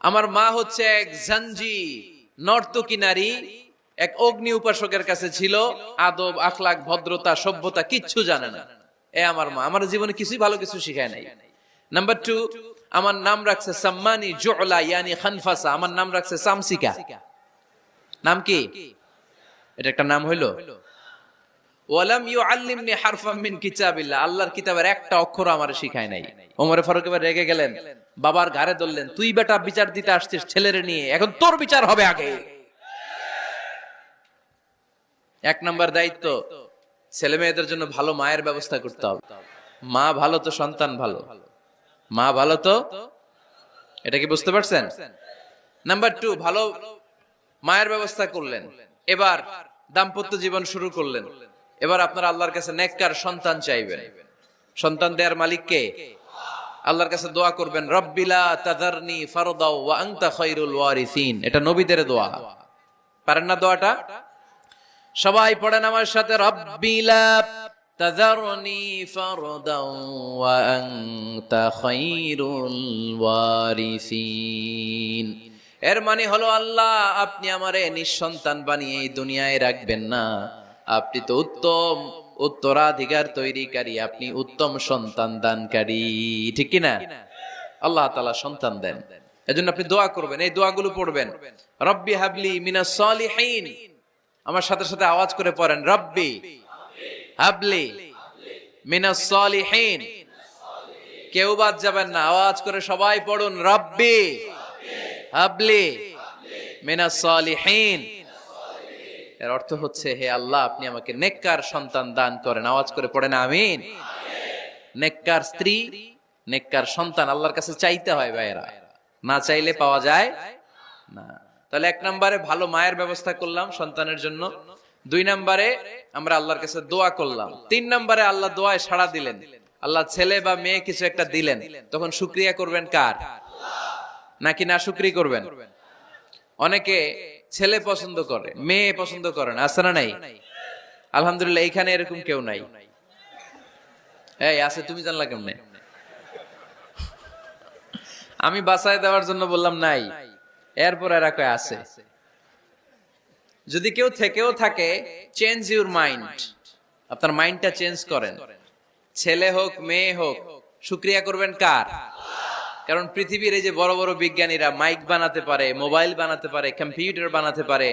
আমার মা হচ্ছে এক জাঞ্জি, নর্তকী নারী, এক অগ্নি উপাসকের কাছে ছিল, আদব আখলাক ভদ্রতা সভ্যতা কিচ্ছু জানে না। আমার মা আমার জীবনে কিছুই ভালো কিছু শিখায় নাই। নাম্বার 2, আমার নাম রাখছে সাম্মানি জুলা ইয়ানি খানফাসা, আমার নাম রাখছে সামসিকা। নাম কি? এটা একটা নাম হইলো? ওয়ালাম ইউআল্লিমনি হারফাম মিন কিতাবিল্লাহ, আল্লাহর কিতাবের একটা অক্ষর আমারে শিখায় নাই। ওমর ফারুক এবার রেগে গেলেন, বাবার ঘাড়ে ধরলেন, তুই বেটা বিচার দিতে আসছিস ছেলেরে নিয়ে, এখন তোর বিচার হবে আগে। 1 নাম্বার দায়িত্ব, ছেলে মেয়েদের জন্য ভালো মায়ের ব্যবস্থা করতে হবে। মা ভালো তো সন্তান ভালো, মা ভালো তো, এটা কি বুঝতে পারছেন? নাম্বার 2, ভালো মায়ের ব্যবস্থা করলেন, এবার দাম্পত্য জীবন শুরু করলেন। এবার আপনারা আল্লাহর কাছে নেককার সন্তান চাইবেন। সন্তান দেওয়ার মালিক কে? আল্লাহর কাছে দোয়া করবেন, রব্বিলা তাযারনি ফারদাও ওয়া আনতা খায়রুল ওয়ারিসিন। এটা নবীদের দোয়া, পারেন না দোয়াটা? সবাই পড়েন আমার সাথে, রব্বিলা তাযারনি ফারদাও ওয়া আনতা খায়রুল ওয়ারিসিন। এর মানে হলো, আল্লাহ আপনি আমারে নিঃসন্তান বানিয়ে এই দুনিয়ায় রাখবেন না, আপনি তো উত্তম উত্তরাধিকার তৈরিকারী, আপনি উত্তম সন্তান দানকারী, ঠিক কি না? আল্লাহ তাআলা সন্তান দেন, এজন্য আপনি দোয়া করবেন, এই দোয়াগুলো পড়বেন। রব্বি হাবলি মিনাস সালিহিন, আমার সাথে সাথে আওয়াজ করে পড়েন, রব্বি হাবলি মিনাস সালিহিন। কেউ বাদ যাবেন না, আওয়াজ করে সবাই পড়ুন, রব্বি হাবলি মিনাস সালিহিন। এর অর্থ হচ্ছে, হে আল্লাহ আপনি আমাকে নেককার সন্তান দান করেন। আওয়াজ করে পড়েন আমিন। নেককার স্ত্রী, নেককার সন্তান আল্লাহর কাছে চাইতে হয় ভাইরা, না চাইলে পাওয়া যায় না। তাহলে 1 নম্বরে ভালো মায়ের ব্যবস্থা করলাম সন্তানের জন্য, 2 নম্বরে আমরা আল্লাহর কাছে দোয়া করলাম, 3 নম্বরে আল্লাহ দোয়ায় সাড়া দিলেন, আল্লাহ ছেলে বা মেয়ে কিছু একটা দিলেন, তখন শুকরিয়া করবেন কার? নাকি না শুকরি করবেন? অনেকে ছেলে পছন্দ করে, মেয়ে পছন্দ করে না, আছে না নাই? আলহামদুলিল্লাহ এইখানে এরকম কেউ নাই। এই আছে, তুমি জানলা কেমনে? আমি বাঁচায় দেওয়ার জন্য বললাম নাই, এরপর এরা কয় আছে। যদি কেউ থেকেও থাকে, চেঞ্জ ইউর মাইন্ড, আপনার মাইন্ডটা চেঞ্জ করেন। ছেলে হোক মেয়ে হোক, শুকরিয়া করবেন কার? কারণ পৃথিবীর এই যে বড় বড় বিজ্ঞানীরা মাইক বানাতে পারে, মোবাইল বানাতে পারে, কম্পিউটার বানাতে পারে,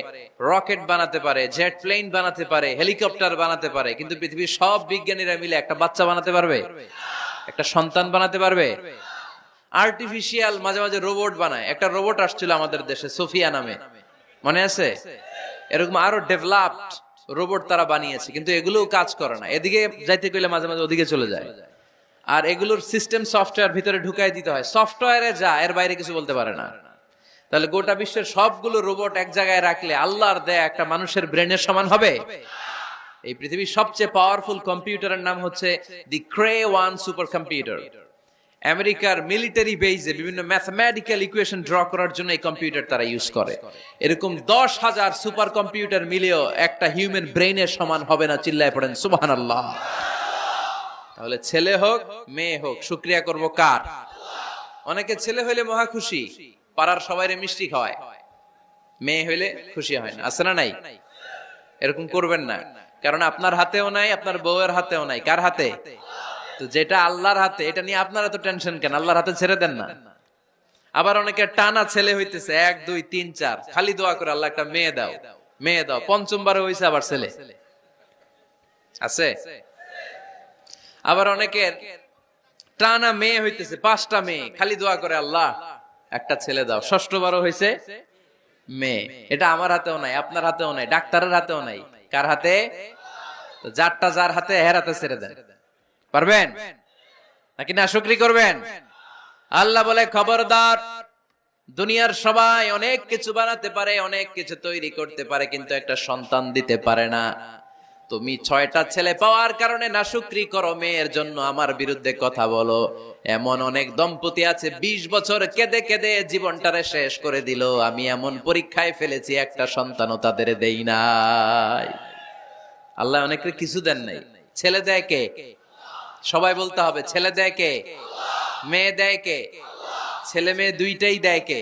রকেট বানাতে পারে, জেট প্লেন বানাতে পারে, হেলিকপ্টার বানাতে পারে, কিন্তু পৃথিবীর সব বিজ্ঞানীরা মিলে একটা বাচ্চা বানাতে পারবে? একটা সন্তান বানাতে পারবে? আর্টিফিশিয়াল মাঝে মাঝে রোবট বানায়। একটা রোবট আসছিল আমাদের দেশে, সোফিয়া নামে, মনে আছে? এরকম আরো ডেভেলপড রোবট তারা বানিয়েছে, কিন্তু এগুলোও কাজ করে না। এদিকে যাইতে গেলে মাঝে মাঝে ওদিকে চলে যায়। আর এগুলোর সিস্টেম সফটওয়্যার ভিতরে ঢুকাই দিতে হয়, সফটওয়্যারে যা, এর বাইরে কিছু বলতে পারে না। তাহলে গোটা বিশ্বের সবগুলো রোবট এক জায়গায় রাখলে আল্লাহর দেয়া একটা মানুষের ব্রেনের সমান হবে? এই পৃথিবীর সবচেয়ে পাওয়ারফুল কম্পিউটারের নাম হচ্ছে দি ক্রে 1 সুপার কম্পিউটার। আমেরিকার মিলিটারি বেজে বিভিন্ন ম্যাথমেটিক্যাল ইকুয়েশন ড্র করার জন্য এই কম্পিউটার তারা ইউজ করে। এরকম 10,000 সুপার কম্পিউটার মিলেও একটা হিউম্যান ব্রেইনের সমান হবে না। চিল্লায় পড়েন সুবহানাল্লাহ। তাহলে ছেলে হোক মেয়ে হোক, শুকরিয়া করব কার? অনেকে ছেলে হইলে মহা খুশি, পাড়ার সবাইরে মিষ্টি খাওয়ায়, মেয়ে হইলে খুশি হয় না, আছে না নাই? এরকম করবেন না, কারণ আপনার হাতেও নাই, আপনার বউয়ের হাতেও নাই। কার হাতে? তো যেটা আল্লাহর হাতে, এটা নিয়ে আপনারা তো টেনশন কেন? আল্লাহর হাতে ছেড়ে দেন না। আবার অনেকে টানা ছেলে হইতেছে 1 2 3 4, খালি দোয়া করে আল্লাহ একটা মেয়ে দাও, মেয়ে দাও, 5ম বারে হইছে আবার ছেলে। আছে? আবার অনেকের টানা মেয়ে হইতেছে, 5টা মেয়ে, খালি দোয়া করে আল্লাহ একটা ছেলে দাও। 6ঠবারও হয়েছে মেয়ে। এটা আমার হাতেও নাই, আপনার হাতেও নাই, ডাক্তারের হাতেও নাই। কার হাতে? যারটা যার হাতে, হের হাতে ছেড়ে দেন। পারবেন নাকি নাশুকরি করবেন? আল্লাহ বলে খবরদার, দুনিয়ার সবাই অনেক কিছু বানাতে পারে, অনেক কিছু তৈরি করতে পারে, কিন্তু একটা সন্তান দিতে পারে না। তুমি 6টা ছেলে পাওয়ার কারণে নাশুকরি করো, মেয়ের জন্য আমার বিরুদ্ধে কথা বলো। এমন অনেক দম্পতি আছে 20 বছর কেঁদে কেঁদে জীবনটারে শেষ করে দিল। আমি এমন পরীক্ষায় ফেলেছি, একটা সন্তানও তাদের দেই নাই। আল্লাহ অনেকে কিছু দেন নাই। ছেলে দেয় কে? সবাই বলতে হবে, ছেলে দেয় কে? মেয়ে দেয় কে? ছেলে মেয়ে দুইটাই দেয় কে?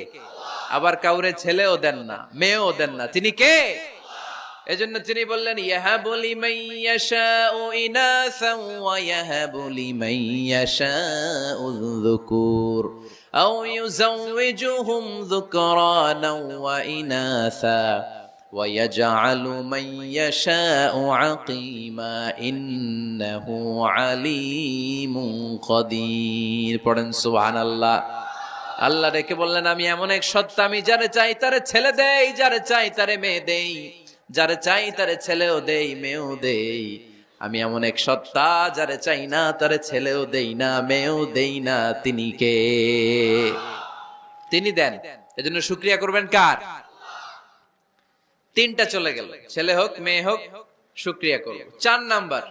আবার কাউরে ছেলেও দেন না, মেয়েও দেন না, তিনি কে? এজন্য তিনি বললেন, ইয়াহাবু লিমান ইয়াশাউ ইনাসান ওয়া ইয়াহাবু লিমান ইয়াশাউ যুকুর আও ইউযাওয়িজুহুম যুকরানান ওয়া ইনাসা ওয়া ইয়াজআলু মান ইয়াশাউ আকিমা ইন্নাহু আলীমুন কাদির। পড়েন সুবহানাল্লাহ। আল্লাহ ডেকে বললেন, আমি এমন এক সত্তা, আমি যারে চাই তারে ছেলে দেই, যারে চাই তারে মেয়ে দেই, যারে চাই তারে ছেলেও দেই, মেয়েও দেই। আমি এমন এক সত্তা, যারে চাই না তারে ছেলেও দেই না, মেয়েও দেই না। তিনি কে? তিনি দেন। এজন্য শুকরিয়া করবেন কার? 3টা চলে গেল, ছেলে হোক মেয়ে হোক, শুকরিয়া করব। 4 নাম্বার,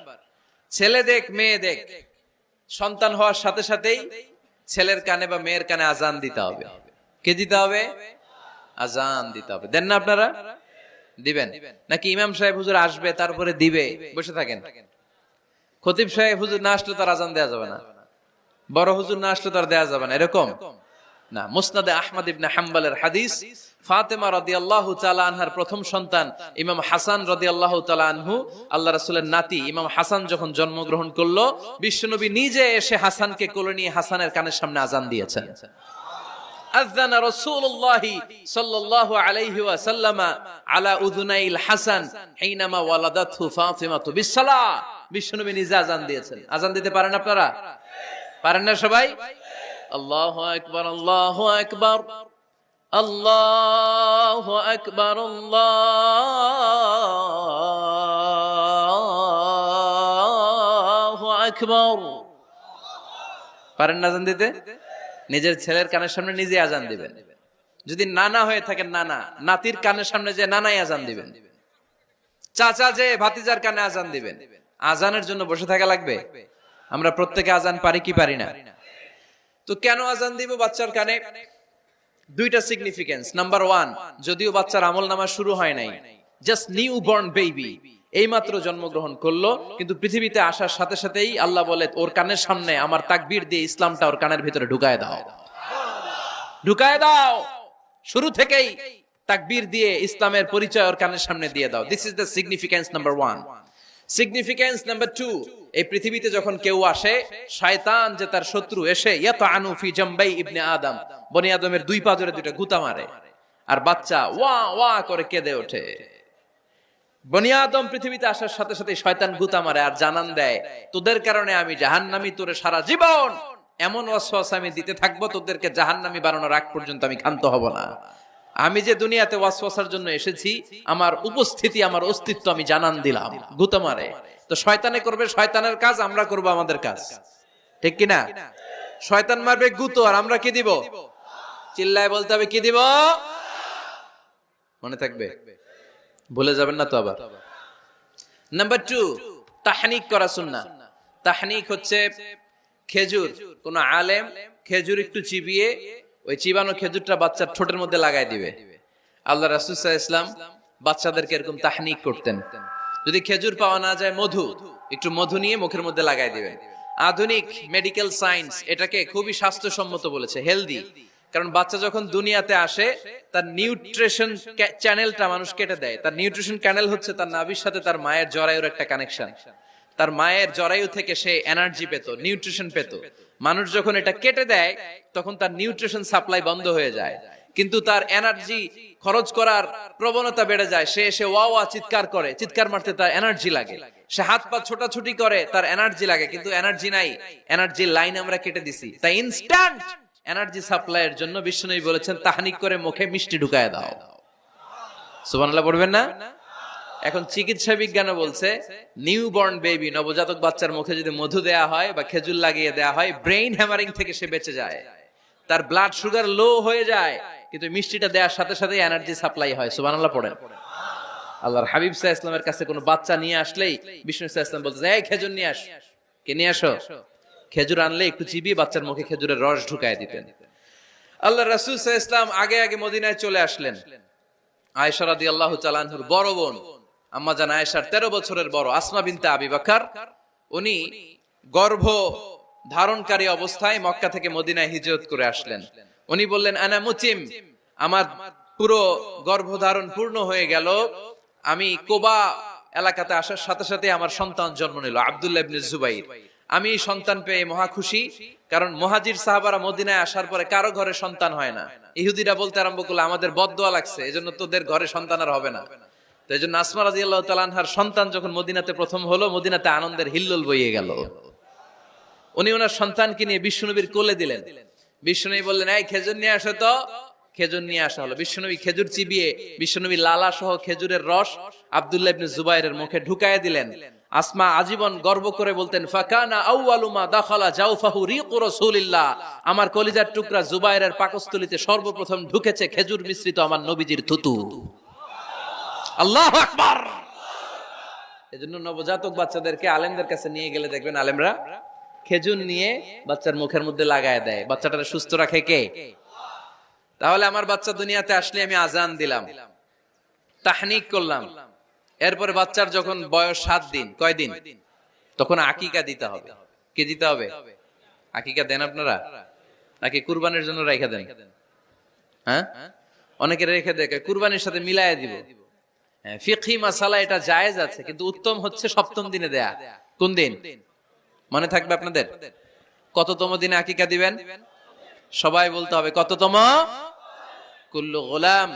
ছেলে দেখ মেয়ে দেখ, সন্তান হওয়ার সাথে সাথেই ছেলের কানে বা মেয়ের কানে আজান দিতে হবে। কে দিতে হবে? আজান দিতে হবে। দেন না আপনারা? দিবেন নাকি ইমাম সাহেব হুজুর আসবে তারপরে দিবে, বসে থাকেন? খতিব সাহেব হুজুর না আসলে তার আজান দেয়া যাবে না, বড় হুজুর না আসলে তার দেয়া যাবে না, এরকম না। মুসনাদে আহমদ ইবনে হাম্বলের হাদিস, ফাতেমা রাদিয়াল্লাহু তাআলা আনহার প্রথম সন্তান ইমাম হাসান রাদিয়াল্লাহু তাআলা আনহু, আল্লাহ রাসূলের নাতি ইমাম হাসান যখন জন্মগ্রহণ করলো, বিশ্বনবী নিজে এসে হাসানকে কোলে নিয়ে হাসানের কানের সামনে আজান দিয়েছেন। আযানা রাসূলুল্লাহি সাল্লাল্লাহু আলাইহি ওয়াসাল্লাম আলা উযুনাইল হাসান হিনামা ওয়ালাদাতহু ফাতিমাতু বিসসালাহ। বিশ্বনবী নিজে আজান দিয়েছেন। আজান দিতে পারেন আপনারা? পারেন না সবাই? আল্লাহু আকবার, আল্লাহু আকবার, আল্লাহু আকবার, আল্লাহু আকবার। পারেন না আজান দিতে? নিজের ছেলের কানের সামনে নিজে আজান দিবেন। যদি নানা হয়ে থাকেন, নানা নাতির কানের সামনে যে নানাই আজান দিবেন, চাচা যে ভাতিজার কানে আজান দিবেন। আজানের জন্য বসে থাকা লাগবে? আমরা প্রত্যেকে আজান পারি কি পারি না? তো কেন আজান দিব বাচ্চার কানে? 2টা সিগনিফিকেন্স। নাম্বার 1, যদিও বাচ্চার আমলনামা শুরু হয় নাই, জাস্ট নিউ বর্ন বেবি, এইমাত্র জন্মগ্রহণ করলো, কিন্তু পৃথিবীতে আসার সাথে সাথেই আল্লাহ বলে, ওর কানের সামনে আমার তাকবীর দিয়ে ইসলামটা ওর কানের ভিতরে ঢুকায় দাও, ঢুকায় দাও। শুরু থেকেই তাকবীর দিয়ে ইসলামের পরিচয় ওর কানের সামনে দিয়ে দাও। This is the significance number 1। Significance number 2, এই পৃথিবীতে যখন কেউ আসে, শয়তান যে তার শত্রু, এসে ইয়াতানু ফি জামবাই ইবনে আদম, বনি আদমের 2 পা ধরে 2টা গুতা মারে, আর বাচ্চা ওয়া ওয়া করে কেঁদে ওঠে। বনি আদম পৃথিবীতে আসার সাথে সাথে শয়তান গুতা মারে আর জানান দেয়, তোদের কারণে আমি জাহান্নামী, তোরে সারা জীবন এমন ওয়াসওয়াসা আমি দিতে থাকবো, তোদেরকে জাহান্নামী বানানোর আগ পর্যন্ত আমি ক্ষান্ত হব না। আমি যে দুনিয়াতে ওয়াসওয়াসার জন্য এসেছি, আমার উপস্থিতি, আমার অস্তিত্ব আমি জানান দিলাম। গুতা মারে। তো শয়তানে করবে শয়তানের কাজ, আমরা করব আমাদের কাজ, ঠিক কি না? শয়তান মারবে গুতো, আর আমরা কি দিব? চিল্লায় বলতে হবে, কি দিব? মনে থাকবে, ভুলে যাবেন না তো আবার। নাম্বার 2, তাহনিক করা সুন্নাহ। তাহনিক হচ্ছে খেজুর, কোন আলেম খেজুর একটু চিবিয়ে ওই চিবানো খেজুরটা বাচ্চার ঠোঁটের মধ্যে লাগাই দিবে। আল্লাহ রাসূল সাল্লাল্লাহু আলাইহি ওয়াসাল্লাম বাচ্চাদেরকে এরকম তাহনিক করতেন। যদি খেজুর পাওয়া না যায়, মধু, একটু মধু নিয়ে মুখের মধ্যে লাগাই দিবেন। আধুনিক মেডিকেল সায়েন্স এটাকে খুবই স্বাস্থ্যসম্মত বলেছে, হেলদি। কারণ বাচ্চা যখন দুনিয়াতে আসে, তার নিউট্রিশন চ্যানেলটা মানুষ কেটে দেয়। তার নিউট্রিশন চ্যানেল হচ্ছে তার নাভির সাথে তার মায়ের জরায়ুর একটা কানেকশন। তার মায়ের জরায়ু থেকে সে এনার্জি পেত, নিউট্রিশন পেত। মানুষ যখন এটা কেটে দেয়, তখন তার নিউট্রিশন সাপ্লাই বন্ধ হয়ে যায়, কিন্তু তার এনার্জি খরচ করার প্রবণতা বেড়ে যায়। সে এসে ওয়া ওয়া চিৎকার করে, চিৎকার মারতে তার এনার্জি লাগে। সে হাত পা ছোটাছুটি করে, তার এনার্জি লাগে, কিন্তু এনার্জি নাই, এনার্জি লাইন আমরা কেটে দিছি। তাই ইনস্ট্যান্ট এনার্জি সাপ্লাইয়ের জন্য বিশ্বনবী বলেছেন তাহনিক করে মুখে মিষ্টি ঢুকায় দাও। সুবহানাল্লাহ পড়বেন না? এখন চিকিৎসা বিজ্ঞানও বলছে নিউবর্ন বেবি, নবজাতক বাচ্চার মুখে যদি মধু দেয়া হয় বা খেজুর লাগিয়ে দেয়া হয়, ব্রেইন হ্যামারিং থেকে সে বেঁচে যায়, তার ব্লাড সুগার লো হয়ে যায়, কিন্তু মিষ্টিটা দেওয়ার সাথে সাথে এনার্জি সাপ্লাই হয়। সুবহানাল্লাহ পড়েন। আল্লাহর হাবিব সাল্লাল্লাহু আলাইহি ওয়াসাল্লামের কাছে কোনো বাচ্চা নিয়ে আসলেই বিষ্ণু সাল্লাল্লাহু আলাইহি ওয়াসাল্লাম বলতেন, এই খেজুর নিয়ে আস। কে নিয়ে আসো? খেজুর আনলে একটু চিবিয়ে বাচ্চার মুখে খেজুরের রস ঢুকায় দিতেন। আল্লাহর রাসূল সাল্লাল্লাহু আলাইহি ওয়াসাল্লাম আগে আগে মদিনায় চলে আসলেন। আয়েশা রাদিয়াল্লাহু তাআলা আনহার বড় বোন, আম্মা জান আয়েশার 13 বছরের বড় আসমা বিনতে আবি বকর, উনি গর্ভ ধারণকারী অবস্থায় মক্কা থেকে মদিনায় হিজরত করে আসলেন। উনি বললেন, আনা মুতিম, আমার পুরো গর্ভধারণ পূর্ণ হয়ে গেল, আমি কোবা এলাকাতে আসার সাথে সাথে আমার সন্তান জন্ম নিল, আব্দুল্লাহ ইবনে জুবাইর। আমি সন্তান পেয়ে মহা খুশি, কারণ মুহাজির সাহাবারা মদিনায় আসার পরে কারো ঘরে সন্তান হয় না। ইহুদিরা বলতে আরম্ভ করলো, আমাদের বদদোয়া লাগছে, এজন্য তোদের ঘরে সন্তান আর হবে না। তো এইজন্য আসমা রাদিয়াল্লাহু তাআলা আনহার সন্তান যখন মদিনাতে প্রথম হলো, মদিনাতে আনন্দের হিল্লোল বইয়ে গেল। উনি ওনার সন্তানকে নিয়ে বিশ্বনবীর কোলে দিলেন। বিশ্বনবী বললেন, এই খেজুর নিয়ে আসো তো। খেজুর নিয়ে আসা হলো। বিশ্বনবী খেজুর চিবিয়ে বিশ্বনবী লালা সহ খেজুরের রস আব্দুল্লাহ ইবনে জুবাইরের মুখে ঢুকায় দিলেন। আসমা আজীবন গর্ব করে বলতেন, ফাকানা আউয়ালু মা দাখালা জাওফাহু রিকু রাসূলিল্লাহ, আমার কলিজার টুকরা জুবাইরের পাকস্থলীতে সর্বপ্রথম ঢুকেছে খেজুর মিশ্রিত আমার নবীজির থুতু। আল্লাহু আকবার। এজন্য নবজাতক বাচ্চাদেরকে আলেমদের কাছে নিয়ে গেলে দেখবেন আলেমরা খেজুর নিয়ে বাচ্চার মুখের মধ্যে লাগায় দেয়। বাচ্চাটাকে সুস্থ রাখে কে? তাহলে আমার বাচ্চা দুনিয়াতে আসলে আমি আজান দিলাম, তাহনিক করলাম, এরপরে বাচ্চার যখন বয়স 7 দিন, কয় দিন, তখন আকিকা দিতে হবে। কি দিতে হবে? আকিকা দেন আপনারা নাকি কুরবানির জন্য রেখে দেন? হ্যাঁ, অনেকে রেখে দেয়, কুরবানির সাথে মিলায় দিব। হ্যাঁ, ফিকহি মাসালা এটা জায়েজ আছে, কিন্তু উত্তম হচ্ছে 7ম দিনে দেয়া। কোন দিন মনে থাকবে আপনাদের? কততম দিনে আকিকা দিবেন? সবাই বলতে হবে কততম? কুল্লু গোলাম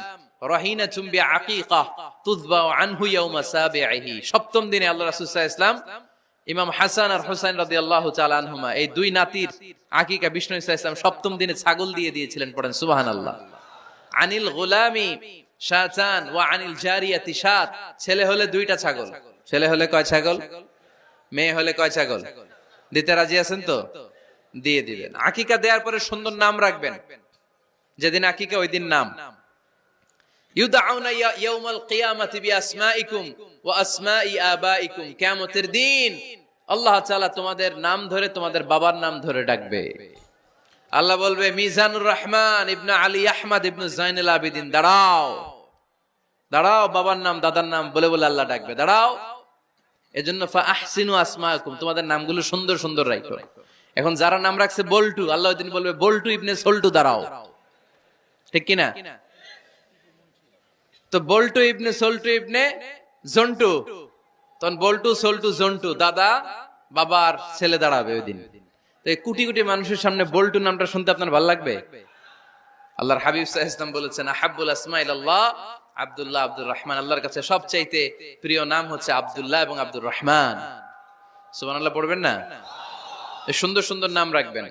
রাহিনাতুম বিআকিকা তুযবাউ আনহু ইয়াওমা সাবিহি। 7ম দিনে আল্লাহ রাসূল সাল্লাল্লাহু আলাইহি ওয়াসাল্লাম ইমাম হাসান আর হুসাইন রাদিয়াল্লাহু তাআলা আনহুমা, এই দুই নাতির আকিকা বিষ্ণু সাল্লাল্লাহু আলাইহি ওয়াসাল্লাম 7ম দিনে ছাগল দিয়ে দিয়েছিলেন। পড়েন সুবহানাল্লাহ। আনিল গোলামি শাতান ওয়া আনিল জারিয়াতি শাত। ছেলে হলে 2টা ছাগল, ছেলে হলে কয় ছাগল, মেয়ে হলে কয় ছাগল? দিতে রাজি আছেন তো? দিয়ে দিবেন। আকিকা দেওয়ার পরে সুন্দর নাম রাখবেন। যেদিন আকিকা ওই দিন নাম। ইউদাউনা ইয়াউমাল কিয়ামাতি বিআসমাইকুম ওয়া আসমাই আবাইকুম। কিয়ামতের দিন আল্লাহ তাআলা তোমাদের নাম ধরে, তোমাদের বাবার নাম ধরে ডাকবে। আল্লাহ বলবে, মিজানুর রহমান ইবনে আলী আহমদ ইবনে জাইনুল আবিদিন, দাঁড়াও দাঁড়াও, বাবার নাম দাদার নাম বলে বলে আল্লাহ ডাকবে, দাঁড়াও। এজন্য ফাআহসিনু আসমাকুম, তোমাদের নামগুলো সুন্দর সুন্দর রাখো। এখন যারা নাম রাখছে বল্টু, আল্লাহ ওই দিন বলবে, বল্টু ইবনে সল্টু, দাঁড়াও। ঠিক কিনা? তো বল্টু ইবনে সল্টু ইবনে জন্টু, তখন বল্টু সল্টু জন্টু, দাদা বাবার ছেলে দাঁড়াবে ওই দিন। তো এই কোটি কোটি মানুষের সামনে বল্টু নামটা শুনতে আপনার ভালো লাগবে? আল্লাহর হাবিব সাল্লাল্লাহু আলাইহি ওয়াসাল্লাম বলেছেন, আহাব্বুল আসমা ইলাল্লাহ আব্দুল্লাহ আব্দুর রহমান। আল্লাহর কাছে সবচাইতে প্রিয় নাম হচ্ছে আব্দুল্লাহ এবং আব্দুর রহমান। সুবহানাল্লাহ পড়বেন না? এই সুন্দর সুন্দর নাম রাখবেন,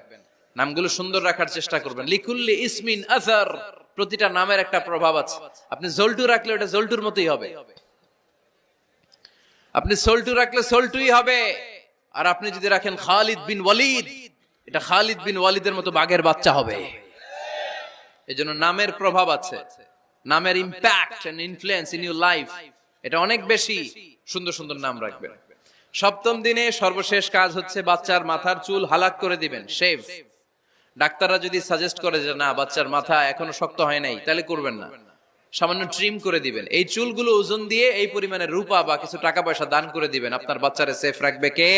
নামগুলো সুন্দর রাখার চেষ্টা করবেন। লিকুল্লি ইসমিন আসার, প্রতিটা নামের একটা প্রভাব আছে। আপনি জল্টু রাখলে ওটা জল্টুর মতোই হবে, আপনি সল্টু রাখলে সল্টুই হবে। আর আপনি যদি রাখেন খালিদ বিন ওয়ালিদ, এটা খালিদ বিন ওয়ালিদের মতো বাঘের বাচ্চা হবে। এজন্য নামের প্রভাব আছে, নামের impact and influence in your life এটা অনেক বেশি। সুন্দর সুন্দর নাম রাখবেন। 7ম দিনে সর্বশেষ কাজ হচ্ছে বাচ্চার মাথার চুল হালাক করে দিবেন, শেভ। ডাক্তাররা যদি সাজেস্ট করে যে না বাচ্চার মাথা এখনো শক্ত হয় নাই, তাহলে করবেন না, সামান্য ট্রিম করে দিবেন। এই চুলগুলো ওজন দিয়ে এই পরিমাণে রূপা বা কিছু টাকা পয়সা দান করে দিবেন। আপনার বাচ্চারে সেফ রাখবে কে?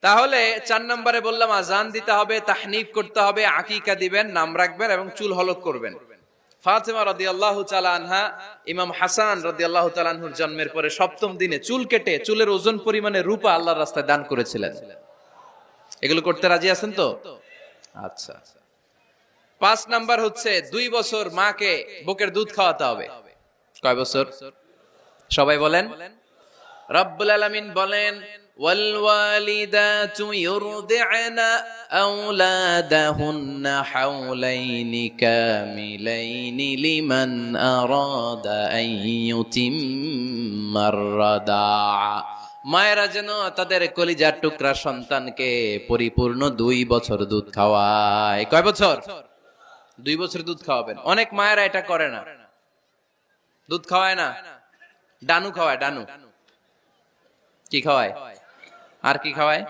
তাহলে 4 নম্বরে বললাম আজান দিতে হবে, তাহনিক করতে হবে, আকিকা দিবেন, নাম রাখবেন এবং চুল হলক করবেন। ফাতেমা রাদিয়াল্লাহু তাআলা আনহা ইমাম হাসান রাদিয়াল্লাহু তাআলা আনহুর জন্মের পরে 7ম দিনে চুল কেটে চুলের ওজন পরিমাণে রূপা আল্লাহর রাস্তায় দান করেছিলেন। এগুলো করতে রাজি আছেন তো? আচ্ছা। 5 নাম্বার হচ্ছে 2 বছর মাকে বুকের দুধ খাওয়াতে হবে। কয় বছর? সবাই বলেন। রব্বুল আলামিন বলেন ওয়াল ওয়ালিদাতু ইউরদি'না আওলাদাহুন্না হাওলাইনি কামিলাইনি লিমান আরাদা আন ইউতিম্মার রাদা'a। মায়েরা যেন তাদের কলিজার টুকরা সন্তানকে পরিপূর্ণ 2 বছর দুধ খাওয়ায়। কয় বছর? 2 বছর দুধ খাওয়াবেন। অনেক মায়েরা এটা করে না, দুধ খাওয়ায় না, ডানু খাওয়ায়। ডানু কি খাওয়ায়? আর কি খাওয়ায়?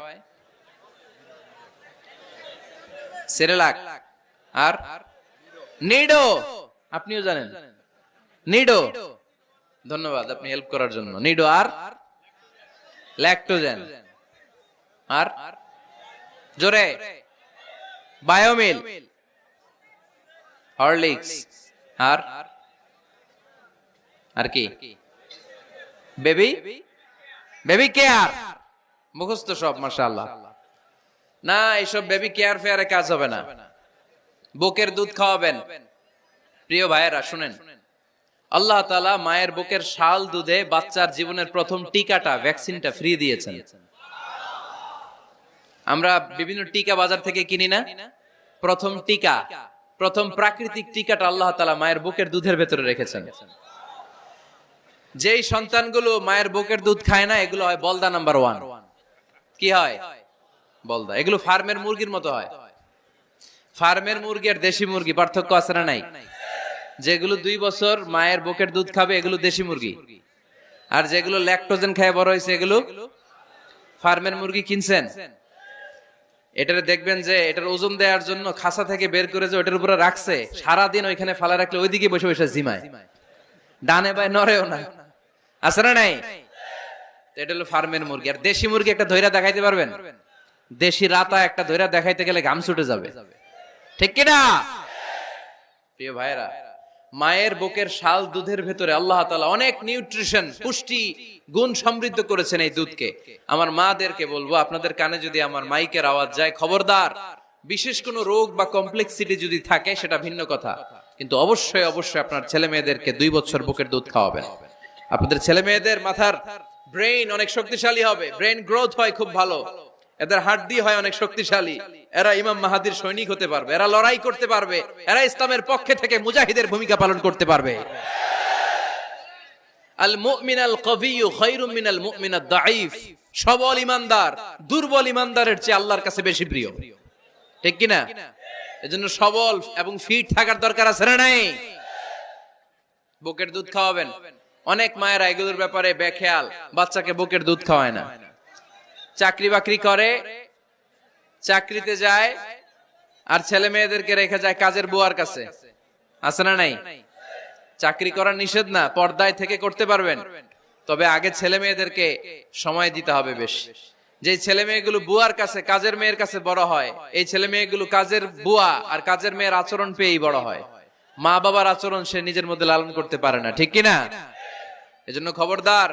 সেরেলাক আর নিডো। আপনিও জানেন নিডো। ধন্যবাদ আপনি হেল্প করার জন্য। নিডো আর ল্যাকটোজেন আর জোরে বায়োমিল, হরলিক্স আর কি বেবি কেয়ার। মুখস্থ সব মাশাআল্লাহ। না, এইসব বেবি কেয়ার ফেয়ারে কাজ হবে না। বুকের দুধ খাওয়াবেন। প্রিয় ভাইয়েরা শুনেন, আল্লাহ তাআলা মায়ের বুকের শাল দুধে বাচ্চার জীবনের প্রথম টিকাটা, ভ্যাকসিনটা ফ্রি দিয়েছেন। আমরা বিভিন্ন টিকা বাজার থেকে কিনি না, প্রথম টিকা, প্রথম প্রাকৃতিক টিকাটা আল্লাহ তাআলা মায়ের বুকের দুধের ভেতরে রেখেছেন। যেই সন্তানগুলো মায়ের বুকের দুধ খায় না, এগুলো হয় বলদা নাম্বার 1। কি হয়? বলদা। এগুলো ফার্মের মুরগির মতো হয়। ফার্মের মুরগি আর দেশি মুরগি পার্থক্য আছে না নাই? যেগুলো 2 বছর মায়ের বুকের দুধ খাবে এগুলো দেশি মুরগি, আর যেগুলো ল্যাকটোজেন খেয়ে বড় হয়েছে এগুলো ফার্মের মুরগি। কিনছেন? এটারে দেখবেন যে এটার ওজন দেওয়ার জন্য খাসা থেকে বের করে যে ওটার উপরে রাখছে, সারাদিন ওইখানে ফালা রাখলে ওইদিকে বসে বসে জিমায়, ডানে বায়ে নড়েও না। আছে না নাই? এটা হলো ফার্মের মুরগি। আর দেশি মুরগি একটা ধইরা দেখাইতে পারবেন? দেশি রাতা একটা ধইরা দেখাইতে গেলে ঘাম ছুটে যাবে, ঠিক কিনা? প্রিয় ভাইরা, মায়ের বুকের শাল দুধের ভেতরে আল্লাহ তাআলা অনেক নিউট্রিশন, পুষ্টি গুণ সমৃদ্ধ করেছেন এই দুধকে। আমার মাদেরকে বলবো, আপনাদের কানে যদি আমার মাইকের আওয়াজ যায়, খবরদার, বিশেষ কোনো রোগ বা কমপ্লেক্সিটি যদি থাকে সেটা ভিন্ন কথা, কিন্তু অবশ্যই অবশ্যই আপনার ছেলে মেয়েদেরকে 2 বছর বুকের দুধ খাওয়াবেন। আপনাদের ছেলে মেয়েদের মাথার ব্রেইন অনেক শক্তিশালী হবে, ব্রেইন গ্রোথ হয় খুব ভালো, এদের হাড্ডি হয় অনেক শক্তিশালী, এরা ইমাম মাহাদির সৈনিক হতে পারবে, এরা লড়াই করতে পারবে, এরা ইসলামের পক্ষে থেকে মুজাহিদের ভূমিকা পালন করতে পারবে। আল মুমিনাল কবিয়্যু খায়রুম মিনাল মুমিনাদ দাঈফ। সবল ইমানদার দুর্বল ইমানদারের চেয়ে আল্লাহর কাছে বেশি প্রিয়, ঠিক কি না? এজন্য সবল এবং ফিট থাকার দরকার আছে না নাই? বুকের দুধ খাওয়াবেন। অনেক মায়েরা এগুলোর ব্যাপারে বেখেয়াল, বাচ্চাকে বুকের দুধ খাওয়ায় না। চাকরি বাকরি করে, চাকরিতে যায়, আর ছেলে মেয়েদেরকে রেখে যায় কাজের বুয়ার কাছে। আছে না নাই? চাকরি করা নিষেধ না, পর্দায় থেকে করতে পারবেন, তবে আগে ছেলে মেয়েদেরকে সময় দিতে হবে বেশি। যে ছেলে মেয়েগুলো বুয়ার কাছে, কাজের মেয়ের কাছে বড় হয়, এই ছেলে মেয়েগুলো কাজের বুয়া আর কাজের মেয়ের আচরণ পেয়েই বড় হয়। মা বাবার আচরণ সে নিজের মধ্যে লালন করতে পারে না, ঠিক কিনা? এজন্য খবরদার,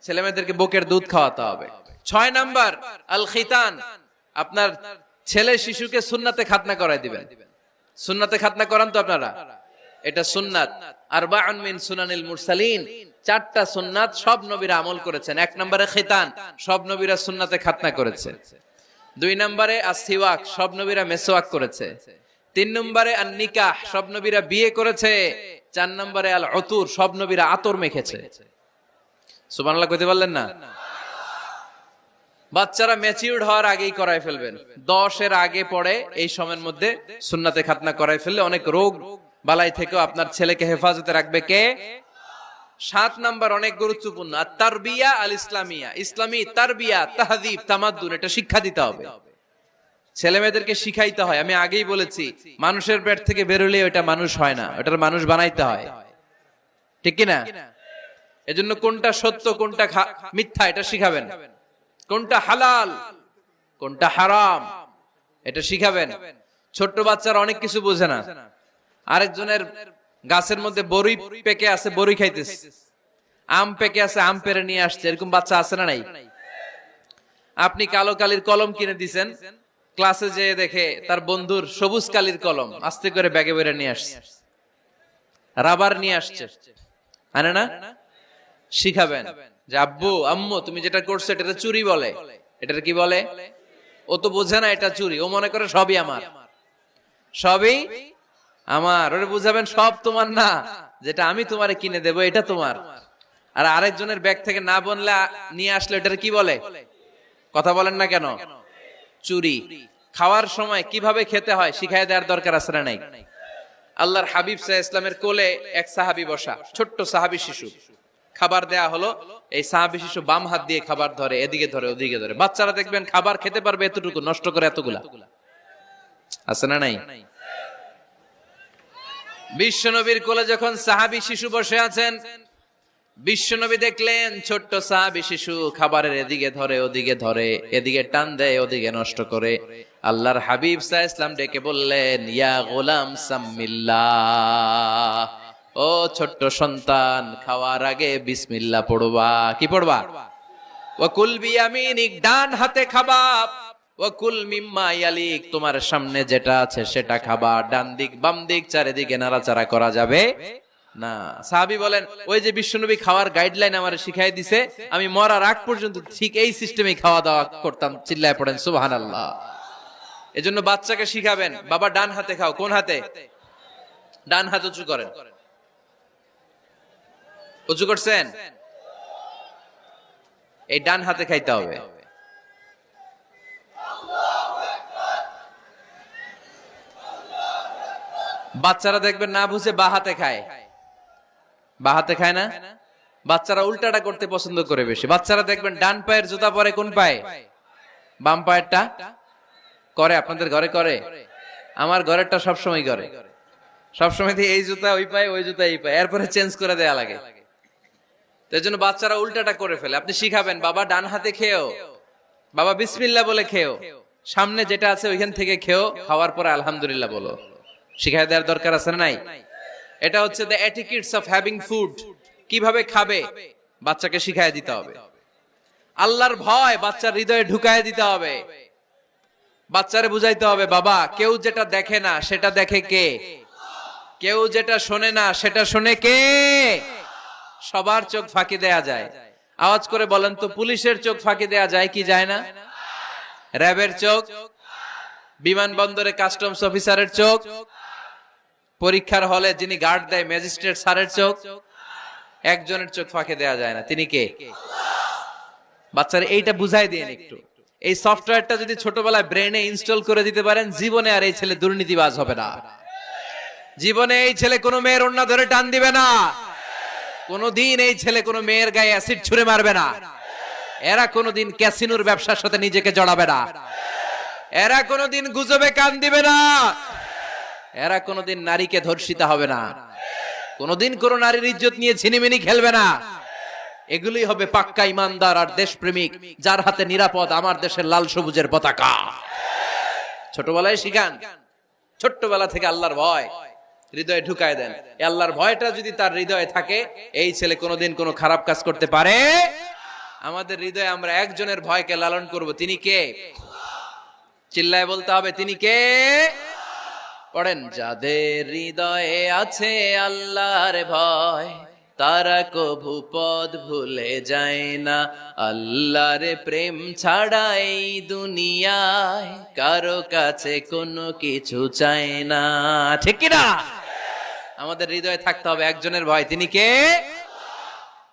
ছেলে মেয়েদেরকে বুকের দুধ খাওয়াতে হবে। 6 নাম্বার আল খিতান। আপনার ছেলে শিশুকে সুন্নাতে খাতনা করায় দিবেন। সুন্নাতে খাতনা করান তো আপনারা? এটা সুন্নাত। আরবাউন মিন সুনানিল মুরসালিন, 4টা সুন্নাত সব নবীরা আমল করেছেন। 1 নম্বরে খিতান, সব নবীরা সুন্নাতে খাতনা করেছে। 2 নম্বরে আসসিওয়াক, সব নবীরা মেসওয়াক করেছে। 3 নম্বরে আন নিকাহ, সব নবীরা বিয়ে করেছে। 4 নম্বরে আল উতুর, সব নবীরা আতর মেখেছে। সুবহানাল্লাহ কইতে পারলেন না? বাচ্চারা ম্যাচিউরড হওয়ার আগেই করায় ফেলবেন। 10 এর আগে পড়ে এই সময়ের মধ্যে সুন্নাতে খাতনা করায় ফেললে অনেক রোগ বালাই থেকেও আপনার ছেলেকে হেফাজতে রাখবে কে? 7 নাম্বার অনেক গুরুত্বপূর্ণ, তারবিয়া আল ইসলামিয়া। ইসলামী তারবিয়া, তাহযীব, তামাদ্দুন, এটা শিক্ষা দিতে হবে। ছেলে মেয়েদেরকে শিখাইতে হয়। আমি আগেই বলেছি, মানুষের পেট থেকে বেরোলে ওটা মানুষ হয় না, ওটার মানুষ বানাইতে হয়, ঠিক কিনা? এজন্য কোনটা সত্য কোনটা মিথ্যা এটা শিখাবেন, কোনটা হালাল কোনটা হারাম এটা শিখাবেন। ছোট্ট বাচ্চারা অনেক কিছু বোঝে না। আরেকজনের গাছের মধ্যে বড়ই পেকে আছে, বড়ই খাইতেছে, আম পেকে আছে, আম পেরে নিয়ে আসছে, এরকম বাচ্চা আছে না নাই? আপনি কালো কালির কলম কিনে দিছেন, ক্লাসে যেয়ে দেখে তার বন্ধুর সবুজ কালির কলম আস্তে করে ব্যাগে বেরে নিয়ে আসছে, রাবার নিয়ে আসছে, আনে না? শিখাবেন যে আব্বু আম্মু তুমি যেটা করছো এটা চুরি বলে, এটা কি বলে? ও তো বোঝে না এটা চুরি, ও মনে করে সবই আমার, সবই আমার। ওরে বুঝাবেন সব তোমার না, যেটা আমি তোমারে কিনে দেবো এটা তোমার। আর আরেকজনের ব্যাগ থেকে না বললে নিয়ে আসলে এটার কি বলে? কথা বলেন না কেন? চুরি। খাওয়ার সময় কিভাবে খেতে হয় শিখাই দেওয়ার দরকার আছে না নাই? আল্লাহর হাবিব সাল্লাল্লাহু আলাইহি ওয়াসাল্লামের কোলে এক সাহাবী বসা, ছোট্ট সাহাবী শিশু। খাবার দেয়া হলো, এই সাহাবী শিশু বাম হাত দিয়ে খাবার ধরে, এদিকে ধরে ওদিকে ধরে। বাচ্চারা দেখবেন খাবার খেতে পারবে এতটুকু, নষ্ট করে এতগুলা, আছে না নাই? বিশ্বনবীর কোলে যখন সাহাবী শিশু বসে আছেন, বিশ্বনবী দেখলেন ছোট্ট সাহাবী শিশু খাবারের এদিকে ধরে ওদিকে ধরে, এদিকে টান দেয় ওদিকে নষ্ট করে। আল্লাহর হাবিব সাল্লাল্লাহু আলাইহি ওয়াসাল্লাম ডেকে বললেন, ইয়া গোলাম সাম্মিল্লাহ, ও ছোট্ট সন্তান, খাওয়ার আগে বিসমিল্লাহ পড়বা। কি পড়বা? ওয়াকুল বিয়ামিনিক, ডান হাতে খাবা। ওয়াকুল মিম্মা ইয়ালিক, তোমার সামনে যেটা আছে সেটা খাবা। ডান দিক বাম দিক চারিদিকে নাড়াচাড়া করা যাবে না। সাহাবী বলেন, ওই যে বিশ্বনবী খাওয়ার গাইডলাইন আমারে শিখাই দিছে, আমি মরার আগ পর্যন্ত ঠিক এই সিস্টেমে খাওয়া দাওয়া করতাম। চিল্লায় পড়েন সুবহানাল্লাহ। এজন্য বাচ্চাকে শিখাবেন, বাবা ডান হাতে খাও। কোন হাতে? ডান হাত উঁচু করেন। উঁচু করছেন? এই ডান হাতে খাইতে হবে। বাচ্চারা দেখবেন না বুঝে বা হাতে খায়, বা হাতে খায় না। বাচ্চারা উল্টাটা করতে পছন্দ করে বেশি। বাচ্চারা দেখবেন ডান পায়ের জুতা পরে কোন পায়ে? বাম পায়েরটা করে। আপনাদের ঘরে করে? আমার ঘরেরটা সবসময় করে। সবসময় এই জুতা ওই পায়ে, ওই জুতা এই পায়ে, এরপরে চেঞ্জ করে দেয়া লাগে। তাই জন্য বাচ্চারা উল্টাটা করে ফেলে। আপনি শিখাবেন, বাবা ডান হাতে খেও, বাবা বিসমিল্লাহ বলে খেও, সামনে যেটা আছে ওইখান থেকে খেও, খাওয়ার পরে আলহামদুলিল্লাহ বলো। শিখাই দেওয়ার দরকার আছে না নাই? এটা হচ্ছে the etiquettes of having food. কিভাবে খাবে বাচ্চাকে শিখাই দিতে হবে। আল্লাহর ভয় বাচ্চার হৃদয়ে ঢুকায় দিতে হবে। বাচ্চারে বুঝাইতে হবে, বাবা কেউ যেটা দেখে না সেটা দেখে কে? কেউ যেটা শোনে না সেটা শোনে কে? সবার চোখ ফাঁকি দেয়া যায়। আওয়াজ করে বলেন তো, পুলিশের চোখ ফাঁকি দেয়া যায় কি যায় না? র্যাবের চোখ, বিমানবন্দরে কাস্টমস অফিসারের চোখ, পরীক্ষার হলে যিনি গার্ড দেয় ম্যাজিস্ট্রেট স্যারের চোখ, একজনের চোখ ফাঁকি দেয়া যায় না। তিনি কে? বাচ্চারা এইটা বুঝাই দিন একটু। এই সফটওয়্যারটা যদি ছোটবেলায় ব্রেনে ইনস্টল করে দিতে পারেন, জীবনে আর এই ছেলে দুর্নীতিবাজ হবে না। জীবনে এই ছেলে কোনো মেয়ের ওড়না ধরে টান দিবে না। কোনদিন এই ছেলে কোনো মেয়ের গায়ে অ্যাসিড ছুঁড়ে মারবে না। এরা কোনদিন ক্যাসিনোর ব্যবসার সাথে নিজেকে জড়াবে না। এরা কোনদিন গুজবে কান দিবে না। এরা কোনদিন নারীকে ধর্ষিতা হবে না। কোনদিন কোন নারীর ইজ্জত নিয়ে ছিনিমিনি খেলবে না। এগুলোই হবে পাক্কা ইমানদার আর দেশপ্রেমিক, যার হাতে নিরাপদ আমার দেশের লাল সবুজের পতাকা। ছোটবেলায় শিখান, ছোট্টবেলা থেকে আল্লাহর ভয় হৃদয়ে ঢুকায় দেন। এই আল্লাহর ভয়টা যদি তার হৃদয়ে থাকে, এই ছেলে কোনোদিন কোনো খারাপ কাজ করতে পারে। আমাদের হৃদয়ে আমরা একজনের ভয়কে লালন করব। তিনি কে? চিল্লায় বলতে হবে, তিনি কে? পড়েন, যাদের হৃদয়ে আছে আল্লাহর ভয়, তারা কভু পথ ভুলে যায় না। আল্লাহর প্রেম ছাড়া এই দুনিয়ায় কারো কাছে কোনো কিছু চায় না। ঠিক কি না? আমাদের হৃদয়ে থাকতে হবে একজনের ভয়। তিনি কে?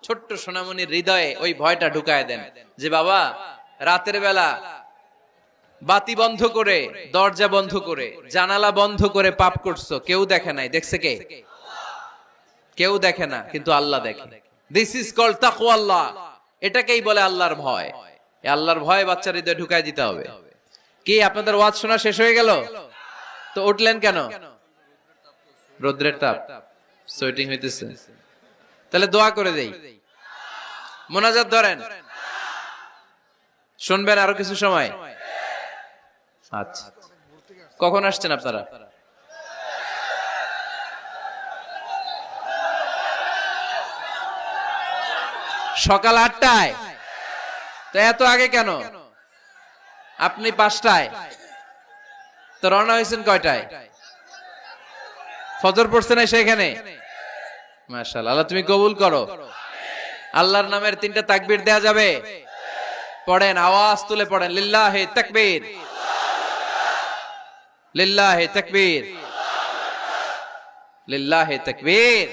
ছোট্ট সোনামণির হৃদয়ে ওই ভয়টা ঢুকায় দেন যে বাবা রাতের বেলা বাতি বন্ধ করে, দরজা বন্ধ করে, জানালা বন্ধ করে পাপ করছো, কেউ দেখে নাই। দেখছে কে? কেউ দেখে না, কিন্তু আল্লাহ দেখে। দিস ইজ কল্ড তাকওয়াল্লাহ। এটাকেই বলে আল্লাহর ভয়। এই আল্লাহর ভয় বাচ্চার হৃদয়ে ঢুকায় দিতে হবে। কি আপনাদের ওয়াজ শোনা শেষ হয়ে গেল? তো উঠলেন কেন? রোদ্রের তাপ, সোয়েটিং হইতেছে। তাহলে দোয়া করে দেই, মোনাজাত ধরেন, শুনবেন আরো কিছু সময়। আচ্ছা, কখন আসছেন আপনারা? সকাল 8টায়। তো এত আগে কেন? আপনি 5টায়, তো রওনা হয়েছেন কয়টায়? ফজর পড়ছে না সেখানে? মাশাআল্লাহ, আল্লাহ তুমি কবুল করো। আল্লাহর নামের 3টা তাকবীর দেয়া যাবে? পড়েন, আওয়াজ তুলে পড়েন, লিল্লাহি তাকবীর, লিল্লাহি তাকবীর, লিল্লাহি তাকবীর।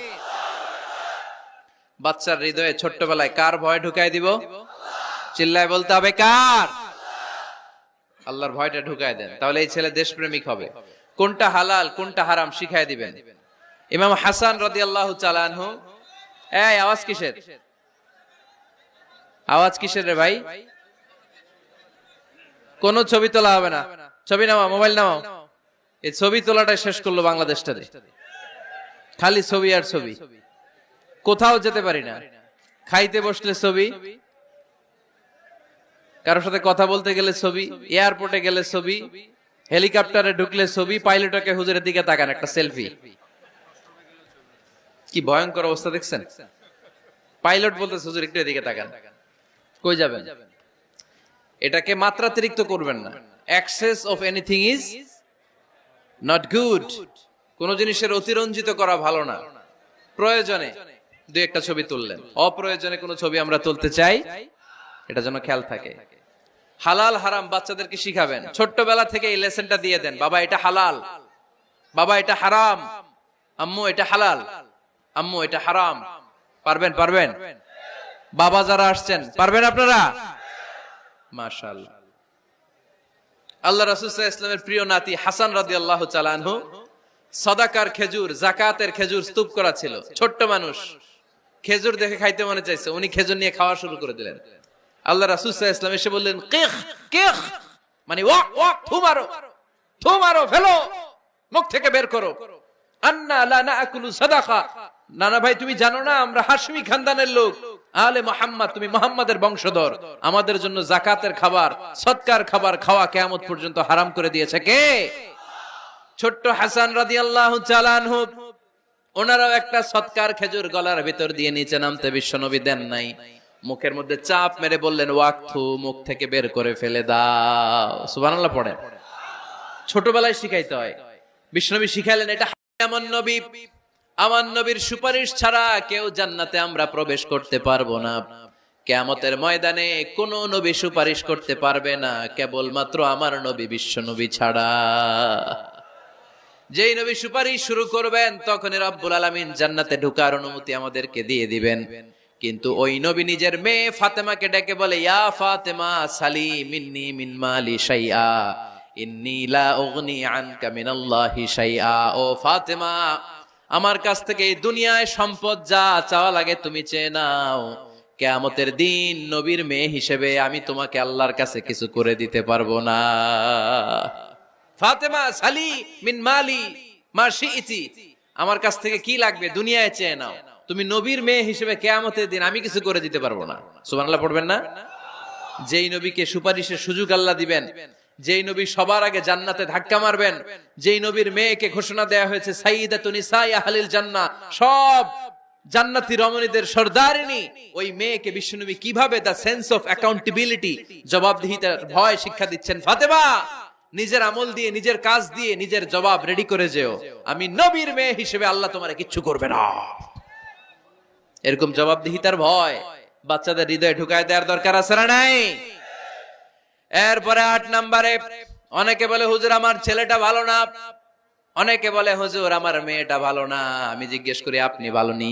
বাচ্চার হৃদয়ে ছোট্টবেলায় কার ভয় ঢুকায় দিব? চিল্লায় বলতে হবে, কার? আল্লাহর ভয়টা ঢুকায় দেন, তাহলে এই ছেলে দেশপ্রেমিক হবে। কোনটা হালাল কোনটা হারাম শিখায় দিবেন। ইমাম হাসান রাদিয়াল্লাহু তাআলা আনহু, এই আওয়াজ কিসের? আওয়াজ কিসের রে ভাই? কোন ছবি তোলা হবে না। ছবি নামাও, মোবাইল নামাও। এই ছবি তোলাটা শেষ করলো বাংলাদেশটাতে, খালি ছবি আর ছবি। কোথাও যেতে পারি না, খাইতে বসলে ছবি, কারোর সাথে কথা বলতে গেলে ছবি, এয়ারপোর্টে গেলে ছবি, হেলিকপ্টারে ঢুকলে ছবি, পাইলটকে হুজুরের দিকে তাকান, একটা সেলফি। কি ভয়ঙ্কর অবস্থা দেখছেন? পাইলট বলতে হুজুর একটু এদিকে তাকান, কই যাবেন? এটাকে মাত্রাতিরিক্ত করবেন না। Access of anything is not good. কোন জিনিসের অতিরঞ্জিত করা ভালো না। প্রয়োজনে দুই একটা ছবি তুললেন, অপ্রয়োজনে কোন ছবি আমরা তুলতে চাই, এটা যেন খেয়াল থাকে। হালাল হারাম বাচ্চাদেরকে শিখাবেন, ছোট্টবেলা থেকে এই লেসনটা দিয়ে দেন। বাবা এটা হালাল, বাবা এটা হারাম, আম্মু এটা হালাল, আম্মু এটা হারাম। পারবেন? পারবেন? বাবা যারা আসছেন পারবেন আপনারা? মাশাআল্লাহ। আল্লাহ রাসূল সাল্লাল্লাহু আলাইহি ওয়াসাল্লামের প্রিয় নাতি হাসান রাদিয়াল্লাহু তাআলা আনহু সাদাকার খেজুর, যাকাতের খেজুর স্তূপ করা ছিল। ছোট্ট মানুষ, খেজুর দেখে খাইতে মনে চাইছে, উনি খেজুর নিয়ে খাওয়া শুরু করে দিলেন। আল্লাহ রাসূল সাল্লাল্লাহু আলাইহি ওয়াসাল্লাম এসে বললেন, কিখ কিখ, মানে ওয়াক ওয়াক, থু মারো, থু মারো, ফেলো, মুখ থেকে বের করো। আন্না লা নাকুলু সাদাকা, নানা ভাই তুমি জানো না আমরা হাশমি খানদানের লোক, আলে মুহাম্মদ, তুমি মুহাম্মাদের বংশধর, আমাদের জন্য যাকাতের খাবার, সদকার খাবার খাওয়া কিয়ামত পর্যন্ত হারাম করে দিয়েছে কে? ছোট্ট হাসান রাদিয়াল্লাহু তাআলা আনহু, ওনারাও একটা সদকার খেজুর গলার ভিতর দিয়ে নিচে নামতে বিশ্বনবী দেন নাই, মুখের মধ্যে চাপ মেরে বললেন ওয়াকথু, মুখ থেকে বের করে ফেলে দাও। সুবহানাল্লাহ পড়েন। ছোটবেলায় শিখাইতে হয়। বিশ্বনবী শিখাইলেন এটা এমন নবী, আমার নবীর সুপারিশ ছাড়া কেউ জান্নাতে আমরা প্রবেশ করতে পারবো না। কিয়ামতের ময়দানে কোন নবী সুপারিশ করতে পারবে না, কেবলমাত্র আমার নবী বিশ্বনবী ছাড়া। যেই নবী সুপারিশ শুরু করবেন তখনই রব্বুল আলামিন জান্নাতে ঢোকার অনুমতি আমাদেরকে দিয়ে দিবেন। কিন্তু ওই নবী নিজের মেয়ে ফাতেমাকে ডেকে বলে, ইয়া ফাতেমা সালি মিন্নি মিন মালি শাইআ ইন্নী লা উগনি আনকা মিনাল্লাহি শাইআ। ও ফাতেমা, আমার কাছ থেকে এই দুনিয়ায় সম্পদ যা চাওয়া লাগে তুমি চেয়ে নাও, কিয়ামতের দিন নবীর মেয়ে হিসেবে আমি তোমাকে আল্লাহর কাছে কিছু করে দিতে পারবো না। ফাতেমা সালি মিন মালি মা শিইতি, আমার কাছ থেকে কি লাগবে দুনিয়ায় চেয়ে নাও, তুমি নবীর মেয়ে হিসেবে কিয়ামতের দিন আমি কিছু করে দিতে পারবো না। সুবহানাল্লাহ পড়বেন না? যেই নবীকে সুপারিশের সুযোগ আল্লাহ দিবেন, যেই নবী সবার আগে জান্নাতে ধাক্কা মারবেন, যেই নবীর মেয়েকে ঘোষণা দেয়া হয়েছে সাইয়্যিদাতুন নিসাই আহলিল জান্নাহ, সব জান্নাতি রমণীদের সর্দারিনী, ওই মেয়েকে বিশ্বনবী কিভাবে দা সেন্স অফ অ্যাকাউন্টেবিলিটি, জবাবদিহিতার ভয় শিক্ষা দিচ্ছেন। ফাতেমা, নিজের আমল দিয়ে, নিজের কাজ দিয়ে নিজের জবাব রেডি করে যেও, আমি নবীর মেয়ে হিসেবে আল্লাহ তোমারে কিচ্ছু করবে না। এরকম জবাবদিহিতার ভয় বাচ্চাদের হৃদয়ে ঢুকায় দেওয়ার দরকার আছে না নাই? এরপরে 8 নম্বরে, অনেকে বলে হুজুর আমার ছেলেটা ভালো না, অনেকে বলে হুজুর আমার মেয়েটা ভালো না। আমি জিজ্ঞেস করি আপনি ভালো নি?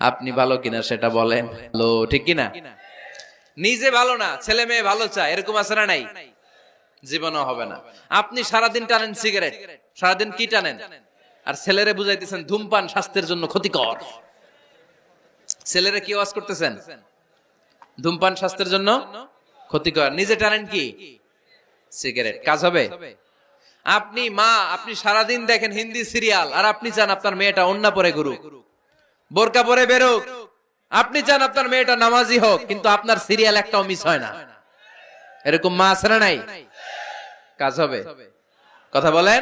আপনি ভালো কিনা সেটা বলেন। ভালো, ঠিক কিনা? নিজে ভালো না, ছেলে মেয়ে ভালো চায়, এরকম আছে না নাই? জীবনও হবে না। আপনি সারাদিন টানেন সিগারেট, সারাদিন কি টানেন, আর ছেলেরে বুঝাইতেছেন ধূমপান স্বাস্থ্যের জন্য ক্ষতিকর। ছেলেরে কি ওয়াজ করতেছেন? ধূমপান স্বাস্থ্যের জন্য ক্ষতিকর। নিজে টানেন কি? সিগারেট। কাজ হবে? আপনি মা, আপনি সারাদিন দেখেন হিন্দি সিরিয়াল, আর আপনি চান আপনার মেয়েটা ওন্না পরে ঘুরুক, বোরকা পরে বেরোক, আপনি চান আপনার মেয়েটা নামাজি হোক, কিন্তু আপনার সিরিয়াল একটাও মিস হয় না। এরকম মা আছে না নাই? কাজ হবে? কথা বলেন।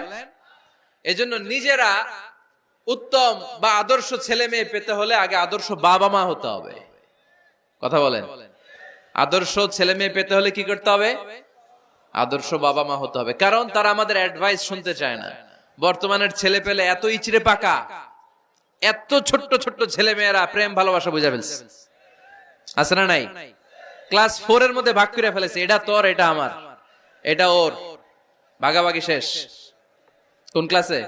এজন্য নিজেরা উত্তম বা আদর্শ ছেলে মেয়ে পেতে হলে আগে আদর্শ বাবা মা হতে হবে। কথা বলেন। আদর্শ ছেলে মেয়ে পেতে হলে কি করতে হবে? আদর্শ বাবা মা হতে হবে। কারণ তারা আমাদের অ্যাডভাইস শুনতে চায় না। বর্তমানের ছেলে পেলে এত ইচড়ে পাকা, এত ছোট্ট ছোট্ট ছেলে মেয়েরা প্রেম ভালোবাসা বুঝা ফেলছে। আছে না নাই? ক্লাস 4 এর মধ্যে ভাগ করে ফেলেছে, এটা তোর, এটা আমার, এটা ওর, ভাগাভাগি শেষ। কোন ক্লাসে?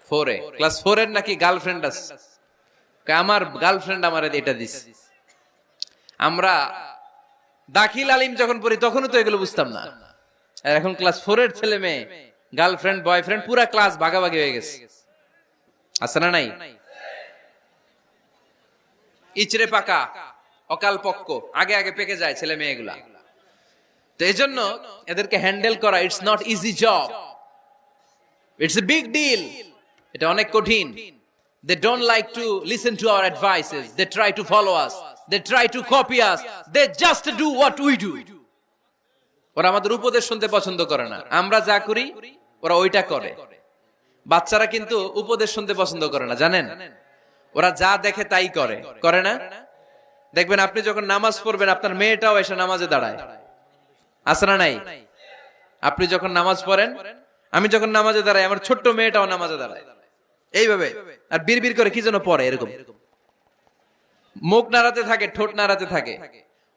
4 এ। ক্লাস 4 এর নাকি গার্লফ্রেন্ড আছে, আমার গার্লফ্রেন্ড আমার এটা দিস। আমরা দাখিল আলিম যখন পড়ি তখনও তো এগুলো বুঝতাম না, আর এখন ক্লাস 4 এর ছেলে মেয়ে গার্লফ্রেন্ড বয়ফ্রেন্ড পুরা ক্লাস ভাগাভাগি হয়ে গেছে। আছে না নাই? ইচড়ে পাকা অকাল পক্ক, আগে আগে পেকে যায় ছেলে মেয়েগুলা। তো এই জন্য এদেরকে হ্যান্ডেল করা it's not easy job, it's a big deal. এটা অনেক কঠিন। They don't like to listen to our advices. They try to follow us. They try to copy us. They just do what we do. ওরা আমাদের উপদেশ শুনতে পছন্দ করে না, আমরা যা করি ওরা ওইটা করে। বাচ্চারা কিন্তু উপদেশ শুনতে পছন্দ করে না, জানেন? ওরা যা দেখে তাই করে, করে না? দেখবেন আপনি যখন নামাজ পড়বেন আপনার মেয়েটাও এসে নামাজে দাঁড়ায়, আছে না নাই? আপনি যখন নামাজ পড়েন, আমি যখন নামাজে দাঁড়াই, আমার ছোট্ট মেয়েটাও নামাজে দাঁড়ায় এইভাবে, আর বিড়বিড় করে কি যেন পড়ে, এরকম মুখ নাড়াতে থাকে, ঠোঁট নাড়াতে থাকে।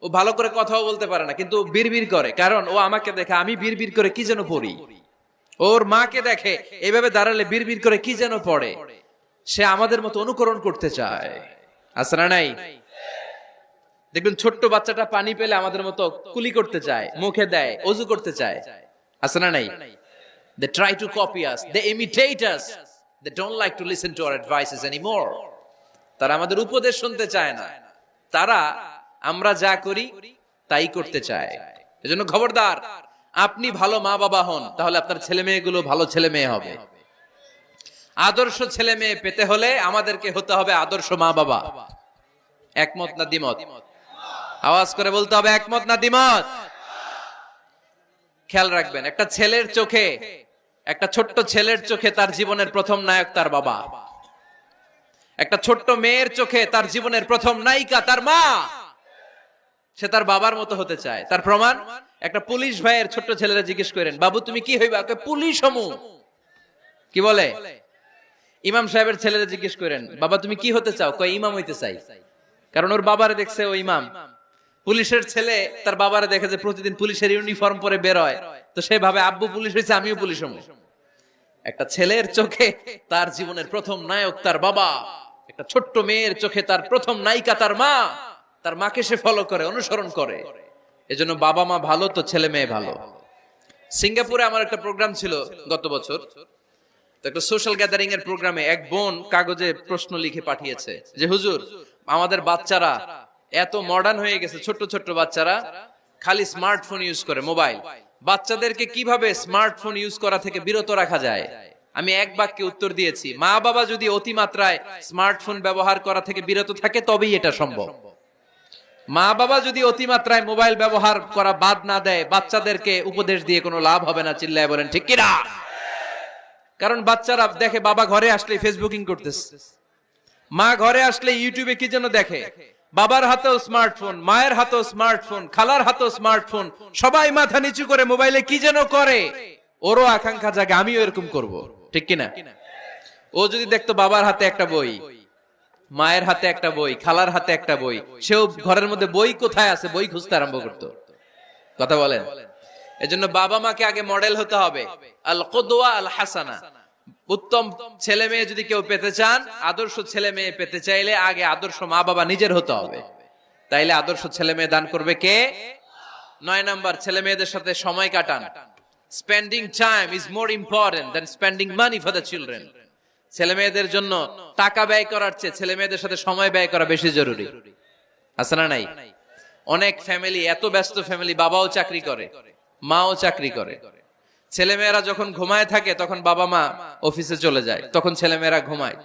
ও ভালো করে কথাও বলতে পারে না, কিন্তু বিড়বিড় করে, কারণ ও আমাকে দেখে আমি বিড়বিড় করে কি যেন পড়ি। ওর মাকে দেখে এইভাবে দাঁড়ালে বিড়বিড় করে কি যেন পড়ে। সে আমাদের মতো অনুকরণ করতে চায়, আছে না নাই? দেখবেন ছোট্ট বাচ্চাটা পানি পেলে আমাদের মতো কুলি করতে চায়, মুখে দেয়, ওযু করতে চায়, আছে না নাই? They try to copy us, they imitate us, they don't like to listen to our advices anymore. তারা আমাদের উপদেশ শুনতে চায় না, তারা আমরা যা করি তাই করতে চায়। এজন্য খবরদার, আপনি ভালো মা বাবা হন, তাহলে আপনার ছেলে মেয়েগুলো ভালো ছেলে মেয়ে হবে। আদর্শ ছেলে মেয়ে পেতে হলে আমাদেরকে হতে হবে আদর্শ মা বাবা। একমত না দ্বিমত? আওয়াজ করে বলতে হবে, একমত না দ্বিমত? খেয়াল রাখবেন, একটা ছেলের চোখে, একটা ছোট্ট ছেলের চোখে তার জীবনের প্রথম নায়ক তার বাবা। একটা ছোট্ট মেয়ের চোখে তার জীবনের প্রথম নায়িকা তার মা। সে তার বাবার মতো হতে চায়। তার প্রমাণ, একটা পুলিশ ভাইয়ের ছোট্ট ছেলেরা জিজ্ঞেস করেন, বাবু তুমি কি হইবা? পুলিশ হমু। কি বলে? ইমাম সাহেবের ছেলেরা জিজ্ঞেস করেন, বাবা তুমি কি হতে চাও? কয় ইমাম হইতে চাই। কারণ ওর বাবারে দেখছে ও ইমাম। পুলিশের ছেলে তার বাবারে দেখে যে প্রতিদিন পুলিশের ইউনিফর্ম পরে বের হয়, তো সে ভাবে আব্বু পুলিশ হয়েছে, আমিও পুলিশ হবো। একটা ছেলের চোখে তার জীবনের প্রথম নায়ক তার বাবা, একটা ছোট্ট মেয়ের চোখে তার প্রথম নায়িকা তার মা। তার মাকে সে ফলো করে, অনুসরণ করে। এজন্য বাবা মা ভালো তো ছেলে মেয়ে ভালো। সিঙ্গাপুরে আমার একটা প্রোগ্রাম ছিল গত বছর, তো একটা সোশ্যাল গ্যাদারিং এর প্রোগ্রামে এক বোন কাগজে প্রশ্ন লিখে পাঠিয়েছে যে হুজুর, আমাদের বাচ্চারা এত মডার্ন হয়ে গেছে, ছোট্ট ছোট্ট বাচ্চারা খালি স্মার্টফোন ইউজ করে, মোবাইল। বাচ্চাদেরকে কিভাবে স্মার্টফোন ইউজ করা থেকে বিরত রাখা যায়? আমি এক বাক্যে উত্তর দিয়েছি, মা বাবা যদি অতিমাত্রায় স্মার্টফোন ব্যবহার করা থেকে বিরত থাকে তবেই এটা সম্ভব। মা বাবা যদি অতিমাত্রায় মোবাইল ব্যবহার করা বাদ না দেয়, বাচ্চাদেরকে উপদেশ দিয়ে কোনো লাভ হবে না। চিল্লায় বলেন ঠিক কিনা? কারণ বাচ্চারা দেখে বাবা ঘরে আসলে ফেসবুকিং করতেছে, মা ঘরে আসলে ইউটিউবে কি যেন দেখে, বাবার হাতেও স্মার্টফোন, মায়ের হাতেও স্মার্টফোন, খালার হাতেও স্মার্টফোন, সবাই মাথা নিচু করে মোবাইলে কি যেন করে। ওরও আকাঙ্ক্ষা জাগে আমিও এরকম করব, ঠিক কিনা? ও যদি দেখতো বাবার হাতে একটা বই, মায়ের হাতে একটা বই, খালার হাতে একটা বই, সেও ঘরের মধ্যে বই কোথায় আছে বই খুঁজতে আরম্ভ করতো। কথা বলেন? এজন্য বাবা মাকে আগে মডেল হতে হবে, আল কুদওয়া আল হাসানা। উত্তম ছেলে মেয়ে যদি কেউ পেতে চান, আদর্শ ছেলে মেয়ে পেতে চাইলে আগে আদর্শ মা বাবা নিজের হতে হবে। তাইলে আদর্শ ছেলে মেয়ে দান করবে কে? 9 নাম্বার, ছেলে মেয়েদের সাথে সময় কাটান। Spending time is more important than spending money for the children. ছেলে মেয়েদের জন্য টাকা ব্যয় করার চেয়ে ছেলে মেয়েদের সাথে সময় ব্যয় করা বেশি জরুরি, আছে না নাই? অনেক ফ্যামিলি, এত ব্যস্ত ফ্যামিলি, বাবাও চাকরি করে, মাও চাকরি করে। ছেলেমেয়েরা যখন ঘুমায় থাকে তখন বাবা মা অফিসে চলে যায়, তখন ছেলেমেয়েরা ঘুমায়।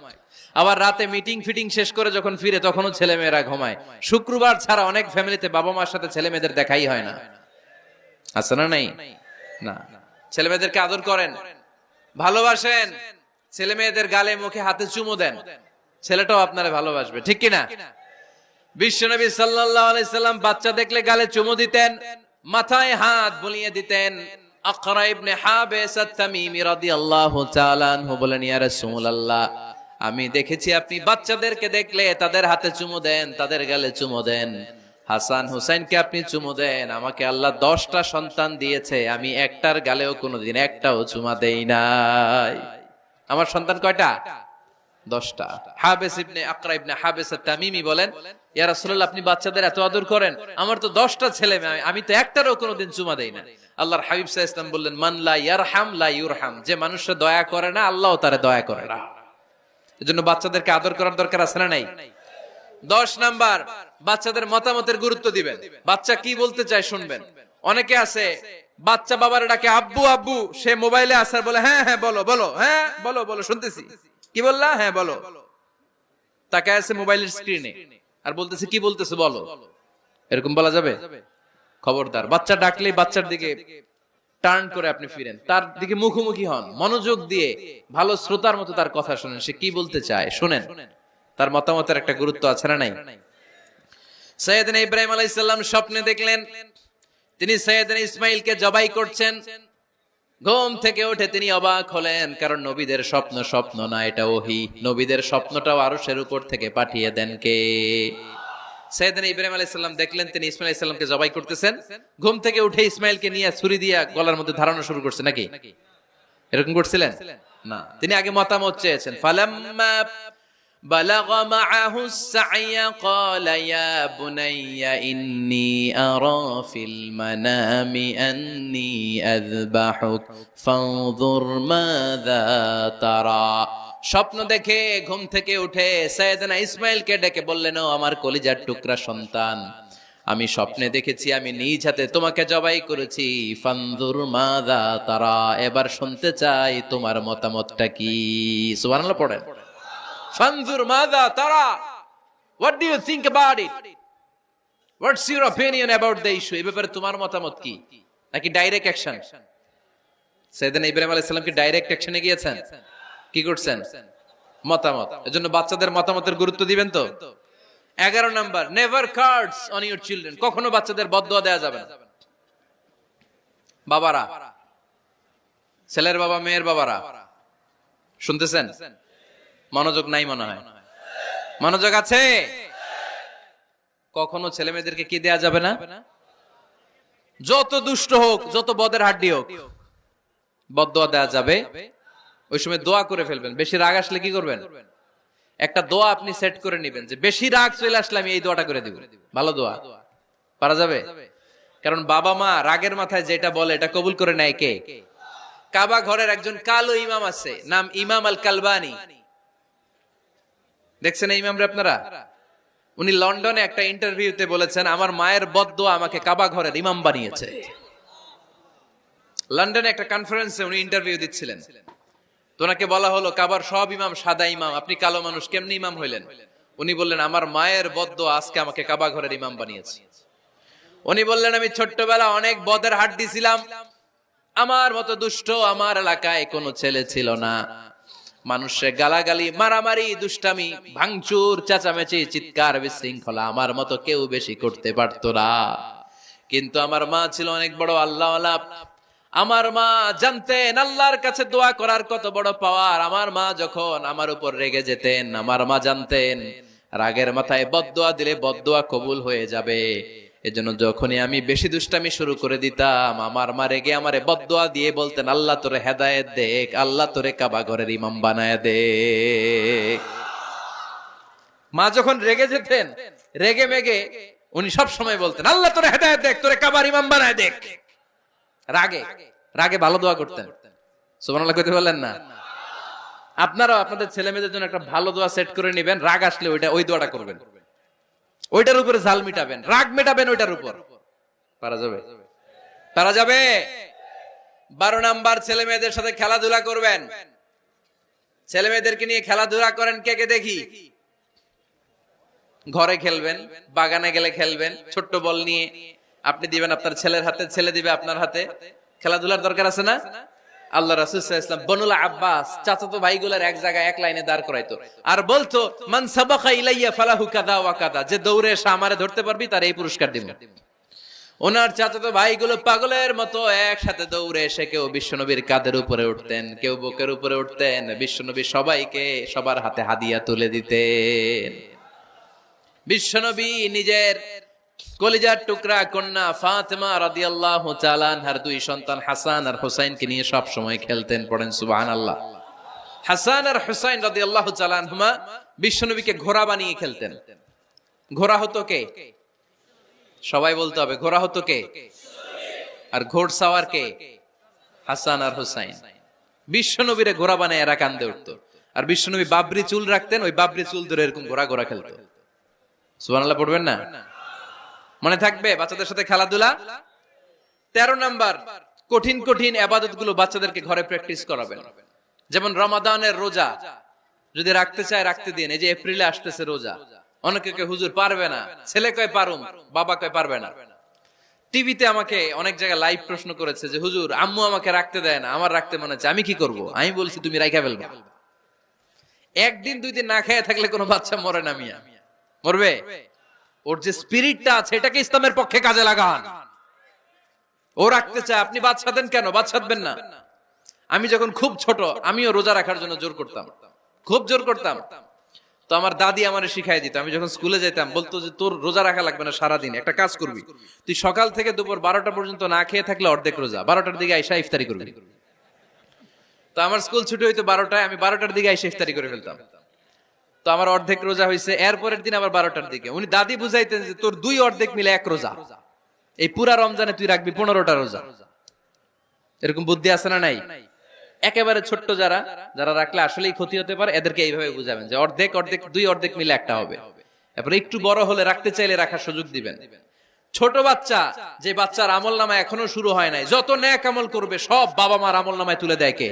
আবার রাতে মিটিং ফিটিং শেষ করে যখন ফিরে তখনও ছেলেমেয়েরা ঘুমায়। শুক্রবার ছাড়া অনেক ফ্যামিলিতে বাবা মার সাথে ছেলে মেয়েদের দেখাই হয় না, আছে না নাই? না, ছেলে মেয়েদেরকে আদর করেন, ভালোবাসেন, ছেলে মেয়েদের গালে মুখে হাতে চুমু দেন, ছেলেটাও আপনারা ভালোবাসবে, ঠিক কিনা? বিশ্বনবী সাল্লাল্লাহু আলাইহি সাল্লাম বাচ্চা দেখলে গালে চুমু দিতেন, মাথায় হাত বুলিয়ে দিতেন। আকরা ইবনে হাবিস আত-তামিমি রাদিয়াল্লাহু তাআলা আনহু বলেন, ইয়া রাসূলুল্লাহ, আমি দেখেছি আপনি বাচ্চাদেরকে দেখলে তাদের হাতে চুমু দেন, তাদের গালে চুমু দেন। হাসান হুসাইনকে আপনি চুমু দেন। আমাকে আল্লাহ 10টা সন্তান দিয়েছে, আমি একটার গালেও কোনোদিন একটাও চুমা দেই নাই। আমার সন্তান কয়টা? 10টা। হাবেস ইবনে আকরা ইবনে হাবেস আত-তামিমি বলেন, ইয়া রাসূলুল্লাহ, আপনি বাচ্চাদের এত আদর করেন, আমার তো 10টা ছেলে মেয়ে, আমি তো একটারও কোনোদিন চুমা দেই না। আল্লাহর হাবিব সাল্লাল্লাহু আলাইহি ওয়াসাল্লাম বললেন, মান লা ইয়ারহাম লা ইউরহাম, যে মানুষে দয়া করে না আল্লাহও তারে দয়া করে না। এজন্য বাচ্চাদেরকে আদর করার দরকার আছে না নাই? 10 নাম্বার, বাচ্চাদের মতামতের গুরুত্ব দিবেন। বাচ্চা কি বলতে চায় শুনবেন। অনেকে আছে বাচ্চা বাবার ডাকে আব্বু আব্বু, সে মোবাইলে আসার বলে হ্যাঁ হ্যাঁ বলো বলো, হ্যাঁ বলো বলো শুনতেছি, কি বললা, হ্যাঁ বলো। তাকায় আছে মোবাইলের স্ক্রিনে আর বলতেছে কি বলতেছে বলো। এরকম বলা যাবে? খবরদার। বাচ্চা ডাকলেই বাচ্চার দিকে টার্ন করে আপনি ফিরেন, তার দিকে মুখোমুখি হন, মনোযোগ দিয়ে ভালো শ্রোতার মতো তার কথা শুনেন, সে কি বলতে চায় শুনেন। তার মতামতের একটা গুরুত্ব আছে না নাই? সাইয়েদনা ইব্রাহিম আলাইহিস সালাম স্বপ্নে দেখলেন তিনি সাইয়েদনা ইসমাঈলকে জবাই করছেন। ঘুম থেকে উঠে তিনি অবাক হলেন, কারণ নবীদের স্বপ্ন স্বপ্ন না, এটা ওহী। নবীদের স্বপ্নটাও আরশের উপর থেকে পাঠিয়ে দেন কে? সাইয়েদনা ইব্রাহিম আলাইহিস সালাম দেখলেন তিনি ইসমাঈল আলাইহিস সালামকে জবাই করতেছেন। ঘুম থেকে উঠে ইসমাঈলকে নিয়ে ছুরি দিয়ে গলার মধ্যে ধারানো শুরু করছে নাকি? এরকম করছিলেন না, তিনি আগে মতামত চেয়েছেন। ফালাম্মা بلغ معه السعي قال يا بني إني أرى في المنام أني أذبحك فانظر ماذا ترى। স্বপ্ন দেখে ঘুম থেকে উঠে সাইয়েদনা ইসমাঈলকে ডেকে বললেন, ও আমার কলিজার টুকরা সন্তান, আমি স্বপ্নে দেখেছি আমি নিজ হাতে তোমাকে জবাই করেছি। ফানজুর মাযা তারা, এবার শুনতে চাই তোমার মতামতটা কি। সুবহানাল্লাহ পড়েন। ফানজুর মাযা তারা, what do you think about it? What's your opinion about the issue? এই ব্যাপারে তোমার মতামত কি? নাকি ডাইরেক্ট অ্যাকশন? সাইয়েদনা ইব্রাহিম আলাইহিস সালাম কি ডাইরেক্ট অ্যাকশনে গিয়েছেন? কি করছেন? মতামত। এজন্য বাচ্চাদের মতামতের গুরুত্ব দিবেন তো। 11 number, never cards on your children, কখনো বাচ্চাদের বদদোয়া দেয়া যাবে না। বাবারা, ছেলের বাবা মেয়ের বাবারা শুনতেছেন? মনোযোগ নাই মনে হয়। মনোযোগ আছে? কখনো ছেলে মেয়েদেরকে কি দেয়া যাবে না? যত দুষ্ট হোক, যত বদের হাড্ডি হোক, বদদোয়া দেয়া যাবে। ওই সময় দোয়া করে ফেলবেন। বেশি রাগ আসলে কি করবেন? একটা দোয়া আপনি সেট করে নেবেন যে বেশি রাগ চলে আসলে আমি এই দোয়াটা করে দিব। ভালো দোয়া পারা যাবে? কারণ বাবা মা রাগের মাথায় যেটা বলে এটা কবুল করে নেয় কে? কাবা ঘরের একজন কালো ইমাম আছে, নাম ইমাম আল কালবানি। দেখছেন এই ইমামরে আপনারা? উনি লন্ডনে একটা ইন্টারভিউতে বলেছেন, আমার মায়ের বদদোয়া আমাকে কাবা ঘরের ইমাম বানিয়েছে। লন্ডনে একটা কনফারেন্সে উনি ইন্টারভিউ দিচ্ছিলেন। তো ওনাকে বলা হলো, কাবার সব ইমাম সাদা ইমাম, আপনি কালো মানুষ, কেমনি ইমাম হইলেন? উনি বললেন, আমার মায়ের বদদোয়া আজকে আমাকে কাবা ঘরের ইমাম বানিয়েছে। উনি বললেন, আমি ছোট্টবেলা অনেক বদের হাড্ডি ছিলাম, আমার মতো দুষ্ট আমার এলাকায় কোনো ছেলে ছিল না। মানুষের গালাগালি, মারামারি, দুষ্টামি, ভাঙচুর, চেঁচামেচি, চিৎকার, বিশৃঙ্খলা আমার মতো কেউ বেশি করতে পারতো না। কিন্তু আমার মা ছিল অনেক বড় আল্লাহওয়ালা। আমার মা জানতেন আল্লাহর কাছে দোয়া করার কত বড় পাওয়ার। আমার মা যখন আমার উপর রেগে যেতেন, আমার মা জানতেন রাগের মাথায় বদদোয়া দিলে বদদোয়া কবুল হয়ে যাবে। এজন্য যখনই আমি বেশি দুষ্টামি শুরু করে দিতাম, আমার মা রেগে আমারে বদদোয়া দিয়ে বলতেন, আল্লাহ তোরে হেদায়েত দেখ, আল্লাহ তোরে কাবা ঘরের ইমাম বানায় দে। মা যখন রেগে যেতেন, রেগে মেগে উনি সব সময় বলতেন, আল্লাহ তোরে হেদায়েত দেখ, তোরে কাবার ইমাম বানায় দেখ। রাগে রাগে ভালো দোয়া করতেন। সুবহানাল্লাহ কইতে বললেন না? আপনারাও আপনাদের ছেলে মেয়েদের জন্য একটা ভালো দোয়া সেট করে নেবেন। রাগ আসলে ওই দোয়াটা করবেন, ওইটার উপরে ঝাল মিটাবেন, রাগ মেটাবেন ওইটার উপর। পারা যাবে? পারা যাবে? 12 নাম্বার, ছেলে মেয়েদের সাথে খেলাধুলা করবেন। ছেলে মেয়েদেরকে নিয়ে খেলাধুলা করেন কে কে দেখি? ঘরে খেলবেন, বাগানে গেলে খেলবেন, ছোট্ট বল নিয়ে আপনি দিবেন আপনার ছেলের হাতে, ছেলে দিবে আপনার হাতে। খেলাধুলার দরকার আছে না? আল্লাহ রাসূল সাল্লাল্লাহু আলাইহি ওয়াসাল্লাম বনুল আব্বাস চাচাতো ভাইগুলোর এক জায়গায় এক লাইনে দাঁড় করাইতো আর বলতো, মান সাবাকা ইলাইয়া ফালাহু কাযা ওয়া কাযা, যে দৌড়ে এসে আমারে ধরতে পারবি তার এই পুরস্কার দিব। ওনার চাচাতো ভাইগুলো পাগলের মতো একসাথে দৌড়ে এসে কেউ বিশ্বনবীর কাঁধের উপরে উঠতেন, কেউ বুকের উপরে উঠতেন। বিশ্বনবী সবাইকে সবার হাতে হাদিয়া তুলে দিতেন। বিশ্বনবী নিজের কলিজার টুকরা কন্যা ফাতেমা রাদিয়াল্লাহু তাআলা আনহার দুই সন্তান হাসান আর হুসাইনকে নিয়ে সব সময় খেলতেন। পড়েন সুবহানাল্লাহ। হাসান আর হুসাইন রাদিয়াল্লাহু তাআলা আনহুমা বিশ্বনবীকে ঘোড়া বানিয়ে খেলতেন। ঘোড়া হতো কে? সবাই বলতে হবে, ঘোড়া হতো কে? আর ঘোড়সাওয়ার কে? হাসান আর হুসাইন। বিশ্বনবীরে ঘোড়া বানায় এরা কান্দে উঠতো। আর বিশ্বনবী বাবরি চুল রাখতেন, ওই বাবরি চুল ধরে এরকম ঘোড়া ঘোড়া খেলতো। সুবহানাল্লাহ পড়বেন না? মনে থাকবে বাচ্চাদের সাথে খেলাধুলা। 13 নাম্বার, কঠিন কঠিন ইবাদত গুলো বাচ্চাদেরকে ঘরে প্র্যাকটিস করাবেন। যেমন রমাদানের রোজা যদি রাখতে চায় রাখতে দিন। এই যে এপ্রিলে আসতেছে রোজা, অনেকে কয় হুজুর পারবে না, ছেলে কয় পারুম, বাবা কয় পারবে না। টিভিতে আমাকে অনেক জায়গায় লাইভ প্রশ্ন করেছে যে হুজুর আম্মু আমাকে রাখতে দেয় না, আমার রাখতে মনে হচ্ছে, আমি কি করব? আমি বলছি তুমি রাইখা ফেলবা। একদিন দুই দিন না খেয়ে থাকলে কোনো বাচ্চা মরে না মিয়া, মরবে? ওর যে স্পিরিটটা আছে এটাকে ইসলামের পক্ষে কাজে লাগান। ও রাখতে চায়, আপনি বাচ্চা দেন কেন? বাচ্চা দেবেন না। আমি যখন খুব ছোট আমিও রোজা রাখার জন্য জোর করতাম, খুব জোর করতাম। তো আমার দাদি আমারে শিখাই দিত। আমি যখন স্কুলে যেতাম বলতো যে তোর রোজা রাখা লাগবে না, সারাদিন একটা কাজ করবি, তুই সকাল থেকে দুপুর 12টা পর্যন্ত না খেয়ে থাকলে অর্ধেক রোজা, 12টার দিকে আইসা ইফতারি করবি। তো আমার স্কুল ছুটি হইতো 12টায়, আমি 12টার দিকে আইসা ইফতারি করে ফেলতাম। তো আমার অর্ধেক রোজা হয়েছে। এরপরের দিন আবার 12টার দিকে উনি দাদি বুঝাইতেন যে তোর দুই অর্ধেক মিলে এক রোজা, এই পুরা রমজানে তুই রাখবি 15টা রোজা। এরকম বুদ্ধি আছে না নাই? একেবারে ছোট্ট যারা যারা রাখলে আসলেই ক্ষতি হতে পারে এদেরকে এইভাবে বুঝাবেন যে অর্ধেক অর্ধেক, দুই অর্ধেক মিলে একটা হবে। এরপর একটু বড় হলে রাখতে চাইলে রাখার সুযোগ দিবেন। ছোট বাচ্চা, যে বাচ্চার আমল নামায় এখনো শুরু হয় নাই, যত নেক আমল করবে সব বাবা মার আমল নামায় তুলে দেয় কে?